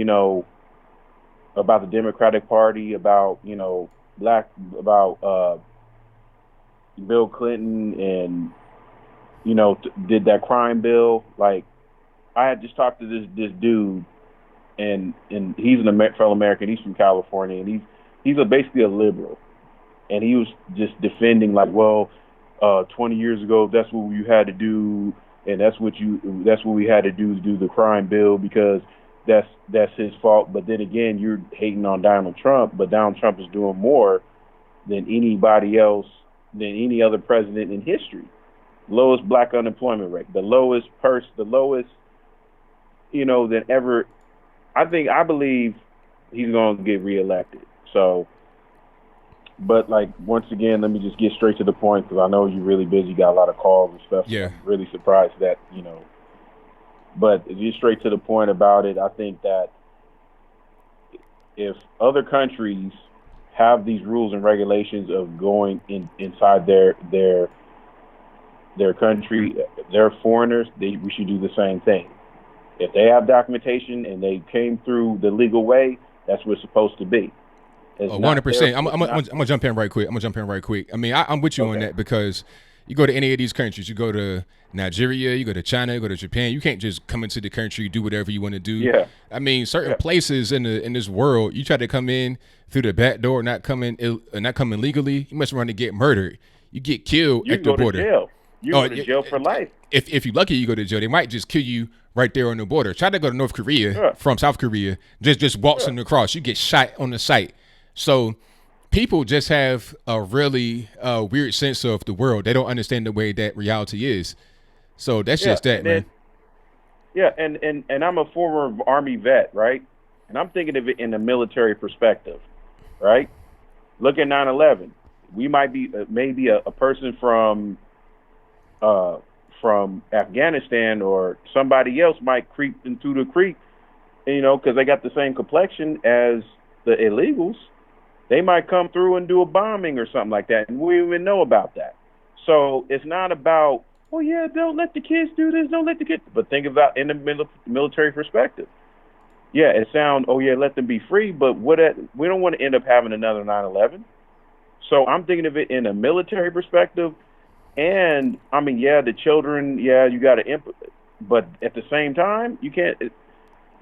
about the Democratic Party, about, about Bill Clinton and, did that crime bill. Like, I had just talked to this dude, and he's a fellow American. He's from California, and he's basically a liberal. And he was just defending, like, 20 years ago, that's what you had to do, and that's what we had to do the crime bill because that's his fault. But then again, you're hating on Donald Trump, but Donald Trump is doing more than anybody else, than any other president in history. Lowest black unemployment rate, the lowest than ever. I believe he's going to get reelected. So, but like, once again, let me just get straight to the point because I know you're really busy, you got a lot of calls and stuff. Yeah. So I'm really surprised that, but just straight to the point about it, I think that if other countries have these rules and regulations of going inside their country, they're foreigners, we should do the same thing. If they have documentation and they came through the legal way, that's what it's supposed to be. 100%. I'm gonna jump in right quick. I mean, I'm with you on that because you go to any of these countries, you go to Nigeria, you go to China, you go to Japan, you can't just come into the country, do whatever you want to do. Yeah. I mean, certain places in this world, you try to come in through the back door, not coming legally, you must run to get murdered. You get killed at the border. Jail. You go to jail for life. If you're lucky, you go to jail. They might just kill you right there on the border. Try to go to North Korea from South Korea, just waltzing across. You get shot on the site. So people just have a really weird sense of the world. They don't understand the way that reality is. So that's just that, man. And I'm a former Army vet, right? And I'm thinking of it in a military perspective, right? Look at 9/11. We might be maybe a person from Afghanistan or somebody else might creep into the creek, because they got the same complexion as the illegals. They might come through and do a bombing or something like that, and we don't even know about that. So it's not about, oh yeah, don't let the kids do this, don't let the kids. But think about in the military perspective. Yeah, it sounds, oh yeah, let them be free, but we don't want to end up having another 9/11. So I'm thinking of it in a military perspective, and I mean, yeah, the children, yeah, you got to but at the same time, you can't.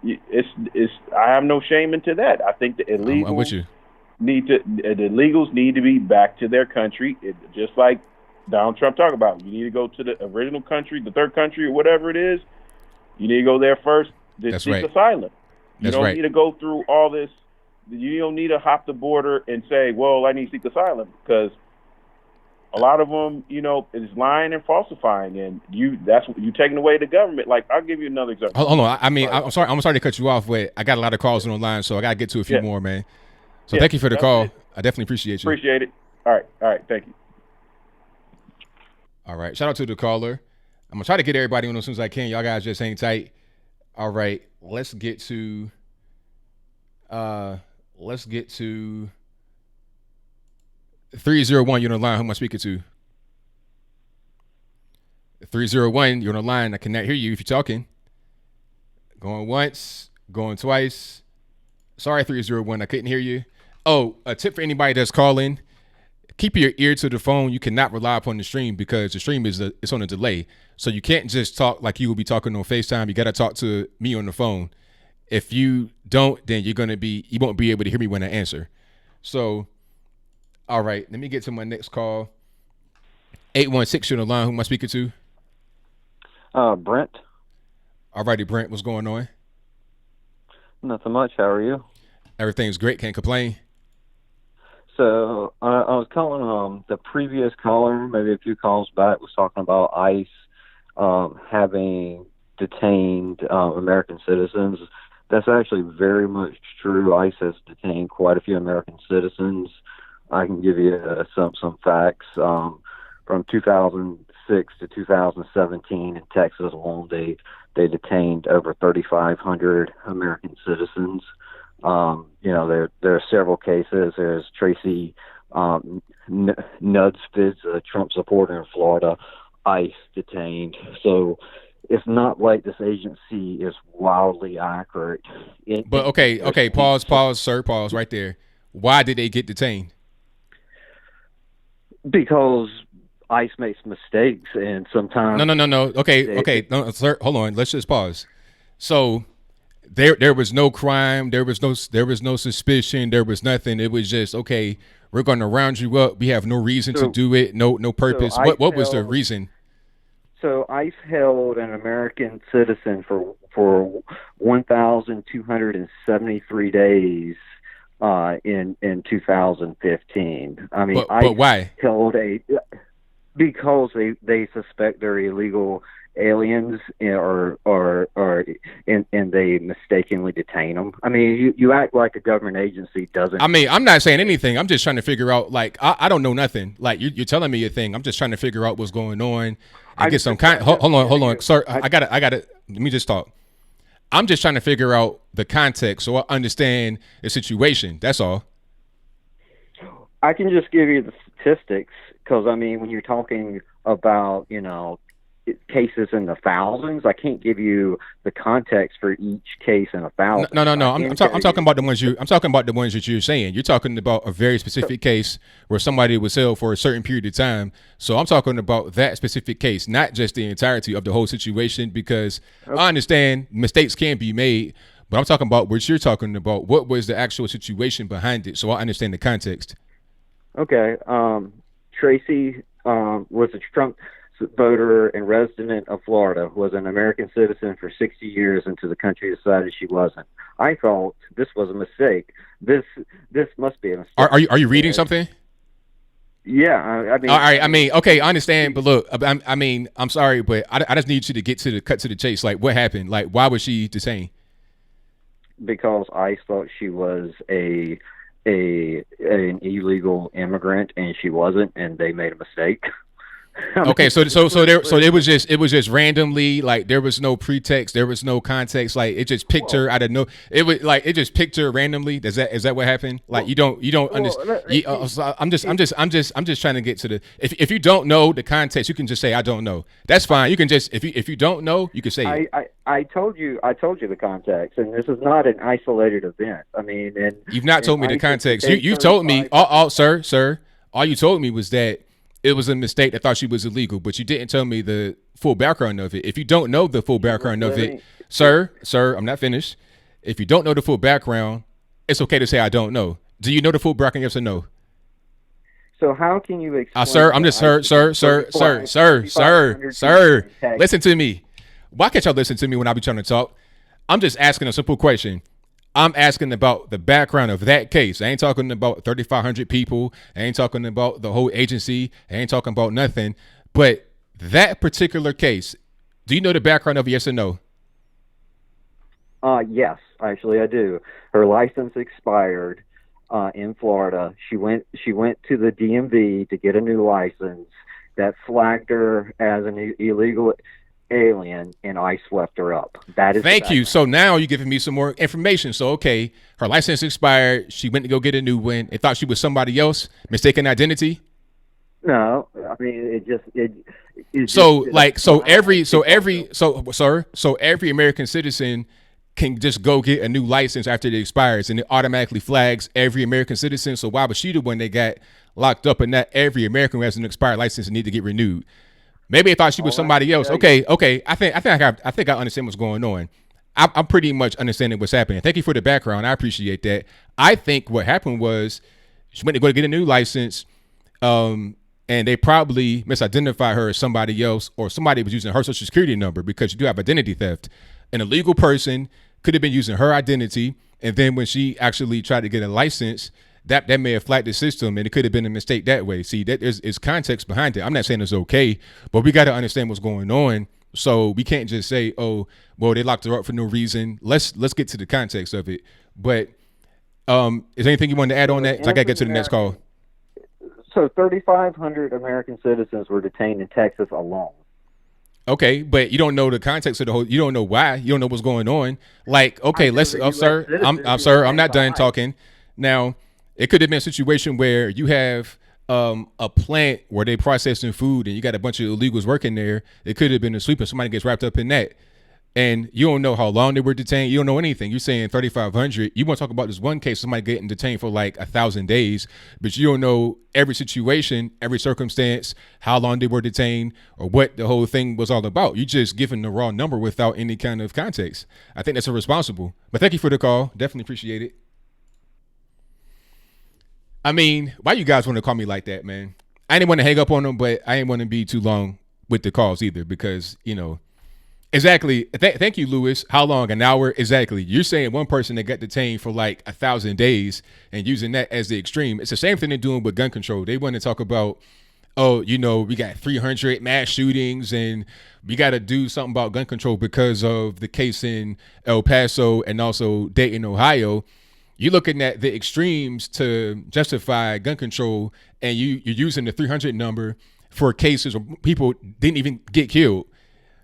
It's. I have no shame into that. I think the illegals I'm with you. the illegals need to be back to their country, just like Donald Trump talked about. You need to go to the original country, the third country, or whatever it is. You need to go there first to seek asylum. You don't need to go through all this. You don't need to hop the border and say, well, I need to seek asylum, because a lot of them, is lying and falsifying, and you taking away the government. Like, I'll give you another example. Hold on. I mean, I'm sorry to cut you off, but I got a lot of calls on the line, so I got to get to a few more, man. So thank you for the call. I definitely appreciate you. Appreciate it. All right. Thank you. All right. Shout out to the caller. I'm going to try to get everybody on as soon as I can. Y'all guys just hang tight. All right. Let's get to 301. You're on the line. Who am I speaking to? 301. You're on the line. I cannot hear you if you're talking. Going once. Going twice. Sorry, 301. I couldn't hear you. Oh, a tip for anybody that's calling: keep your ear to the phone. You cannot rely upon the stream, because the stream it's on a delay. So you can't just talk like you will be talking on FaceTime. You got to talk to me on the phone. If you don't, then you won't be able to hear me when I answer. So, all right, let me get to my next call. 816, you're on the line. Who am I speaking to? Brent. All righty, Brent. What's going on? Nothing much. How are you? Everything's great. Can't complain. So I was calling the previous caller, maybe a few calls back, was talking about ICE having detained American citizens. That's actually very much true. ICE has detained quite a few American citizens. I can give you some facts. From 2006 to 2017 in Texas alone, they detained over 3,500 American citizens. There are several cases. There's Tracy Nudsford, a Trump supporter in Florida, ICE detained. So it's not like this agency is wildly accurate. But okay, pause, sir, pause right there. Why did they get detained? Because ICE makes mistakes, and sometimes no. Okay, no, sir, hold on. Let's just pause. So there was no crime, there was no suspicion, there was nothing. It was just, okay, we're going to round you up. We have no reason to do it, no purpose. So what was the reason? So ICE held an American citizen for 1,273 days in 2015. I mean, but why? Held because they suspect they're illegal aliens, or they mistakenly detain them. I mean, you act like a government agency doesn't. I mean, I'm not saying anything. I'm just trying to figure out. Like, I don't know nothing. Like, you're telling me a thing. I'm just trying to figure out what's going on and get some kind. Hold on, sir. I got it. Let me just talk. I'm just trying to figure out the context so I understand the situation. That's all. I can just give you the statistics, because I mean, when you're talking about cases in the thousands, I can't give you the context for each case in a thousand. No. I'm talking about the ones I'm talking about the ones that you're saying. You're talking about a very specific case where somebody was held for a certain period of time. So I'm talking about that specific case, not just the entirety of the whole situation, because I understand mistakes can be made, but I'm talking about what you're talking about. What was the actual situation behind it, so I understand the context. Okay. Tracy was a Trump voter and resident of Florida, was an American citizen for 60 years until the country decided she wasn't. I thought this was a mistake. This must be a mistake. Are you reading something? Yeah, I mean. All right. I mean, okay, I understand, but look, I mean, I'm sorry, but I just need you to get to the cut to the chase. Like, what happened? Like, why was she detained? Because ICE thought she was an illegal immigrant, and she wasn't, and they made a mistake. Okay, so it was just randomly, like there was no pretext, there was no context, like it just picked her out of no. It just picked her randomly. Is that what happened? Like you don't understand. I'm just trying to get to the. If you don't know the context, you can just say I don't know. That's fine. You can just if you don't know, you can say it. I told you the context, and this is not an isolated event. I mean, and you've not told me the context. You've told me, sir. All you told me was that it was a mistake. I thought she was illegal, but you didn't tell me the full background of it. If you don't know the full background of it, sir, I'm not finished. If you don't know the full background, it's okay to say I don't know. Do you know the full background? Yes or no? So how can you explain? Sir, I'm just sir. Listen to me. Why can't y'all listen to me when I be trying to talk? I'm just asking a simple question. I'm asking about the background of that case. I ain't talking about 3,500 people. I ain't talking about the whole agency. I ain't talking about nothing. But that particular case, do you know the background of it, yes or no? Yes, actually I do. Her license expired in Florida. She went to the DMV to get a new license. That flagged her as an illegal alien, and ICE swept her up. That is. Thank you. So now you're giving me some more information. So okay, her license expired. She went to go get a new one. They thought she was somebody else, mistaken identity. No, I mean every American citizen can just go get a new license after it expires, and it automatically flags every American citizen. So why was she the one that got locked up, and not every American who has an expired license and need to get renewed? Maybe I thought she was somebody else. Okay. I think I understand what's going on. I'm pretty much understanding what's happening. Thank you for the background. I appreciate that. I think what happened was she went to go get a new license, and they probably misidentified her as somebody else, or somebody was using her social security number, because you do have identity theft. An illegal person could have been using her identity, and then when she actually tried to get a license, that may have flagged the system, and it could have been a mistake that way. See, that is context behind it. I'm not saying it's okay, but we got to understand what's going on. So we can't just say, oh, well, they locked her up for no reason. Let's get to the context of it. But is there anything you want to add on that? 'Cause I got to get to the next call. So 3,500 American citizens were detained in Texas alone. Okay, but you don't know the context of the whole. You don't know why. You don't know what's going on. Like, okay, sir. I'm not done talking. Now, it could have been a situation where you have a plant where they processing food, and you got a bunch of illegals working there. It could have been a sweeper. Somebody gets wrapped up in that, and you don't know how long they were detained. You don't know anything. You're saying 3,500. You want to talk about this one case, somebody getting detained for like 1,000 days, but you don't know every situation, every circumstance, how long they were detained, or what the whole thing was all about. You're just giving the raw number without any kind of context. I think that's irresponsible. But thank you for the call. Definitely appreciate it. I mean, why you guys want to call me like that, man? I didn't want to hang up on them, but I didn't want to be too long with the calls either, because, exactly. Thank you, Lewis. How long? An hour? Exactly. You're saying one person that got detained for like 1,000 days and using that as the extreme. It's the same thing they're doing with gun control. They want to talk about, we got 300 mass shootings, and we got to do something about gun control because of the case in El Paso and also Dayton, Ohio. You're looking at the extremes to justify gun control, and you're using the 300 number for cases where people didn't even get killed.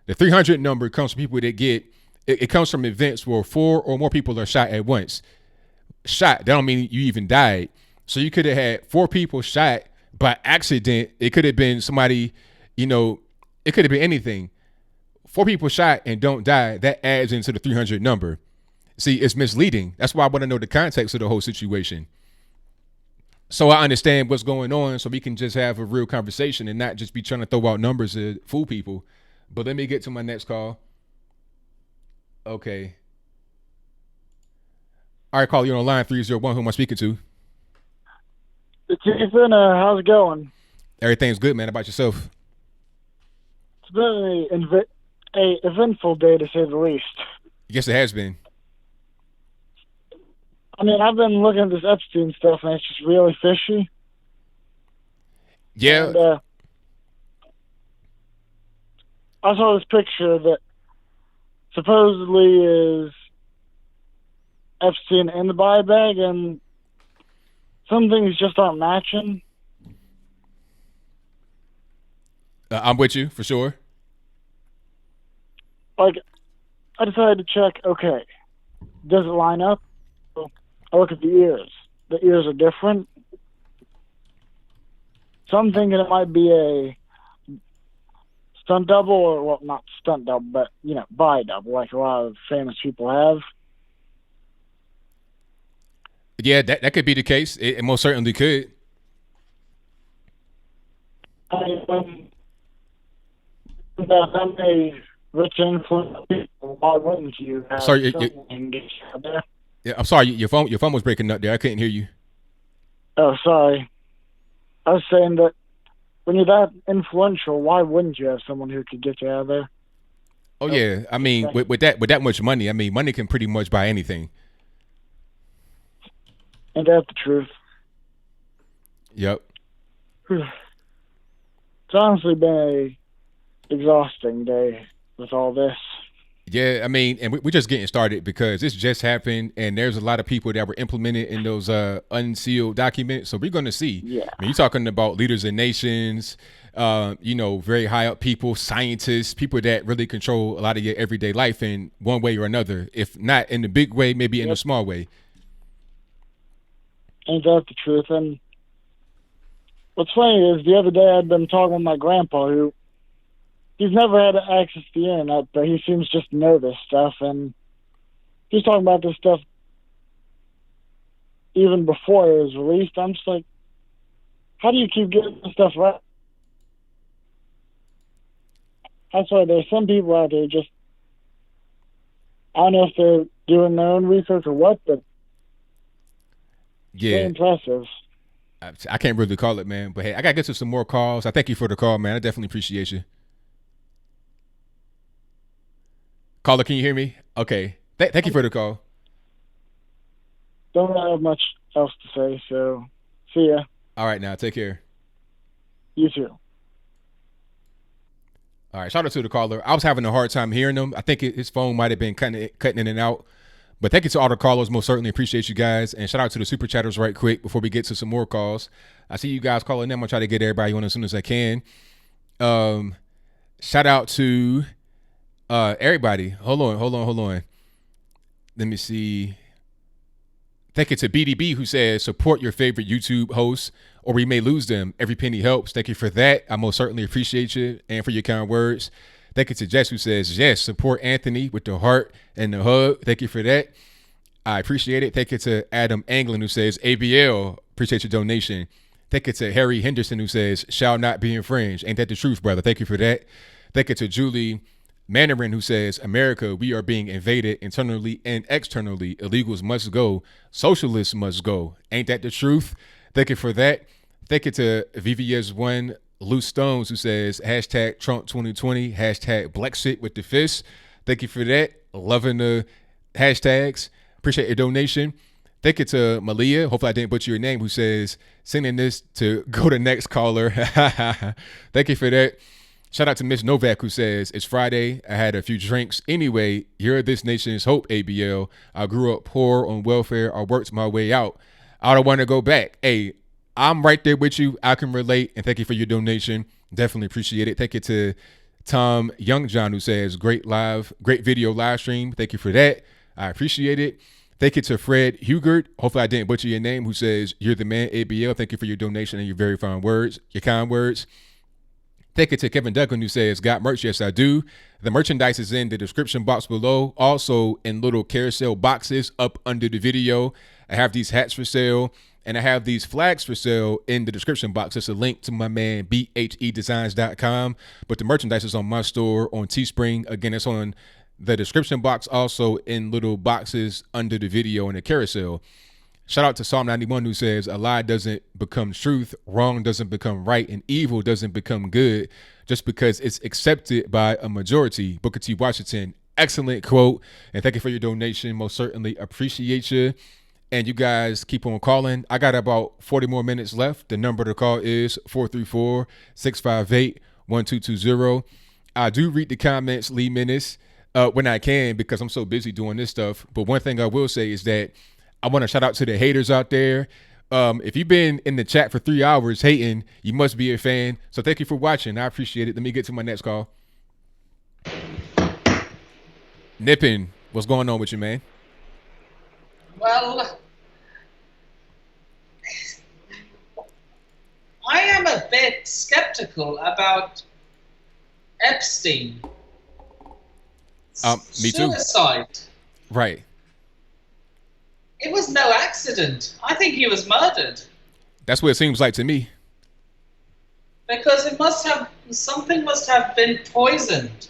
The 300 number comes from people that it comes from events where 4 or more people are shot at once. Shot, that don't mean you even died. So you could have had 4 people shot by accident. It could have been somebody, it could have been anything. 4 people shot and don't die. That adds into the 300 number. See, it's misleading. That's why I want to know the context of the whole situation, so I understand what's going on, so we can just have a real conversation and not just be trying to throw out numbers to fool people. But let me get to my next call. Okay. All right, call you on line 301. Who am I speaking to? It's Ethan. How's it going? Everything's good, man. How about yourself? It's been a eventful day, to say the least. Yes, it has been. I mean, I've been looking at this Epstein stuff, and it's just really fishy. Yeah. And, I saw this picture that supposedly is Epstein in the body bag, and some things just aren't matching. I'm with you for sure. Like, I decided to check, okay, does it line up? I look at the ears. The ears are different. So I'm thinking it might be a stunt double, or, well, not stunt double, but, bi double, like a lot of famous people have. Yeah, that could be the case. It most certainly could. I'm a rich influence people. Why wouldn't you have Sorry, something get out there? Yeah, I'm sorry. Your phone was breaking up there. I couldn't hear you. Oh, sorry. I was saying that when you're that influential, why wouldn't you have someone who could get you out of there? Oh yeah, I mean, with that much money, I mean, money can pretty much buy anything. Ain't that the truth? Yep. It's honestly been a exhausting day with all this. Yeah, I mean, and we're just getting started because this just happened, and there's a lot of people that were implemented in those unsealed documents. So we're going to see. Yeah. I mean, you're talking about leaders of nations, very high up people, scientists, people that really control a lot of your everyday life in one way or another. If not in the big way, maybe in a small way. Ain't that the truth? And what's funny is the other day I'd been talking with my grandpa, who he's never had access to the internet, but he seems just to know this stuff. And he's talking about this stuff even before it was released. I'm just like, how do you keep getting this stuff right? That's why there's some people out there just, I don't know if they're doing their own research or what, but yeah, very impressive. I can't really call it, man. But hey, I got to get to some more calls. I thank you for the call, man. I definitely appreciate you. Caller, can you hear me? Okay. Thank you for the call. Don't have much else to say, so see ya. All right, now. Take care. You too. All right. Shout out to the caller. I was having a hard time hearing him. I think his phone might have been kind of cutting in and out. But thank you to all the callers. Most certainly appreciate you guys. And shout out to the super chatters right quick before we get to some more calls. I see you guys calling in. I'm going to try to get everybody on as soon as I can. Shout out to everybody. Hold on. Let me see. Thank you to BDB, who says support your favorite YouTube hosts or we may lose them. Every penny helps. Thank you for that. I most certainly appreciate you and for your kind words. Thank you to Jess, who says, yes, support Anthony with the heart and the hug. Thank you for that. I appreciate it. Thank you to Adam Anglin, who says, ABL, appreciate your donation. Thank you to Harry Henderson, who says, shall not be infringed. Ain't that the truth, brother? Thank you for that. Thank you to Julie Mandarin, who says, America, we are being invaded internally and externally. Illegals must go. Socialists must go. Ain't that the truth? Thank you for that. Thank you to VVS1 Loose Stones, who says, hashtag Trump 2020, hashtag Blexit with the fist. Thank you for that. Loving the hashtags. Appreciate your donation. Thank you to Malia. Hopefully I didn't butcher your name, who says, sending this to go to next caller. Thank you for that. Shout out to Miss Novak, who says, it's Friday. I had a few drinks. Anyway, you're this nation's hope, ABL. I grew up poor on welfare. I worked my way out. I don't want to go back. Hey, I'm right there with you. I can relate. And thank you for your donation. Definitely appreciate it. Thank you to Tom Youngjohn, who says, great video live stream. Thank you for that. I appreciate it. Thank you to Fred Hugert. Hopefully I didn't butcher your name, who says, you're the man, ABL. Thank you for your donation and your very fine words, your kind words. Thank you to Kevin Duncan, who says, got merch? Yes, I do. The merchandise is in the description box below. Also in little carousel boxes up under the video. I have these hats for sale. And I have these flags for sale in the description box. It's a link to my man, bhedesigns.com. But the merchandise is on my store on Teespring. Again, it's on the description box, also in little boxes under the video in the carousel. Shout out to Psalm 91, who says, a lie doesn't become truth, wrong doesn't become right, and evil doesn't become good just because it's accepted by a majority. Booker T. Washington, excellent quote. And thank you for your donation. Most certainly appreciate you. And you guys keep on calling. I got about 40 more minutes left. The number to call is 434-658-1220. I do read the comments, Lee Menace, when I can because I'm so busy doing this stuff. But one thing I will say is that I want to shout out to the haters out there. If you've been in the chat for 3 hours hating, you must be a fan. So thank you for watching. I appreciate it. Let me get to my next call. Nippin, what's going on with you, man? Well, I am a bit skeptical about Epstein. Me too. Suicide. Right. It was no accident. I think he was murdered. That's what it seems like to me. Because something must have been poisoned.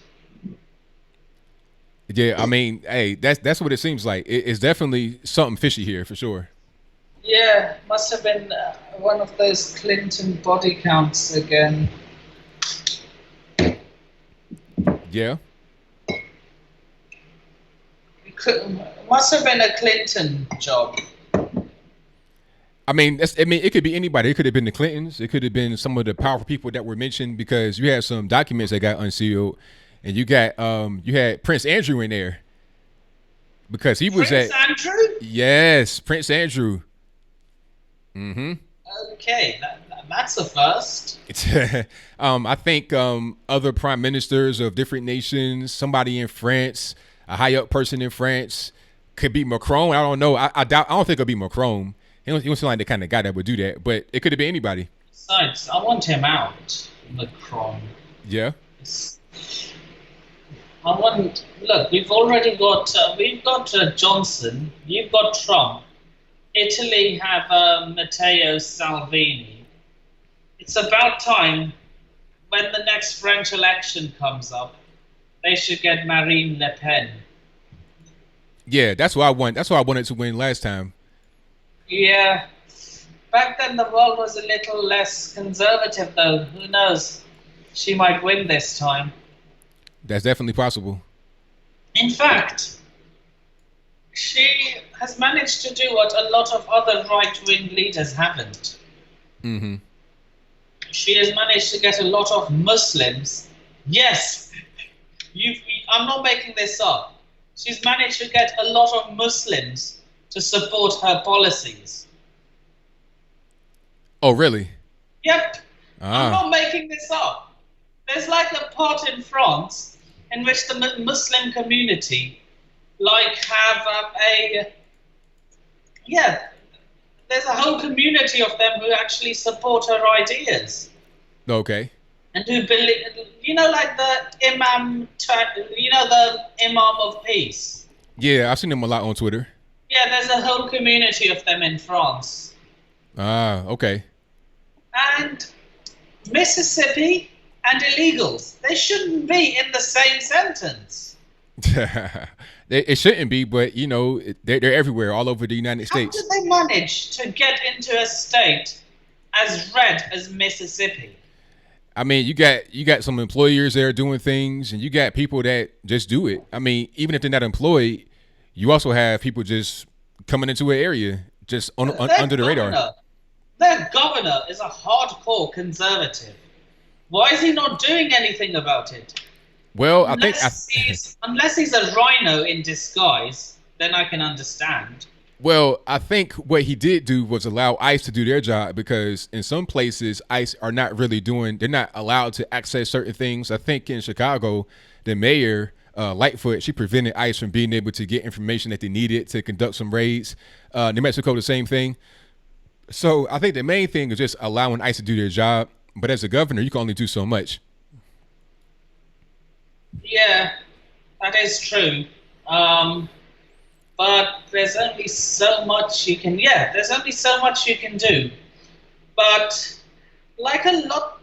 Yeah, I mean, hey, that's what it seems like. It's definitely something fishy here for sure. Yeah, must have been one of those Clinton body counts again. Yeah. Must have been a Clinton job. I mean, it could be anybody. It could have been the Clintons. It could have been some of the powerful people that were mentioned, because you had some documents that got unsealed, and you had Prince Andrew in there, because he was Prince Andrew? Yes, Prince Andrew. Mm-hmm. Okay, that's a first. I think other prime ministers of different nations, somebody in France, a high up person in France, could be Macron. I don't know. I doubt. I don't think it'll be Macron. He don't seem like the kind of guy that would do that, but it could have been anybody. Besides, I want him out, Macron. Yeah. Look, we've already got, Johnson, you've got Trump. Italy have Matteo Salvini. It's about time, when the next French election comes up, they should get Marine Le Pen. Yeah, that's what I want. That's what I wanted to win last time. Yeah. Back then the world was a little less conservative, though. Who knows? She might win this time. That's definitely possible. In fact, she has managed to do what a lot of other right-wing leaders haven't. Mm-hmm. She has managed to get a lot of Muslims. Yes, I'm not making this up. She's managed to get a lot of Muslims to support her policies. Oh, really? Yep. I'm not making this up. There's like a part in France in which the Muslim community have there's a whole community of them who actually support her ideas. Okay. And who believe, like the Imam, the Imam of Peace. Yeah, I've seen them a lot on Twitter. Yeah, there's a whole community of them in France. Okay. And Mississippi and illegals, they shouldn't be in the same sentence. It shouldn't be, but they're everywhere, all over the United States. How did they manage to get into a state as red as Mississippi? I mean, you got some employers there doing things, and you got people that just do it. I mean, even if they're not employed, you also have people just coming into an area just under the radar. Their governor is a hardcore conservative. Why is he not doing anything about it? Well, unless he's a rhino in disguise, then I can understand. Well, I think what he did do was allow ICE to do their job, because in some places ICE are not really they're not allowed to access certain things. I think in Chicago, the mayor, Lightfoot, she prevented ICE from being able to get information that they needed to conduct some raids. New Mexico, the same thing. So I think the main thing is just allowing ICE to do their job. But as a governor, you can only do so much. Yeah, that is true. But there's only so much you can. Yeah, there's only so much you can do. But look,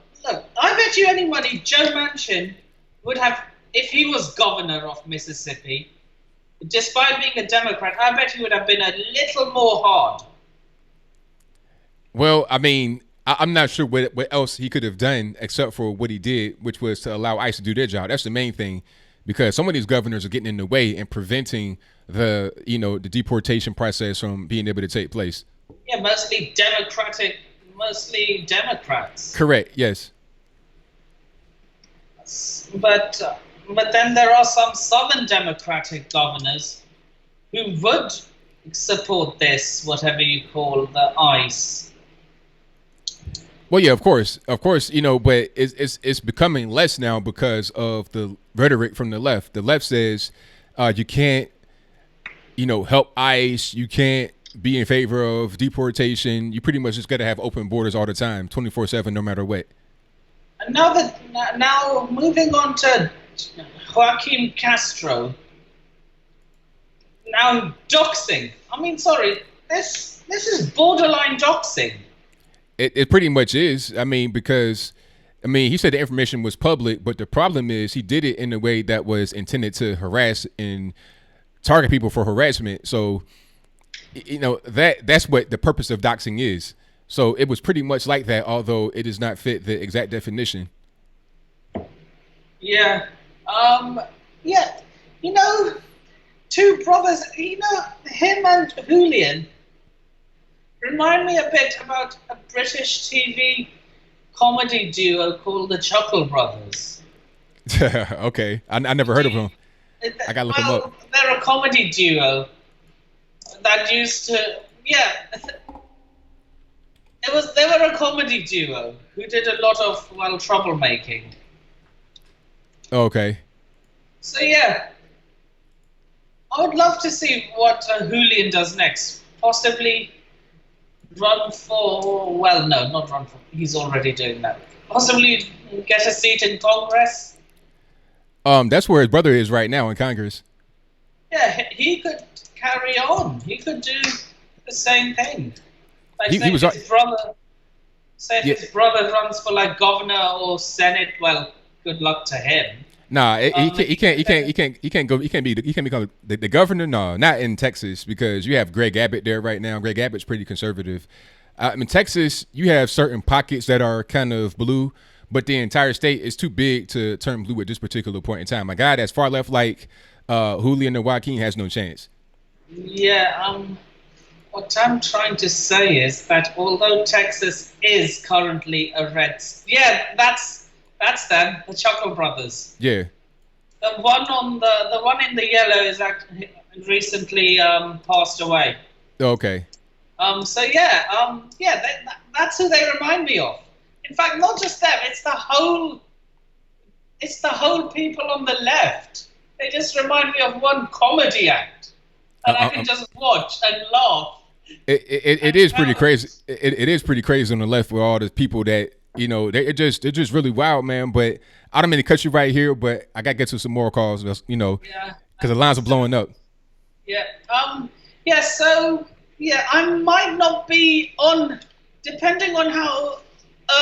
I bet you any money Joe Manchin would have, if he was governor of Mississippi, despite being a Democrat, I bet he would have been a little more hard. Well, I mean, I'm not sure what else he could have done except for what he did, which was to allow ICE to do their job. That's the main thing, because some of these governors are getting in the way and preventing the deportation process from being able to take place. Yeah, mostly Democrats. Correct. Yes. But then there are some Southern Democratic governors who would support this, whatever you call the ICE. Well, yeah, of course, but it's becoming less now because of the rhetoric from the left. The left says you can't, help ICE. You can't be in favor of deportation. You pretty much just got to have open borders all the time, 24/7, no matter what. And now moving on to Joaquin Castro. Now doxing. I mean, sorry, this is borderline doxing. It pretty much is. I mean, because he said the information was public, but the problem is he did it in a way that was intended to harass and target people for harassment. So, that's what the purpose of doxing is. So it was pretty much like that, although it does not fit the exact definition. Yeah. Yeah. Two brothers. Him and Julian remind me a bit about a British TV comedy duo called the Chuckle Brothers. Okay, I never heard of them. I gotta look them up. They're a comedy duo that used to, they were a comedy duo who did a lot of troublemaking. Okay. So yeah, I would love to see what Julian does next. Possibly run for, no, not run for, he's already doing that. Possibly get a seat in Congress. That's where his brother is right now in Congress. Yeah, he could carry on. He could do the same thing. Like his brother runs for governor or senate. Well, good luck to him. Nah, he can't become the governor. No, not in Texas, because you have Greg Abbott there right now. Greg Abbott's pretty conservative. In Texas, you have certain pockets that are kind of blue, but the entire state is too big to turn blue at this particular point in time. A guy that's far left like Julian and Joaquin has no chance. Yeah, what I'm trying to say is that although Texas is currently a red, that's them, the Chuckle Brothers. Yeah. The one in the yellow is recently passed away. Okay. That's who they remind me of. In fact, not just them, it's the whole people on the left. They just remind me of one comedy act that I can just watch and laugh. It is pretty crazy. It is pretty crazy on the left with all the people that, they're just really wild, man. But I don't mean to cut you right here, but I gotta get to some more calls, because the lines are blowing up. Yeah. I might not be on, depending on how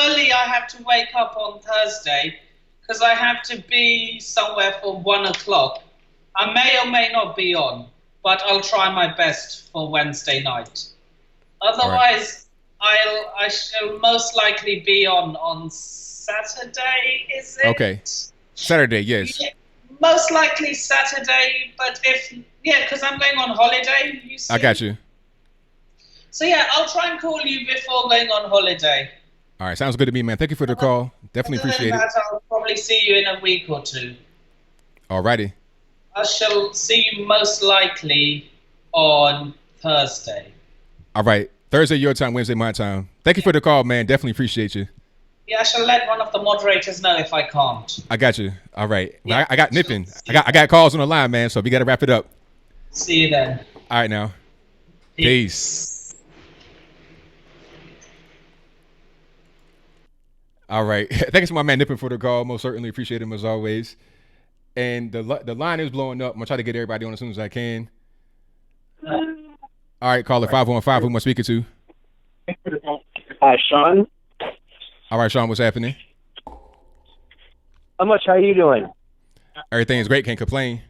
early I have to wake up on Thursday, because I have to be somewhere for 1 o'clock. I may or may not be on, but I'll try my best for Wednesday night. Otherwise, I shall most likely be on Saturday, is it? Okay. Saturday, yes. Yeah, most likely Saturday, but because I'm going on holiday, you see. I got you. So I'll try and call you before going on holiday. All right, sounds good to me, man. Thank you for the call. Definitely appreciate it. I'll probably see you in a week or two. All righty. I shall see you most likely on Thursday. All right. Thursday your time, Wednesday my time. Thank you for the call, man. Definitely appreciate you. Yeah, I shall let one of the moderators know if I can't. I got you. All right. Well, I got nipping. I got calls on the line, man, so we got to wrap it up. See you then. All right, now. Peace. All right. Thanks to my man Nippin for the call. Most certainly appreciate him as always. And the line is blowing up. I'm going to try to get everybody on as soon as I can. All right, caller 515. Who am I speaking to? Sean. All right, Sean, what's happening? How much? How you doing? Everything is great. Can't complain.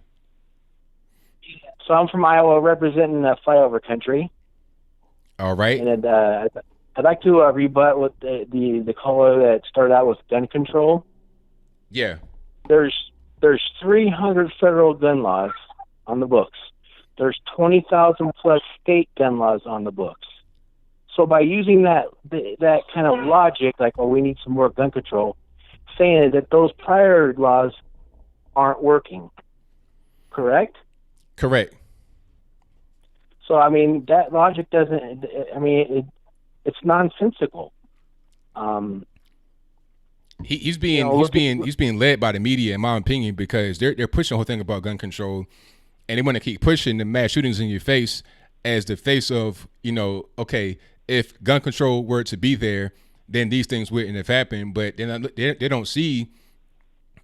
So I'm from Iowa, representing flyover country. All right. And I'd like to rebut with the caller that started out with gun control. Yeah. There's 300 federal gun laws on the books. There's 20,000 plus state gun laws on the books. So by using that kind of logic, like, well, we need some more gun control, saying that those prior laws aren't working. Correct? Correct. So I mean, that logic doesn't. I mean, it's nonsensical. He's being led by the media, in my opinion, because they're pushing the whole thing about gun control, and they want to keep pushing the mass shootings in your face as the face of, okay, if gun control were to be there, then these things wouldn't have happened. But they don't see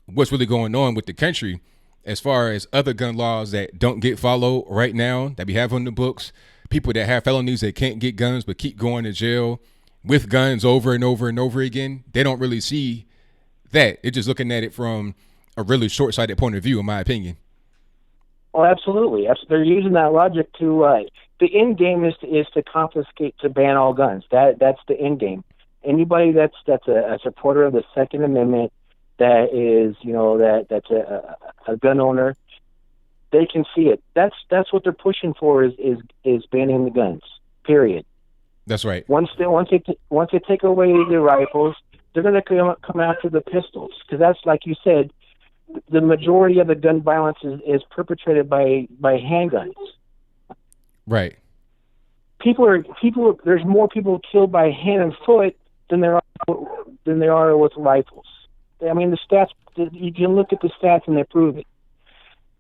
what's really going on with the country as far as other gun laws that don't get followed right now that we have on the books, people that have felonies that can't get guns but keep going to jail with guns over and over and over again. They don't really see that. They're just looking at it from a really short-sighted point of view, in my opinion. Oh, absolutely. They're using that logic to the end game is to confiscate, to ban all guns. That's the end game. Anybody that's a supporter of the Second Amendment, that is, that's a gun owner, they can see it. That's what they're pushing for is banning the guns. Period. That's right. Once they take away the rifles, they're going to come after the pistols, because that's, like you said, the majority of the gun violence is perpetrated by handguns. Right. There's more people killed by hand and foot than there are with rifles. I mean, the stats, you can look at the stats and they prove it.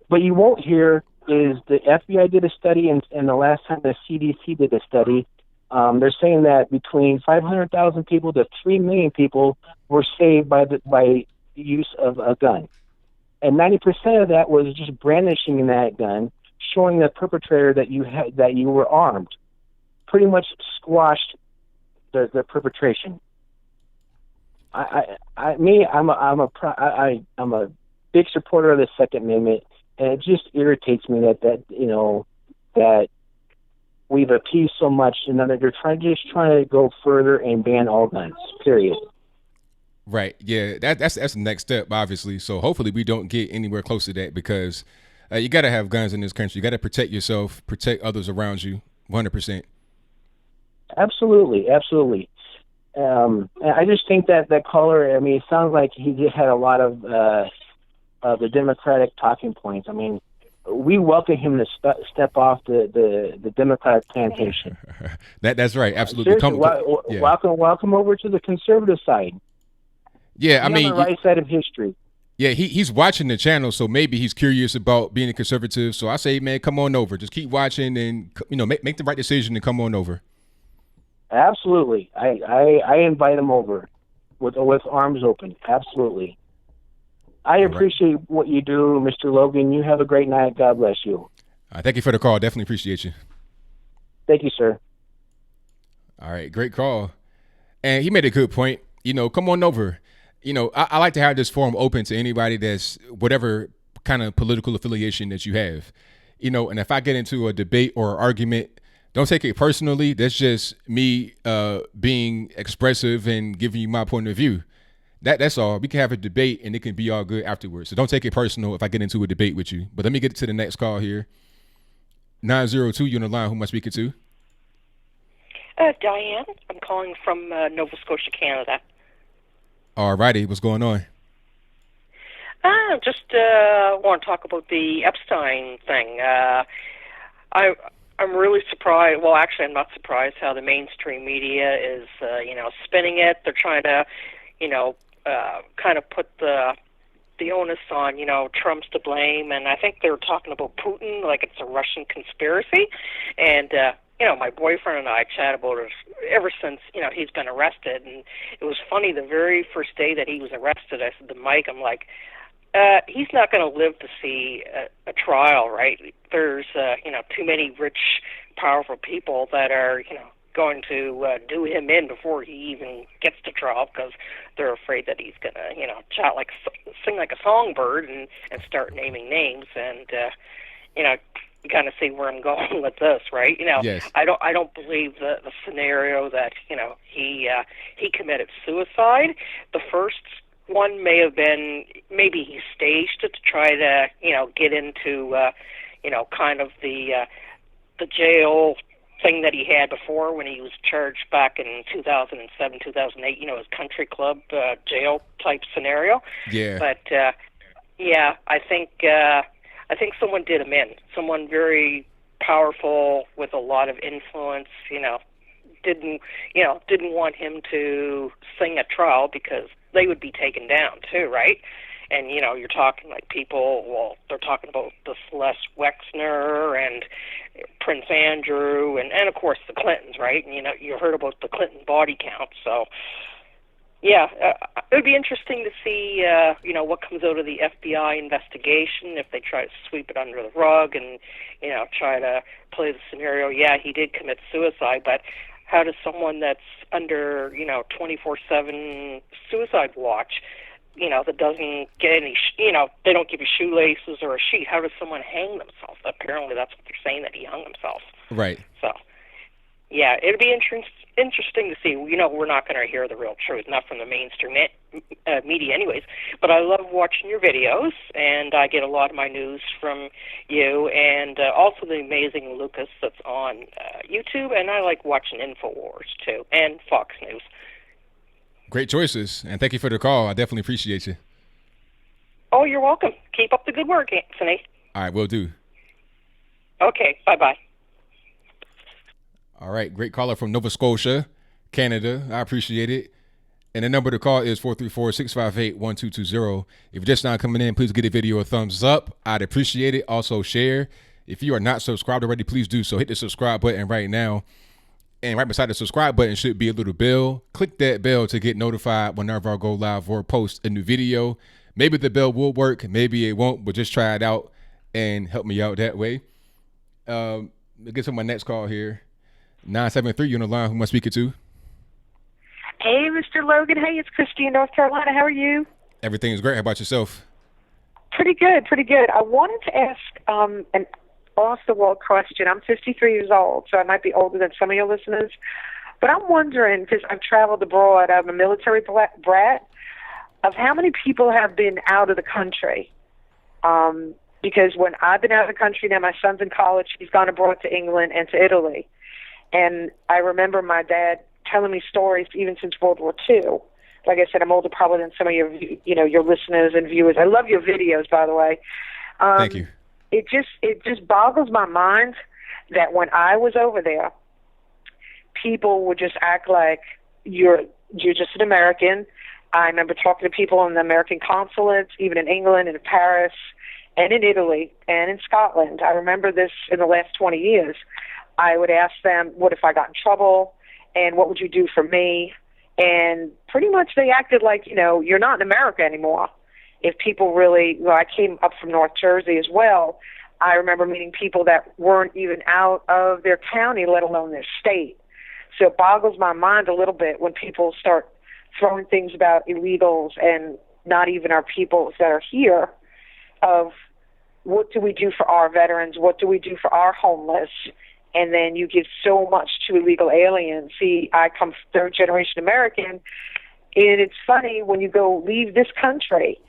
But you won't hear is the FBI did a study, and the last time the CDC did a study, they're saying that between 500,000 people to 3 million people were saved by use of a gun. And 90% of that was just brandishing that gun, showing the perpetrator that you were armed. Pretty much squashed the perpetration. I'm a big supporter of the Second Amendment, and it just irritates me that we've appeased so much, and that they're trying to go further and ban all guns. Period. Right. Yeah. That's the next step, obviously. So hopefully we don't get anywhere close to that, because you got to have guns in this country. You got to protect yourself, protect others around you, 100%. Absolutely. I just think that caller, I mean, it sounds like he just had a lot of the Democratic talking points. I mean, we welcome him to step off the Democratic plantation. That's right. Absolutely. Welcome over to the conservative side. Yeah, I mean, on the right side of history. Yeah, he's watching the channel, so maybe he's curious about being a conservative. So I say, man, come on over. Just keep watching, and make the right decision and come on over. Absolutely, I invite him over with arms open. Absolutely. I appreciate what you do, Mr. Logan. You have a great night. God bless you. Thank you for the call. Definitely appreciate you. Thank you, sir. All right, great call. And he made a good point. Come on over. I like to have this forum open to anybody that's whatever kind of political affiliation that you have. And if I get into a debate or argument, don't take it personally. That's just me being expressive and giving you my point of view. That's all. We can have a debate and it can be all good afterwards. So don't take it personal if I get into a debate with you. But let me get to the next call here. 902, you on the line. Who am I speaking to? Diane. I'm calling from Nova Scotia, Canada. All righty. What's going on? Just want to talk about the Epstein thing. I'm really surprised. Well, actually, I'm not surprised how the mainstream media is, spinning it. They're trying to, kind of put the onus on, Trump's to blame. And I think they were talking about Putin like it's a Russian conspiracy. And, my boyfriend and I chat about it ever since, he's been arrested. And it was funny, the very first day that he was arrested, I said to Mike, I'm like, he's not going to live to see a trial, right? There's, too many rich, powerful people that are, going to do him in before he even gets to trial, because they're afraid that he's going to, sing like a songbird and start naming names. And, you kind of see where I'm going with this, right? Yes. I don't believe the scenario that, he committed suicide. The first one may have been, maybe he staged it to try to, get into, kind of the jail thing that he had before when he was charged back in 2007, 2008, his country club jail type scenario. Yeah. But, I think someone did him in. Someone very powerful with a lot of influence, didn't want him to sing at trial because they would be taken down too, right? And, you're talking like people, they're talking about the Celeste Wexner and Prince Andrew and of course the Clintons, right? And, you heard about the Clinton body count. So, yeah, it would be interesting to see, what comes out of the FBI investigation, if they try to sweep it under the rug and, try to play the scenario, yeah, he did commit suicide, but how does someone that's under, 24/7 suicide watch, that doesn't get any, they don't give you shoelaces or a sheet. How does someone hang themselves? Apparently that's what they're saying, that he hung himself. Right. So, yeah, it'd be interesting to see. We're not going to hear the real truth, not from the mainstream media anyways, but I love watching your videos, and I get a lot of my news from you, and also the amazing Lucas that's on YouTube, and I like watching InfoWars too, and Fox News. Great choices, and thank you for the call. I definitely appreciate you. Oh, you're welcome. Keep up the good work, Anthony. All right, will do. Okay, bye-bye. All right, great caller from Nova Scotia, Canada. I appreciate it. And the number to call is 434-658-1220. If you're just not coming in, please give the video a thumbs up. I'd appreciate it. Also, share. If you are not subscribed already, please do so. Hit the subscribe button right now. And right beside the subscribe button should be a little bell. Click that bell to get notified whenever I go live or post a new video. Maybe the bell will work. Maybe it won't, but just try it out and help me out that way. Let's get to my next call here. 973, you're on the line. Who am I speaking to? Hey, Mr. Logan. Hey, it's Christy in North Carolina. How are you? Everything is great. How about yourself? Pretty good, pretty good. I wanted to ask an off-the-wall question. I'm 53 years old, so I might be older than some of your listeners. But I'm wondering, because I've traveled abroad, I'm a military brat, of how many people have been out of the country. Because when I've been out of the country, now my son's in college, he's gone abroad to England and to Italy. And I remember my dad telling me stories even since World War II. Like I said, I'm older probably than some of your, your listeners and viewers. I love your videos, by the way. Thank you. It just boggles my mind that when I was over there, people would just act like you're just an American. I remember talking to people in the American consulates, even in England and in Paris and in Italy and in Scotland. I remember this in the last 20 years. I would ask them, what if I got in trouble? And what would you do for me? And pretty much they acted like, you're not in America anymore. If people really, I came up from North Jersey as well. I remember meeting people that weren't even out of their county, let alone their state. So it boggles my mind a little bit when people start throwing things about illegals and not even our people that are here, of what do we do for our veterans? What do we do for our homeless? And then you give so much to illegal aliens. See, I come third-generation American, and it's funny when you go leave this country,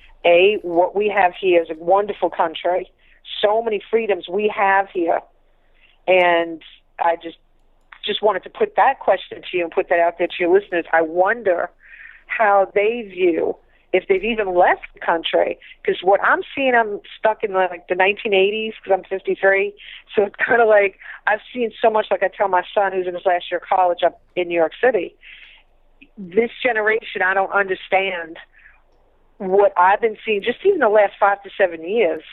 what we have here is a wonderful country. So many freedoms we have here. And I just wanted to put that question to you and put that out there to your listeners. I wonder how they view, if they've even left the country. Because what I'm seeing, I'm stuck in the 1980s because I'm 53. So it's kind of like I've seen so much, like I tell my son who's in his last year of college up in New York City. This generation, I don't understand what I've been seeing just even the last 5 to 7 years.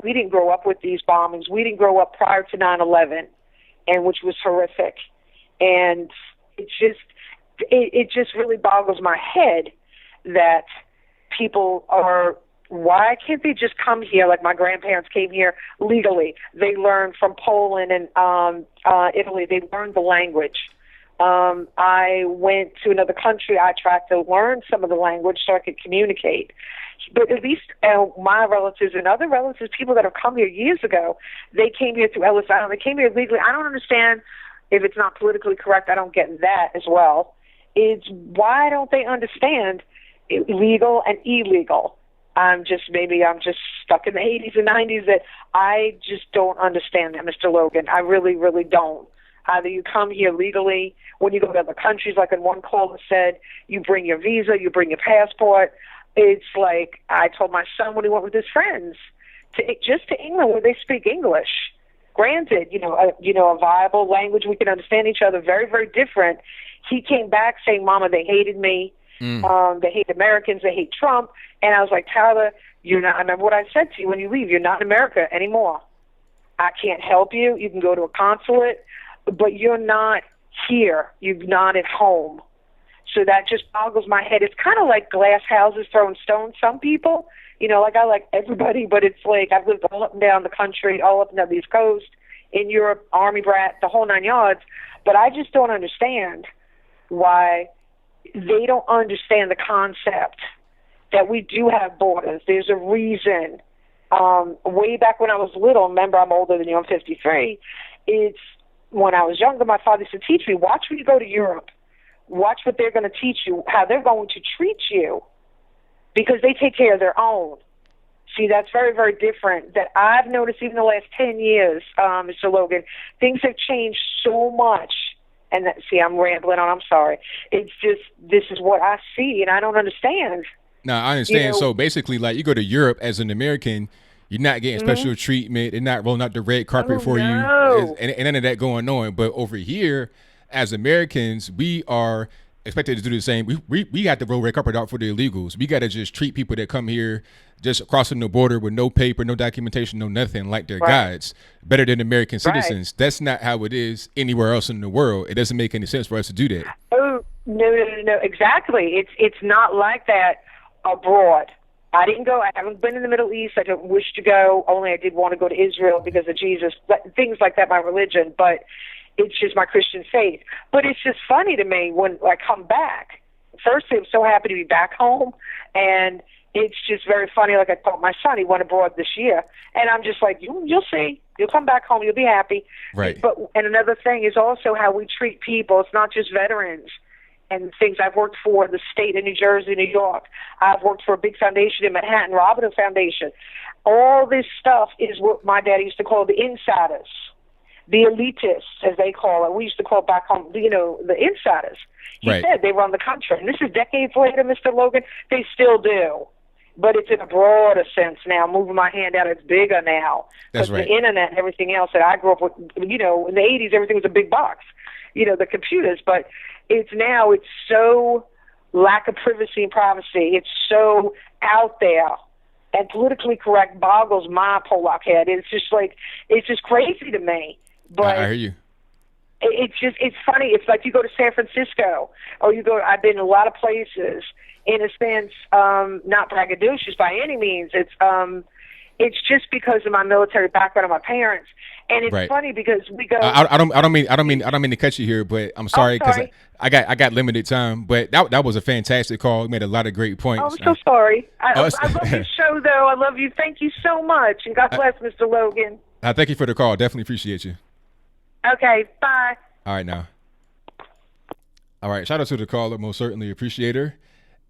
We didn't grow up with these bombings. We didn't grow up prior to 9/11, and which was horrific. And it just really boggles my head that people are, why can't they just come here like my grandparents came here legally? They learned from Poland and Italy. They learned the language. I went to another country. I tried to learn some of the language so I could communicate. But at least my relatives and other relatives, people that have come here years ago, they came here through Ellis Island. They came here legally. I don't understand if it's not politically correct. I don't get that as well. It's why don't they understand legal and illegal? Maybe I'm just stuck in the 80s and 90s that I just don't understand that, Mr. Logan. I really, really don't. Either you come here legally, when you go to other countries, like in one caller said, you bring your visa, you bring your passport. It's like I told my son when he went with his friends just to England where they speak English. Granted, a viable language, we can understand each other. Very, very different. He came back saying, "Mama, they hated me. They hate Americans. They hate Trump." And I was like, "Tyler, you're not." I remember what I said to you when you leave. You're not in America anymore. I can't help you. You can go to a consulate, but you're not here. You're not at home. So that just boggles my head. It's kind of like glass houses throwing stones. Some people, like I like everybody, but it's like I've lived all up and down the country, all up and down the East Coast, in Europe, Army brat, the whole 9 yards. But I just don't understand why they don't understand the concept that we do have borders. There's a reason. Way back when I was little, remember I'm older than you, I'm 53, it's when I was younger, my father used to teach me, watch when you go to Europe. Watch what they're going to teach you, how they're going to treat you, because they take care of their own. See, that's very, very different. That I've noticed even the last 10 years, Mr. Logan, things have changed so much. And I'm rambling on, I'm sorry. It's just, this is what I see, and I don't understand. No, I understand. So basically, like, you go to Europe as an American, you're not getting special treatment. They're not rolling out the red carpet for you. And none of that going on. But over here, as Americans, we are expected to do the same. We got to roll red carpet out for the illegals. We got to just treat people that come here just crossing the border with no paper, no documentation, no nothing, like they're guides, better than American citizens. That's not how it is anywhere else in the world. It doesn't make any sense for us to do that. Oh, no, exactly. It's not like that abroad. I didn't go. I haven't been in the Middle East. I don't wish to go. Only I did want to go to Israel because of Jesus, things like that, my religion. But it's just my Christian faith. But it's just funny to me when I come back. Firstly, I'm so happy to be back home. And it's just very funny. Like I told my son, he went abroad this year. And I'm just like, you'll see. You'll come back home. You'll be happy. Right. And another thing is also how we treat people. It's not just veterans and things. I've worked for the state of New Jersey, New York. I've worked for a big foundation in Manhattan, Robert Foundation. All this stuff is what my daddy used to call the insiders, the elitists, as they call it. We used to call it back home, the insiders. He said they run the country. And this is decades later, Mr. Logan. They still do. But it's in a broader sense now. Moving my hand out, it's bigger now. That's right. The internet and everything else that I grew up with, in the 80s, everything was a big box, the computers. But it's so lack of privacy and privacy. It's so out there. And politically correct boggles my Pollock head. It's just crazy to me. But I hear you. It's funny. It's like you go to San Francisco or I've been in a lot of places, in a sense, not braggadocious by any means. It's just because of my military background of my parents. And it's funny because we go. I don't mean to cut you here, but I'm sorry because I got limited time. But that was a fantastic call. You made a lot of great points. I'm so sorry. I love your show, though. I love you. Thank you so much, and God bless, Mr. Logan. Thank you for the call. Definitely appreciate you. Okay, bye. All right, now. All right, shout out to the caller. Most certainly appreciate her.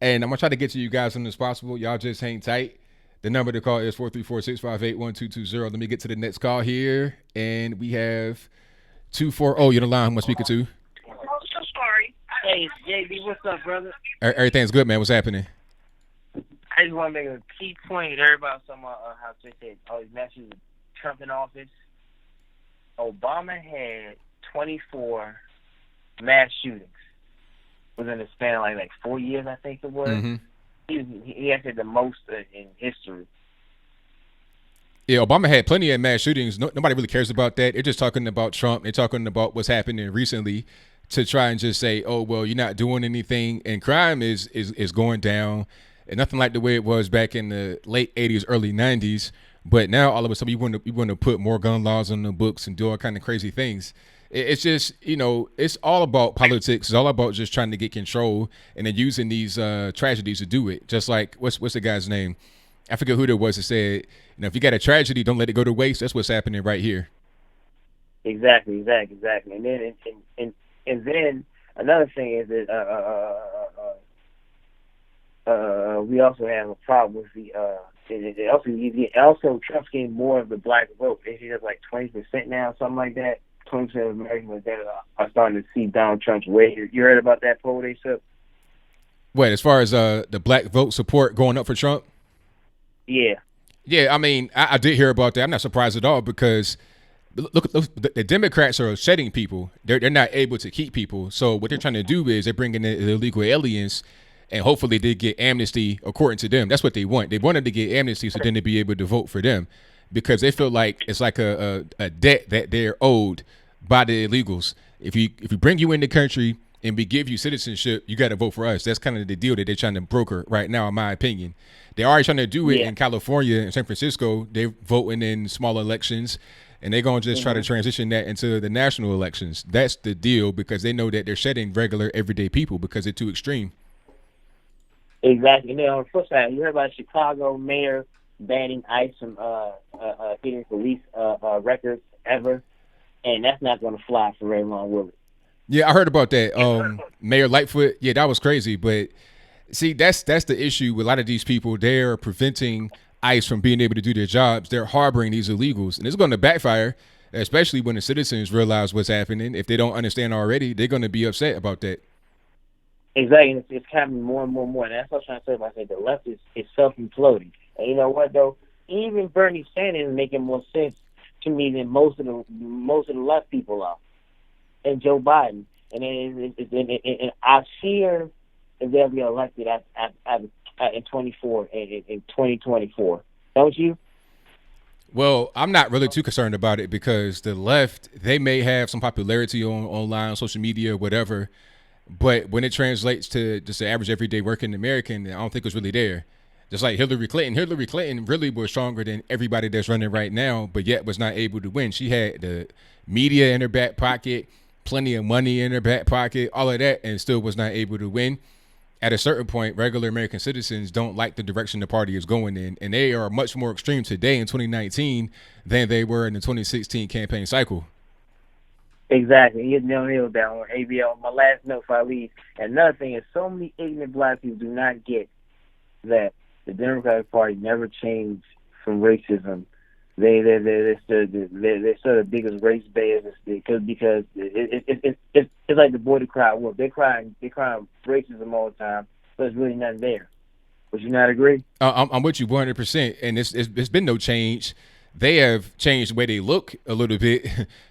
And I'm going to try to get to you guys as soon as possible. Y'all just hang tight. The number to call is 434-658-1220. Let me get to the next call here. And we have 240. You're the line. Who am I speaking to? I'm so sorry. Hey, JB, what's up, brother? Everything's good, man. What's happening? I just want to make a key point. Everybody was talking about how they said all these messages with Trump in office. Obama had 24 mass shootings within a span of like 4 years, I think it was. Mm-hmm. He had the most in history. Yeah, Obama had plenty of mass shootings. Nobody really cares about that. They're just talking about Trump. They're talking about what's happening recently to try and just say, oh, well, you're not doing anything. And crime is going down. And nothing like the way it was back in the late 80s, early 90s. But now all of a sudden you want to put more gun laws on the books and do all kind of crazy things. It's just, it's all about politics. It's all about just trying to get control and then using these tragedies to do it. Just like, what's the guy's name? I forget who there was that said, if you got a tragedy, don't let it go to waste. That's what's happening right here. Exactly. And then and then another thing is that we also have a problem with the also Trump's getting more of the black vote. He has like 20% now, something like that. 20% of Americans that are starting to see Donald Trump's way. You heard about that poll they took? What, as far as the black vote support going up for Trump? Yeah. Yeah, I mean, I did hear about that. I'm not surprised at all because look, the Democrats are shedding people. They're not able to keep people. So what they're trying to do is they're bringing in illegal aliens, and hopefully they get amnesty according to them. That's what they want. They wanted to get amnesty so then to be able to vote for them, because they feel like it's like a debt that they're owed by the illegals. If we bring you in the country and we give you citizenship, you got to vote for us. That's kind of the deal that they're trying to broker right now, in my opinion. They're already trying to do it in California and San Francisco. They're voting in small elections, and they're going to just try to transition that into the national elections. That's the deal, because they know that they're shedding regular, everyday people because they're too extreme. Exactly. And then on the flip side, you heard about Chicago mayor banning ICE from getting police records ever, and that's not going to fly for very long, will it? Yeah, I heard about that. Mayor Lightfoot, yeah, that was crazy. But see, that's the issue with a lot of these people. They're preventing ICE from being able to do their jobs. They're harboring these illegals, and it's going to backfire, especially when the citizens realize what's happening. If they don't understand already, they're going to be upset about that. Exactly. It's happening more and more and more. And that's what I'm trying to say. About the left is self-imploding. And you know what, though? Even Bernie Sanders is making more sense to me than most of the left people are. And Joe Biden. And I fear if they'll be elected in 2024. Don't you? Well, I'm not really too concerned about it, because the left, they may have some popularity online, social media, whatever. But when it translates to just the average everyday working American, I don't think it's really there. Just like Hillary Clinton. Hillary Clinton really was stronger than everybody that's running right now, but yet was not able to win. She had the media in her back pocket, plenty of money in her back pocket, all of that, and still was not able to win. At a certain point, regular American citizens don't like the direction the party is going in, and they are much more extreme today in 2019 than they were in the 2016 campaign cycle. Exactly. You know that on ABL. My last note before I leave. Another thing is, so many ignorant black people do not get that the Democratic Party never changed from racism. They're still the biggest race base because it's like the border crowd. Well, they cry racism all the time, but there's really nothing there. Would you not agree? I'm with you 100%, and it's been no change. They have changed the way they look a little bit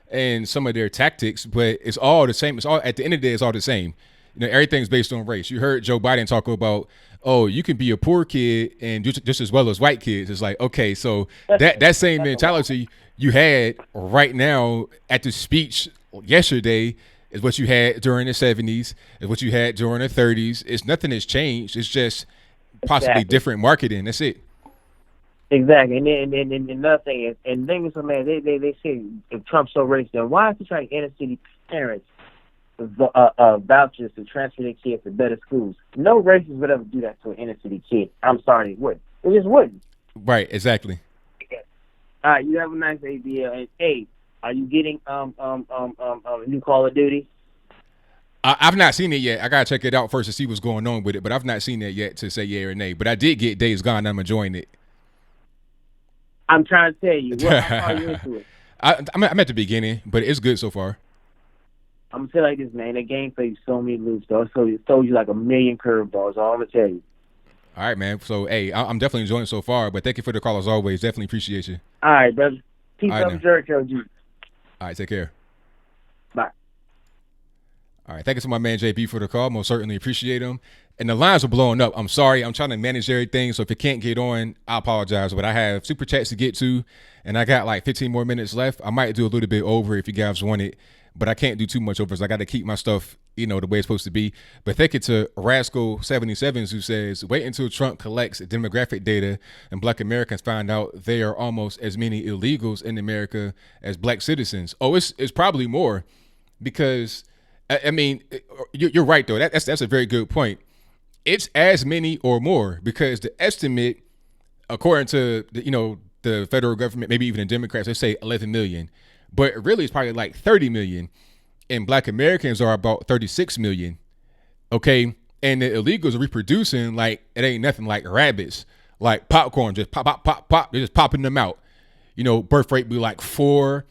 and some of their tactics, but it's all the same. It's all, at the end of the day, it's all the same. You know, everything's based on race. You heard Joe Biden talk about, oh, you can be a poor kid and do just as well as white kids. It's like, okay, so that same mentality you had right now at the speech yesterday is what you had during the 70s, is what you had during the 30s. It's nothing has changed. It's just possibly different marketing. That's it. Exactly, and then another thing is, and thing is, man, they say if Trump's so racist, then why is he trying inner city parents vouchers to transfer their kids to better schools? No racist would ever do that to an inner city kid. I'm sorry, it wouldn't. It just wouldn't. Right, exactly. All right, you have a nice ABL. And hey, are you getting new Call of Duty? I've not seen it yet. I gotta check it out first to see what's going on with it, but I've not seen it yet to say yay or nay. But I did get Days Gone. I'm enjoying it. I'm trying to tell you. How far you into it? I'm at the beginning, but it's good so far. I'm gonna tell you like this, man. That game plays so many loops, though. So it throws you like a million curveballs. All I'm gonna tell you. All right, man. So hey, I'm definitely enjoying it so far. But thank you for the call as always. Definitely appreciate you. All right, brother. Peace up, Jericho. All right, take care. Bye. All right, thank you to my man JB for the call. Most certainly appreciate him. And the lines are blowing up. I'm sorry. I'm trying to manage everything. So if it can't get on, I apologize. But I have super chats to get to, and I got like 15 more minutes left. I might do a little bit over if you guys want it, but I can't do too much over. So I got to keep my stuff, the way it's supposed to be. But thank you to Rascal77 who says, wait until Trump collects demographic data and black Americans find out there are almost as many illegals in America as black citizens. Oh, it's probably more, because I mean, you're right though. That's a very good point. It's as many or more, because the estimate, according to the federal government, maybe even the Democrats, they say 11 million, but really it's probably like 30 million, and black Americans are about 36 million. Okay, and the illegals are reproducing like it ain't nothing, like rabbits, like popcorn, just pop, pop, pop, pop. They're just popping them out. Birth rate be like 4.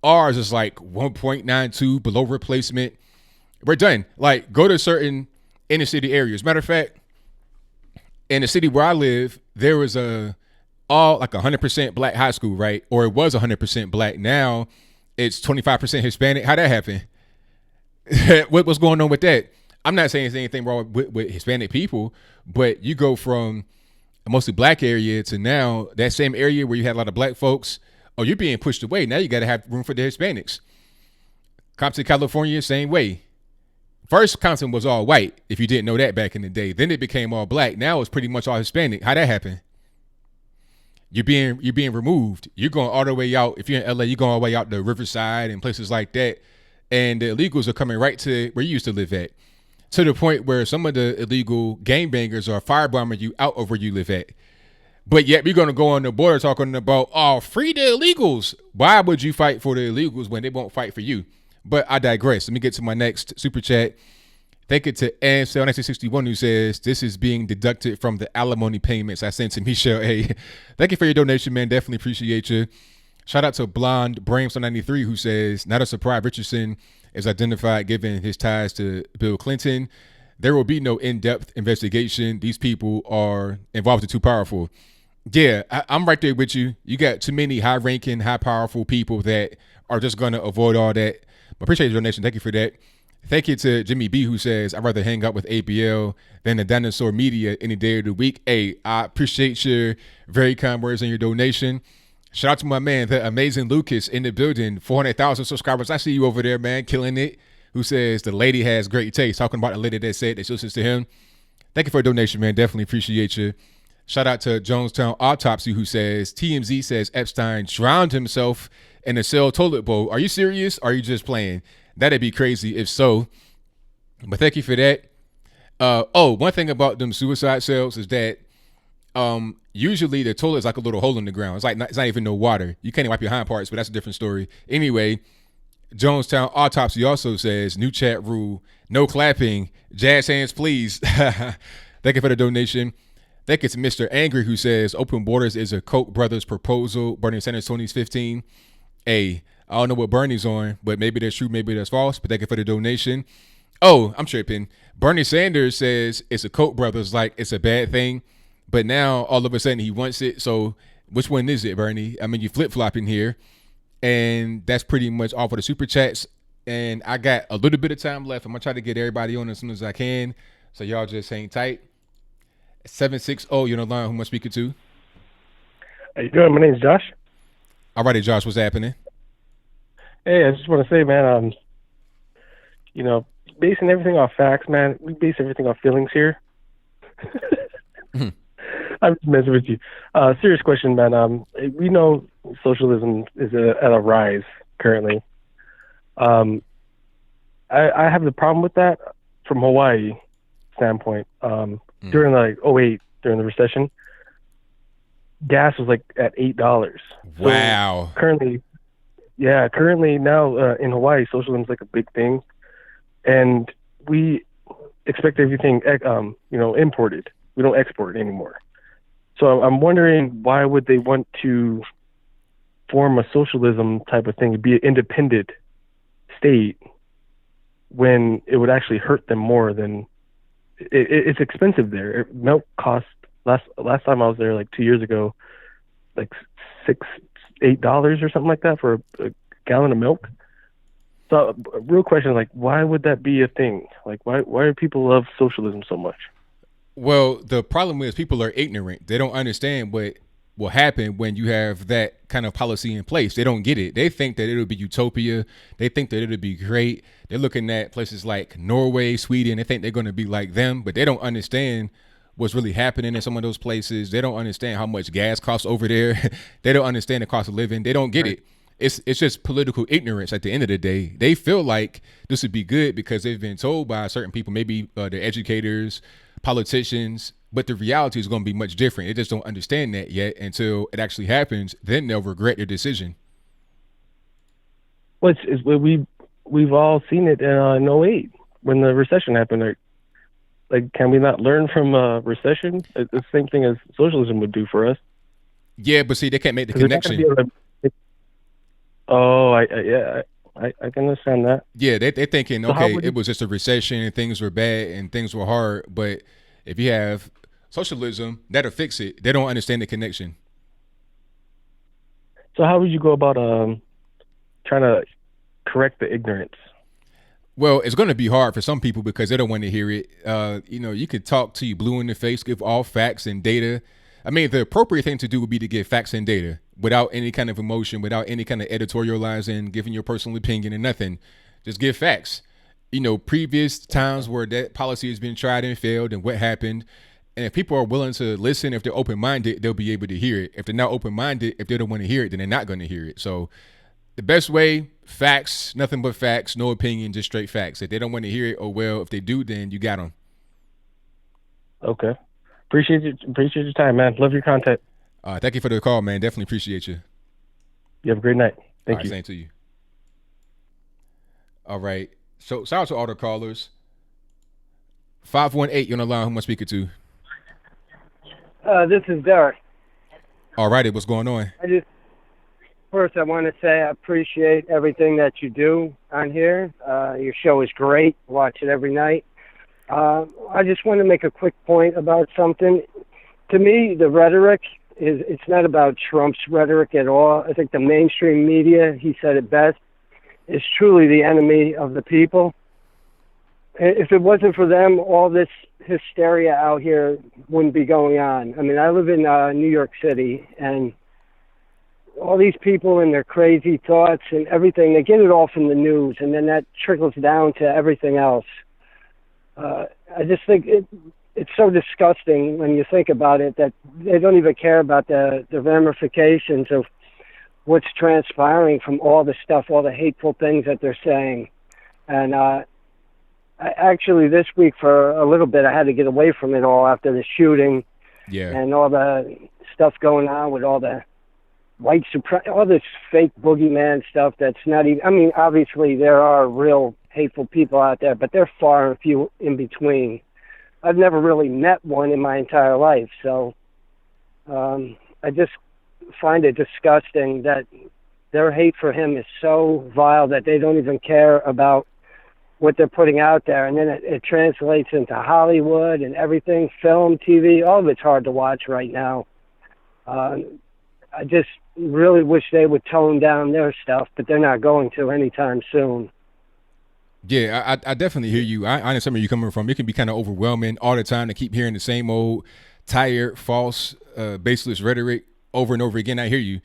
Ours is like 1.92, below replacement. We're done. Like, go to certain inner city areas. Matter of fact, in the city where I live, there was all like 100% black high school, right? Or it was 100% black. Now it's 25% Hispanic. How'd that happen? What's going on with that? I'm not saying there's anything wrong with Hispanic people, but you go from a mostly black area to now that same area where you had a lot of black folks, oh, you're being pushed away. Now you got to have room for the Hispanics. Compton, California, same way. First, Compton was all white, if you didn't know that back in the day. Then it became all black. Now it's pretty much all Hispanic. How'd that happen? You're being removed. You're going all the way out. If you're in LA, you're going all the way out to Riverside and places like that. And the illegals are coming right to where you used to live at. To the point where some of the illegal gangbangers are firebombing you out of where you live at. But yet we're going to go on the border talking about, oh, free the illegals. Why would you fight for the illegals when they won't fight for you? But I digress. Let me get to my next super chat. Thank you to Ansel1961 who says, this is being deducted from the alimony payments I sent to Michelle A. Thank you for your donation, man. Definitely appreciate you. Shout out to Blonde Bramstone93 who says, not a surprise Richardson is identified given his ties to Bill Clinton. There will be no in-depth investigation. These people are involved and too powerful. Yeah, I'm right there with you. You got too many high-ranking, high-powerful people that are just going to avoid all that. But appreciate your donation. Thank you for that. Thank you to Jimmy B who says, I'd rather hang out with ABL than the dinosaur media any day of the week. Hey, I appreciate your very kind words and your donation. Shout out to my man, the amazing Lucas in the building, 400,000 subscribers. I see you over there, man, killing it. Who says the lady has great taste. Talking about the lady that said that she listens to him. Thank you for a donation, man. Definitely appreciate you. Shout out to Jonestown Autopsy who says, TMZ says Epstein drowned himself in a cell toilet bowl. Are you serious? Or are you just playing? That'd be crazy if so. But thank you for that. One thing about them suicide cells is that usually the toilet is like a little hole in the ground. It's not even no water. You can't even wipe your hind parts, but that's a different story. Anyway, Jonestown Autopsy also says, new chat rule, no clapping, jazz hands please. Thank you for the donation. Thank you to Mr. Angry who says, open borders is a Koch brothers proposal. Bernie Sanders 2015. Hey, I don't know what Bernie's on, but maybe that's true, maybe that's false. But thank you for the donation. Oh, I'm tripping. Bernie Sanders says it's a Koch brothers, like it's a bad thing. But now all of a sudden he wants it. So which one is it, Bernie? I mean, you flip-flopping here. And that's pretty much all for the super chats. And I got a little bit of time left. I'm going to try to get everybody on as soon as I can. So y'all just hang tight. 760, you're on the line. Who am I speaking to? How you doing? My name's Josh. All righty, Josh. What's happening? Hey, I just want to say, man, basing everything off facts, man, we base everything off feelings here. I'm just messing with you. Serious question, man. We know socialism is at a rise currently. I have the problem with that from Hawaii standpoint. During like '08, during the recession, gas was like at $8. Wow. So currently now in Hawaii, socialism is like a big thing, and we expect everything imported. We don't export anymore. So I'm wondering, why would they want to form a socialism type of thing to be an independent state when it would actually hurt them more than it's expensive there. Milk cost last time I was there, like 2 years ago, like $8 or something like that for a gallon of milk. So a real question is, like, why would that be a thing? Like, why do people love socialism so much? Well, the problem is people are ignorant. They don't understand what will happen when you have that kind of policy in place. They don't get it. They think that it'll be utopia. They think that it'll be great. They're looking at places like Norway, Sweden. They think they're going to be like them, but they don't understand what's really happening in some of those places. They don't understand how much gas costs over there. They don't understand the cost of living. They don't get it. It's just political ignorance at the end of the day. They feel like this would be good because they've been told by certain people, maybe the educators, politicians, but the reality is going to be much different. They just don't understand that yet until it actually happens. Then they'll regret their decision. Well, we've all seen it in '08 when the recession happened. Like, can we not learn from a recession? It's the same thing as socialism would do for us. Yeah, but see, they can't make the connection. I can understand that. Yeah, they're thinking, so okay, it was just a recession and things were bad and things were hard. But if you have socialism, that'll fix it. They don't understand the connection. So how would you go about trying to correct the ignorance? Well, it's going to be hard for some people because they don't want to hear it. You could talk to you blue in the face, give all facts and data. I mean, the appropriate thing to do would be to give facts and data without any kind of emotion, without any kind of editorializing, giving your personal opinion and nothing. Just give facts. Previous times where that policy has been tried and failed and what happened. And if people are willing to listen, if they're open-minded, they'll be able to hear it. If they're not open-minded, if they don't want to hear it, then they're not going to hear it. So the best way, facts, nothing but facts, no opinion, just straight facts. If they don't want to hear it, oh well. If they do, then you got them. Okay. Appreciate your time, man. Love your content. Thank you for the call, man. Definitely appreciate you. You have a great night. Thank you. Same to you. All right. So shout out to all the callers. 518, you're on the line. Who am I speaking to? This is Derek. All righty. What's going on? First, I want to say I appreciate everything that you do on here. Your show is great. Watch it every night. I just want to make a quick point about something. To me, the rhetoric it's not about Trump's rhetoric at all. I think the mainstream media, he said it best, is truly the enemy of the people. If it wasn't for them, all this hysteria out here wouldn't be going on. I mean, I live in New York City, and all these people and their crazy thoughts and everything, they get it all from the news, and then that trickles down to everything else. I just think it's so disgusting when you think about it that they don't even care about the ramifications of what's transpiring from all the stuff, all the hateful things that they're saying. And actually this week for a little bit I had to get away from it all after the shooting and all the stuff going on with all the white supremacy, all this fake boogeyman stuff that's not even, I mean, obviously there are real hateful people out there, but they're far and few in between. I've never really met one in my entire life, so I just find it disgusting that their hate for him is so vile that they don't even care about what they're putting out there, and then it translates into Hollywood and everything, film, TV, all of it's hard to watch right now. I just really wish they would tone down their stuff, but they're not going to anytime soon. Yeah, I definitely hear you. I understand where you're coming from. It can be kind of overwhelming all the time to keep hearing the same old tired, false, baseless rhetoric over and over again. I hear you.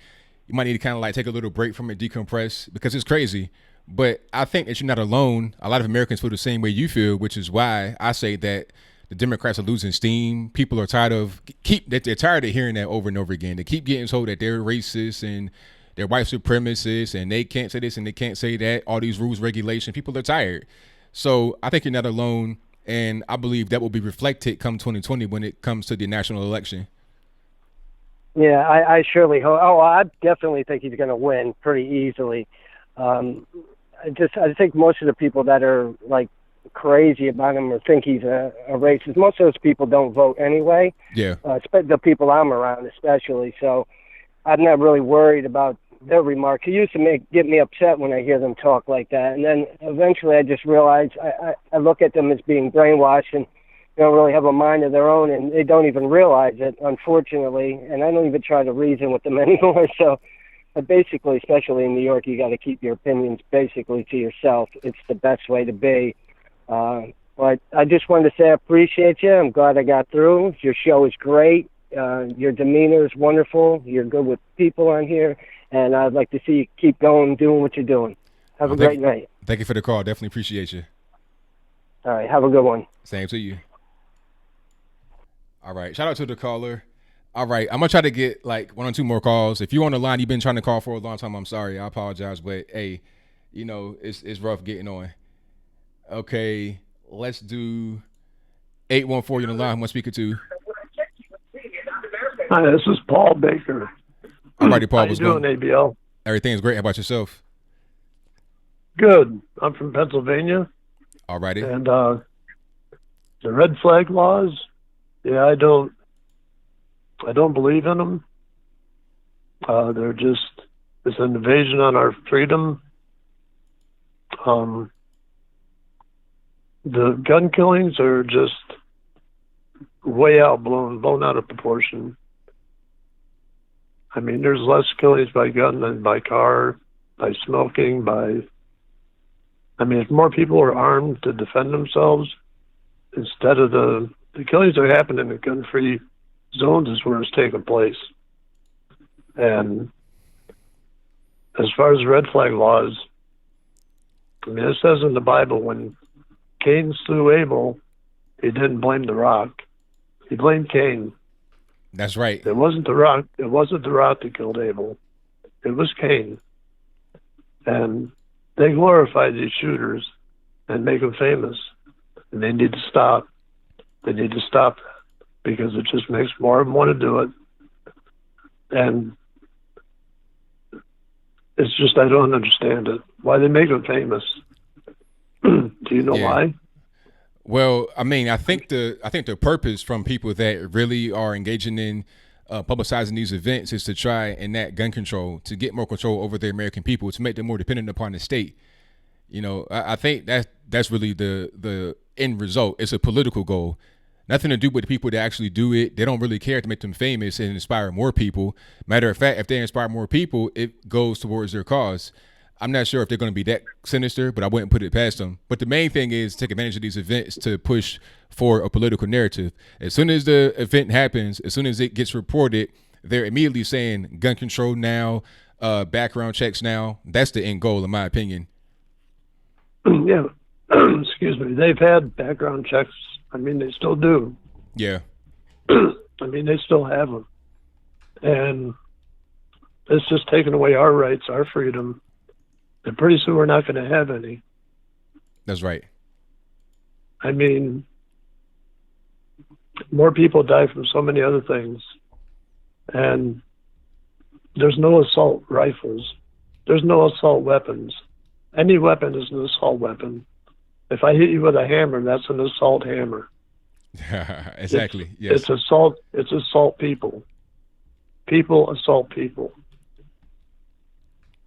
You might need to kind of like take a little break from it, decompress, because it's crazy. But I think that you're not alone. A lot of Americans feel the same way you feel, which is why I say that the Democrats are losing steam. People are tired of they're tired of hearing that over and over again. They keep getting told that they're racist and they're white supremacists and they can't say this and they can't say that. All these rules, regulations. People are tired. So I think you're not alone, and I believe that will be reflected come 2020 when it comes to the national election. Yeah, I surely hope. Oh, I definitely think he's going to win pretty easily. I think most of the people that are like crazy about him or think he's a racist, most of those people don't vote anyway. Yeah. The people I'm around especially. So I'm not really worried about their remarks. It used to get me upset when I hear them talk like that. And then eventually I just realized I look at them as being brainwashed and they don't really have a mind of their own, and they don't even realize it, unfortunately. And I don't even try to reason with them anymore. So basically, especially in New York, you got to keep your opinions basically to yourself. It's the best way to be. But I just wanted to say I appreciate you. I'm glad I got through. Your show is great. Your demeanor is wonderful. You're good with people on here. And I'd like to see you keep going, doing what you're doing. Have a great night. Thank you for the call. Definitely appreciate you. All right. Have a good one. Same to you. All right. Shout out to the caller. All right. I'm going to try to get like 1 or 2 more calls. If you're on the line, you've been trying to call for a long time, I'm sorry. I apologize. But, hey, it's rough getting on. Okay. Let's do 814. You're on the line. Who am I speaking to? Hi, this is Paul Baker. All righty, Paul. How you doing, ABL? Everything's great. How about yourself? Good. I'm from Pennsylvania. All righty. And the red flag laws, yeah, I don't believe in them. They're just it's an invasion on our freedom. The gun killings are just way blown out of proportion. I mean, there's less killings by gun than by car, by smoking, I mean, if more people are armed to defend themselves, instead of the killings that happen in the gun-free zones is where it's taking place. And as far as red flag laws, I mean, it says in the Bible when Cain slew Abel, he didn't blame the rock. He blamed Cain. That's right. It wasn't the rock. It wasn't the rock that killed Abel. It was Cain. And they glorify these shooters and make them famous. And they need to stop. They need to stop because it just makes more of them want to do it. And it's just, I don't understand it. Why they make them famous. Do you know why? Well, I mean, I think the purpose from people that really are engaging in publicizing these events is to try and enact gun control, to get more control over the American people, to make them more dependent upon the state. You know, I think that's really the end result. It's a political goal. Nothing to do with the people that actually do it. They don't really care to make them famous and inspire more people. Matter of fact, if they inspire more people, it goes towards their cause. I'm not sure if they're going to be that sinister, but I wouldn't put it past them. But the main thing is take advantage of these events to push for a political narrative. As soon as the event happens, as soon as it gets reported, they're immediately saying gun control now, background checks now. That's the end goal, in my opinion. Yeah. Excuse me. They've had background checks. I mean, they still do. Yeah. I mean, they still have them. And it's just taking away our rights, our freedom. And pretty soon we're not going to have any. That's right. I mean, more people die from so many other things. And there's no assault rifles. There's no assault weapons. Any weapon is an assault weapon. If I hit you with a hammer, that's an assault hammer. Exactly. It's assault. It's assault people. People assault people.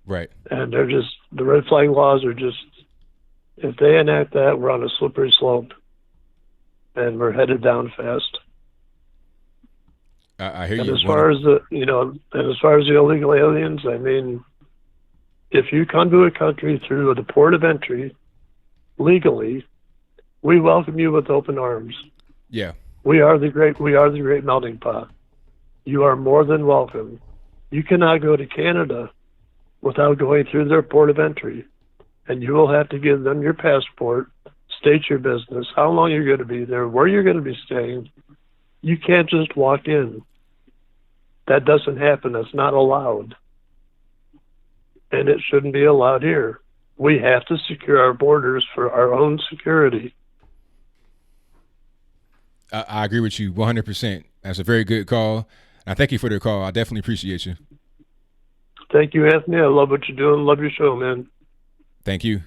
Right. And they're just, the red flag laws are just, if they enact that, we're on a slippery slope. And we're headed down fast. I hear and you. As far as the, and as far as the illegal aliens, I mean, if you come to a country through the port of entry legally, we welcome you with open arms. Yeah. We are the great melting pot. You are more than welcome. You cannot go to Canada without going through their port of entry. And you will have to give them your passport, state your business, how long you're going to be there, where you're going to be staying. You can't just walk in. That doesn't happen. That's not allowed. And it shouldn't be allowed here. We have to secure our borders for our own security. I agree with you 100%. That's a very good call. I thank you for the call. I definitely appreciate you. Thank you, Anthony. I love what you're doing. Love your show, man. Thank you.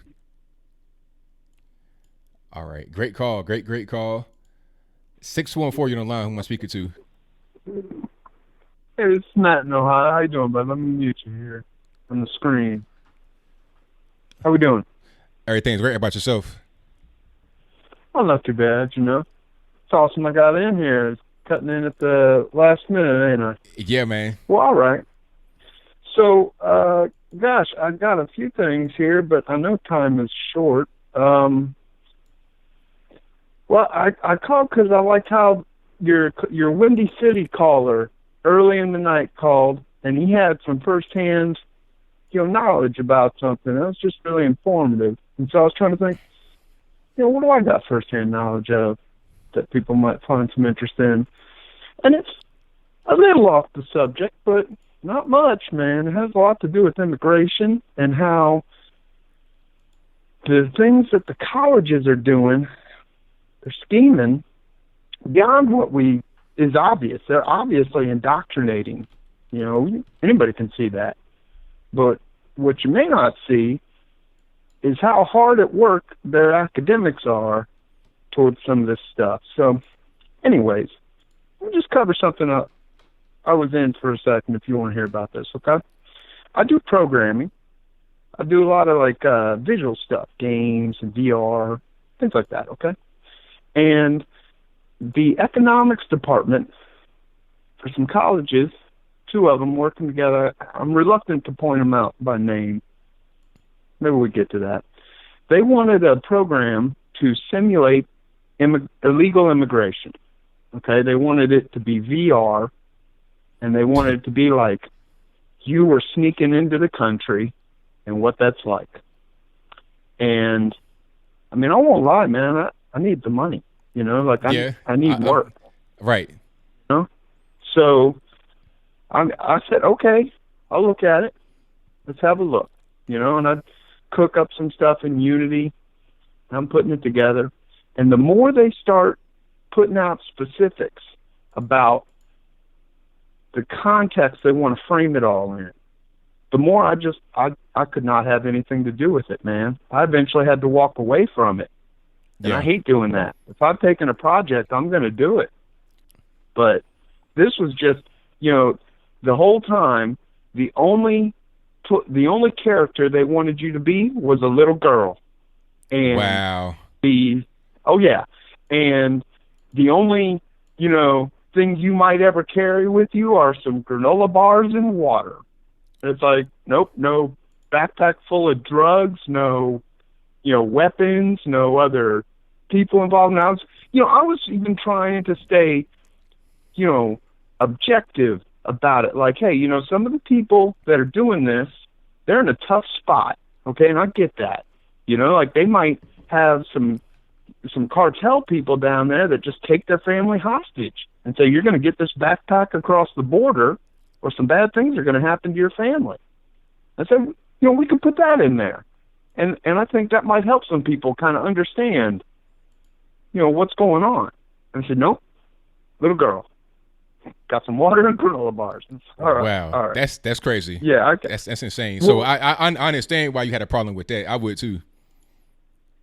All right. Great call. Great call. 614, you're on the line. Who am I speaking to? Hey, it's Matt in Ohio. How you doing, bud? Let me mute you here on the screen. How we doing? Everything's great. How about yourself? Well, not too bad, It's awesome I got in here. It's cutting in at the last minute, ain't I? Yeah, man. Well, all right. So, gosh, I got a few things here, but I know time is short. Well, I called because I liked how your Windy City caller early in the night called, and he had some firsthand, knowledge about something. That was just really informative. And so I was trying to think, what do I got firsthand knowledge of that people might find some interest in? And it's a little off the subject, but not much, man. It has a lot to do with immigration and how the things that the colleges are doing, they're scheming beyond what is obvious. They're obviously indoctrinating. Anybody can see that. But what you may not see is how hard at work their academics are towards some of this stuff. So, anyways, we'll just cover something up. I was in for a second if you want to hear about this, okay? I do programming. I do a lot of visual stuff, games and VR, things like that, okay? And the economics department for some colleges two of them working together. I'm reluctant to point them out by name. Maybe we get to that. They wanted a program to simulate illegal immigration. Okay, they wanted it to be VR, and they wanted it to be like you were sneaking into the country and what that's like. And I mean, I won't lie, man. I need the money. You know, like I need work. Right. You know? So I said, okay, I'll look at it. Let's have a look. You know, and I'd cook up some stuff in Unity. I'm putting it together. And the more they start putting out specifics about the context they want to frame it all in, the more I could not have anything to do with it, man. I eventually had to walk away from it. And I hate doing that. If I've taken a project, I'm going to do it. But this was just, you know, the whole time, the only character they wanted you to be was a little girl. And wow. And the only, you know, things you might ever carry with you are some granola bars and water. And it's like, nope, no backpack full of drugs, no, you know, weapons, no other people involved. And I was even trying to stay, you know, objective about it. Like, hey, you know, some of the people that are doing this, they're in a tough spot. Okay. And I get that, you know, like they might have some cartel people down there that just take their family hostage and say, you're going to get this backpack across the border or some bad things are going to happen to your family. I said, you know, we could put that in there. And I think that might help some people kind of understand, you know, what's going on. And I said, nope, little girl. Got some water and granola bars. All right, wow, all right. That's crazy. Yeah, that's insane. Well, so I understand why you had a problem with that. I would too.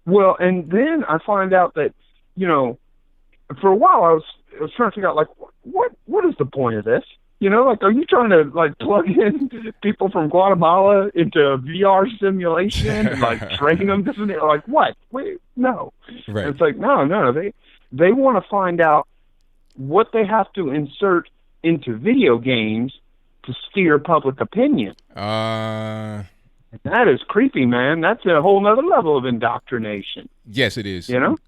Well, and then I find out that, you know, for a while I was trying to figure out, like, what is the point of this? You know, like, are you trying to, like, plug in people from Guatemala into a VR simulation and, like, train them to something? Like, what? Wait, no. Right. And it's like, no. They want to find out what they have to insert into video games to steer public opinion. And that is creepy, man. That's a whole nother level of indoctrination. Yes, it is. You know?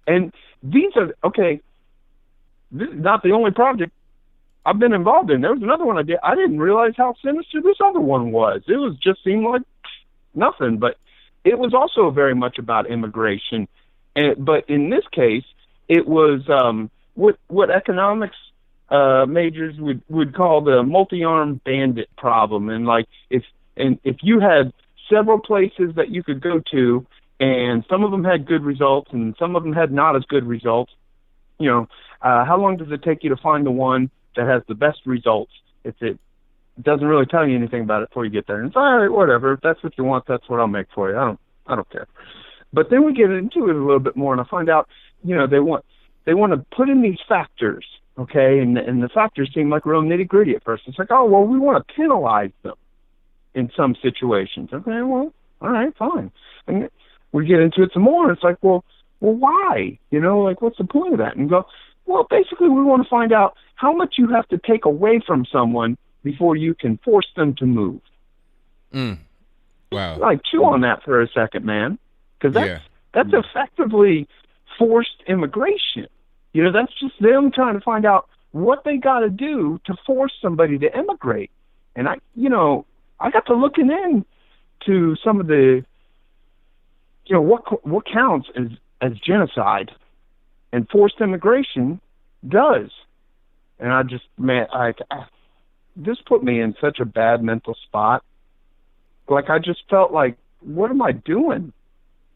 And these are, okay, this is not the only project I've been involved in. There was another one I did. I didn't realize how sinister this other one was. It was just seemed like nothing, but it was also very much about immigration. But in this case, it was what economics majors would call the multi-armed bandit problem. And like if you had several places that you could go to, and some of them had good results and some of them had not as good results, you know, how long does it take you to find the one that has the best results? It doesn't really tell you anything about it before you get there. And it's all right, whatever. If that's what you want, that's what I'll make for you. I don't care. But then we get into it a little bit more, and I find out, you know, they want to put in these factors, okay, and the factors seem like real nitty gritty at first. It's like, oh, well, we want to penalize them in some situations. Okay, well, all right, fine. And we get into it some more, and it's like, well, why? You know, like, what's the point of that? And go, well, basically, we want to find out how much you have to take away from someone before you can force them to move. Wow. Like, chew on that for a second, man, because that's effectively forced immigration. You know, that's just them trying to find out what they got to do to force somebody to immigrate. And I got to looking in to some of the, you know, what counts as genocide, and forced immigration does. And I just, man, this put me in such a bad mental spot. Like, I just felt like, what am I doing?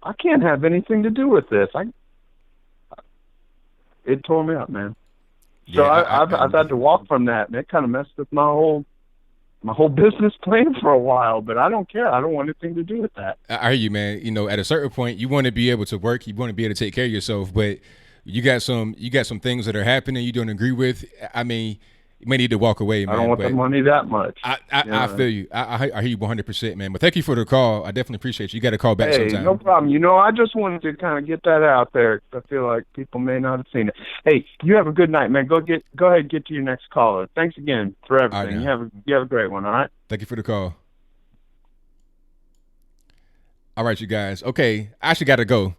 I can't have anything to do with this. It tore me up, man. So I've had to walk from that, and it kind of messed with my whole business plan for a while. But I don't care. I don't want anything to do with that. I hear you, man. You know, at a certain point, you want to be able to work. You want to be able to take care of yourself. But you got some things that are happening you don't agree with. I mean, you may need to walk away, man. I don't want the money that much. I feel you. I hear you 100%, man. But thank you for the call. I definitely appreciate you. You got to call back sometime. No problem. I just wanted to kind of get that out there. I feel like people may not have seen it. Hey, you have a good night, man. Go ahead and get to your next caller. Thanks again for everything. Right, you have a great one, all right? Thank you for the call. All right, you guys. Okay, I actually got to go.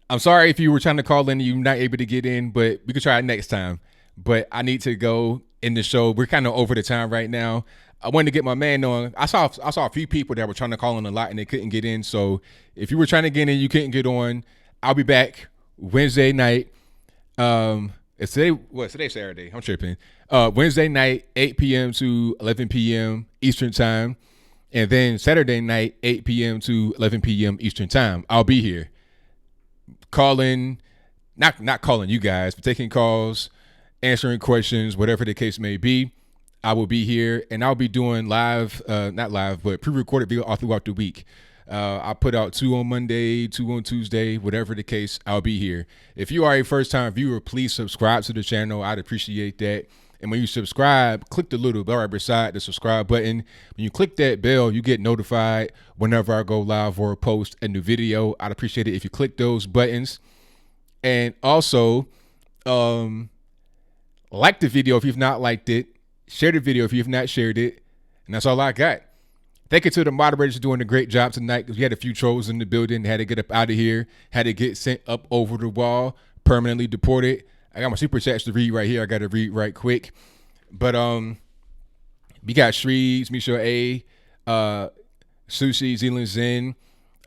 I'm sorry if you were trying to call in and you're not able to get in, but we could try it next time. But I need to go in the show. We're kind of over the time right now. I wanted to get my man on. I saw a few people that were trying to call in a lot and they couldn't get in. So if you were trying to get in, you couldn't get on. I'll be back Wednesday night. It's today's Saturday. I'm tripping. Wednesday night, 8 p.m. to 11 p.m. Eastern time. And then Saturday night, 8 p.m. to 11 p.m. Eastern time. I'll be here. Calling, not calling you guys, but taking calls, answering questions, whatever the case may be. I will be here, and I'll be doing live, not live, but pre-recorded video all throughout the week. I put out 2 on Monday, 2 on Tuesday, whatever the case, I'll be here. If you are a first-time viewer, please subscribe to the channel. I'd appreciate that. And when you subscribe, click the little bell right beside the subscribe button. When you click that bell, you get notified whenever I go live or post a new video. I'd appreciate it if you click those buttons. And also, like the video if you've not liked it. Share the video if you've not shared it. And that's all I got. Thank you to the moderators doing a great job tonight, because we had a few trolls in the building. Had to get up out of here. Had to get sent up over the wall. Permanently deported. I got my super chats to read right here. I got to read right quick. But we got Shreeds, Michelle A, Sushi, Zealand Zen,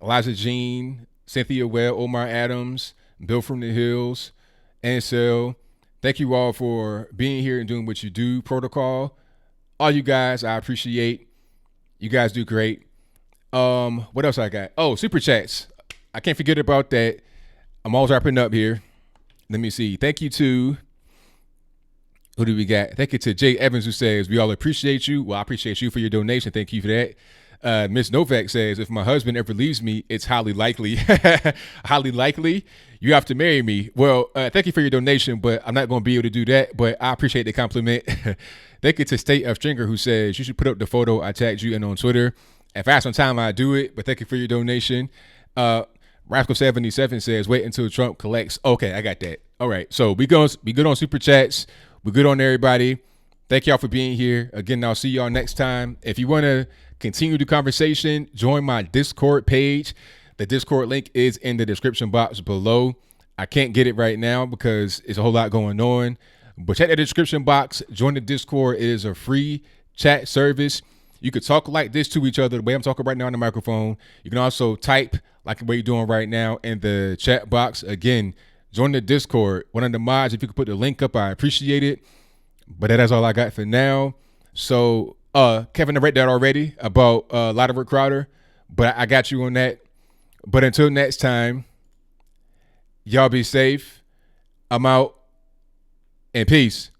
Eliza Jean, Cynthia Webb, Omar Adams, Bill from the Hills, Ansel. Thank you all for being here and doing what you do. Protocol. All you guys, I appreciate. You guys do great. What else I got? Oh, super chats. I can't forget about that. I'm always wrapping up here. Let me see. Thank you to, who do we got? Thank you to Jay Evans, who says, we all appreciate you. Well, I appreciate you for your donation. Thank you for that. Miss Novak says, if my husband ever leaves me, it's highly likely. Highly likely. You have to marry me. Well, thank you for your donation, but I'm not going to be able to do that. But I appreciate the compliment. Thank you to State of Stringer, who says, you should put up the photo I tagged you in on Twitter. If I have some time, I do it. But thank you for your donation. Rascal77 says, wait until Trump collects. Okay, I got that. All right. So we good on super chats. We're good on everybody. Thank y'all for being here. Again, I'll see y'all next time. If you want to continue the conversation, join my Discord page. The Discord link is in the description box below. I can't get it right now because it's a whole lot going on. But check the description box. Join the Discord. It is a free chat service. You could talk like this to each other, the way I'm talking right now on the microphone. You can also type like the way you're doing right now in the chat box. Again, join the Discord. One of the mods, if you could put the link up, I appreciate it. But that's all I got for now. So, Kevin, I read that already about Latimer Crowder, but I got you on that. But until next time, y'all be safe. I'm out, and peace.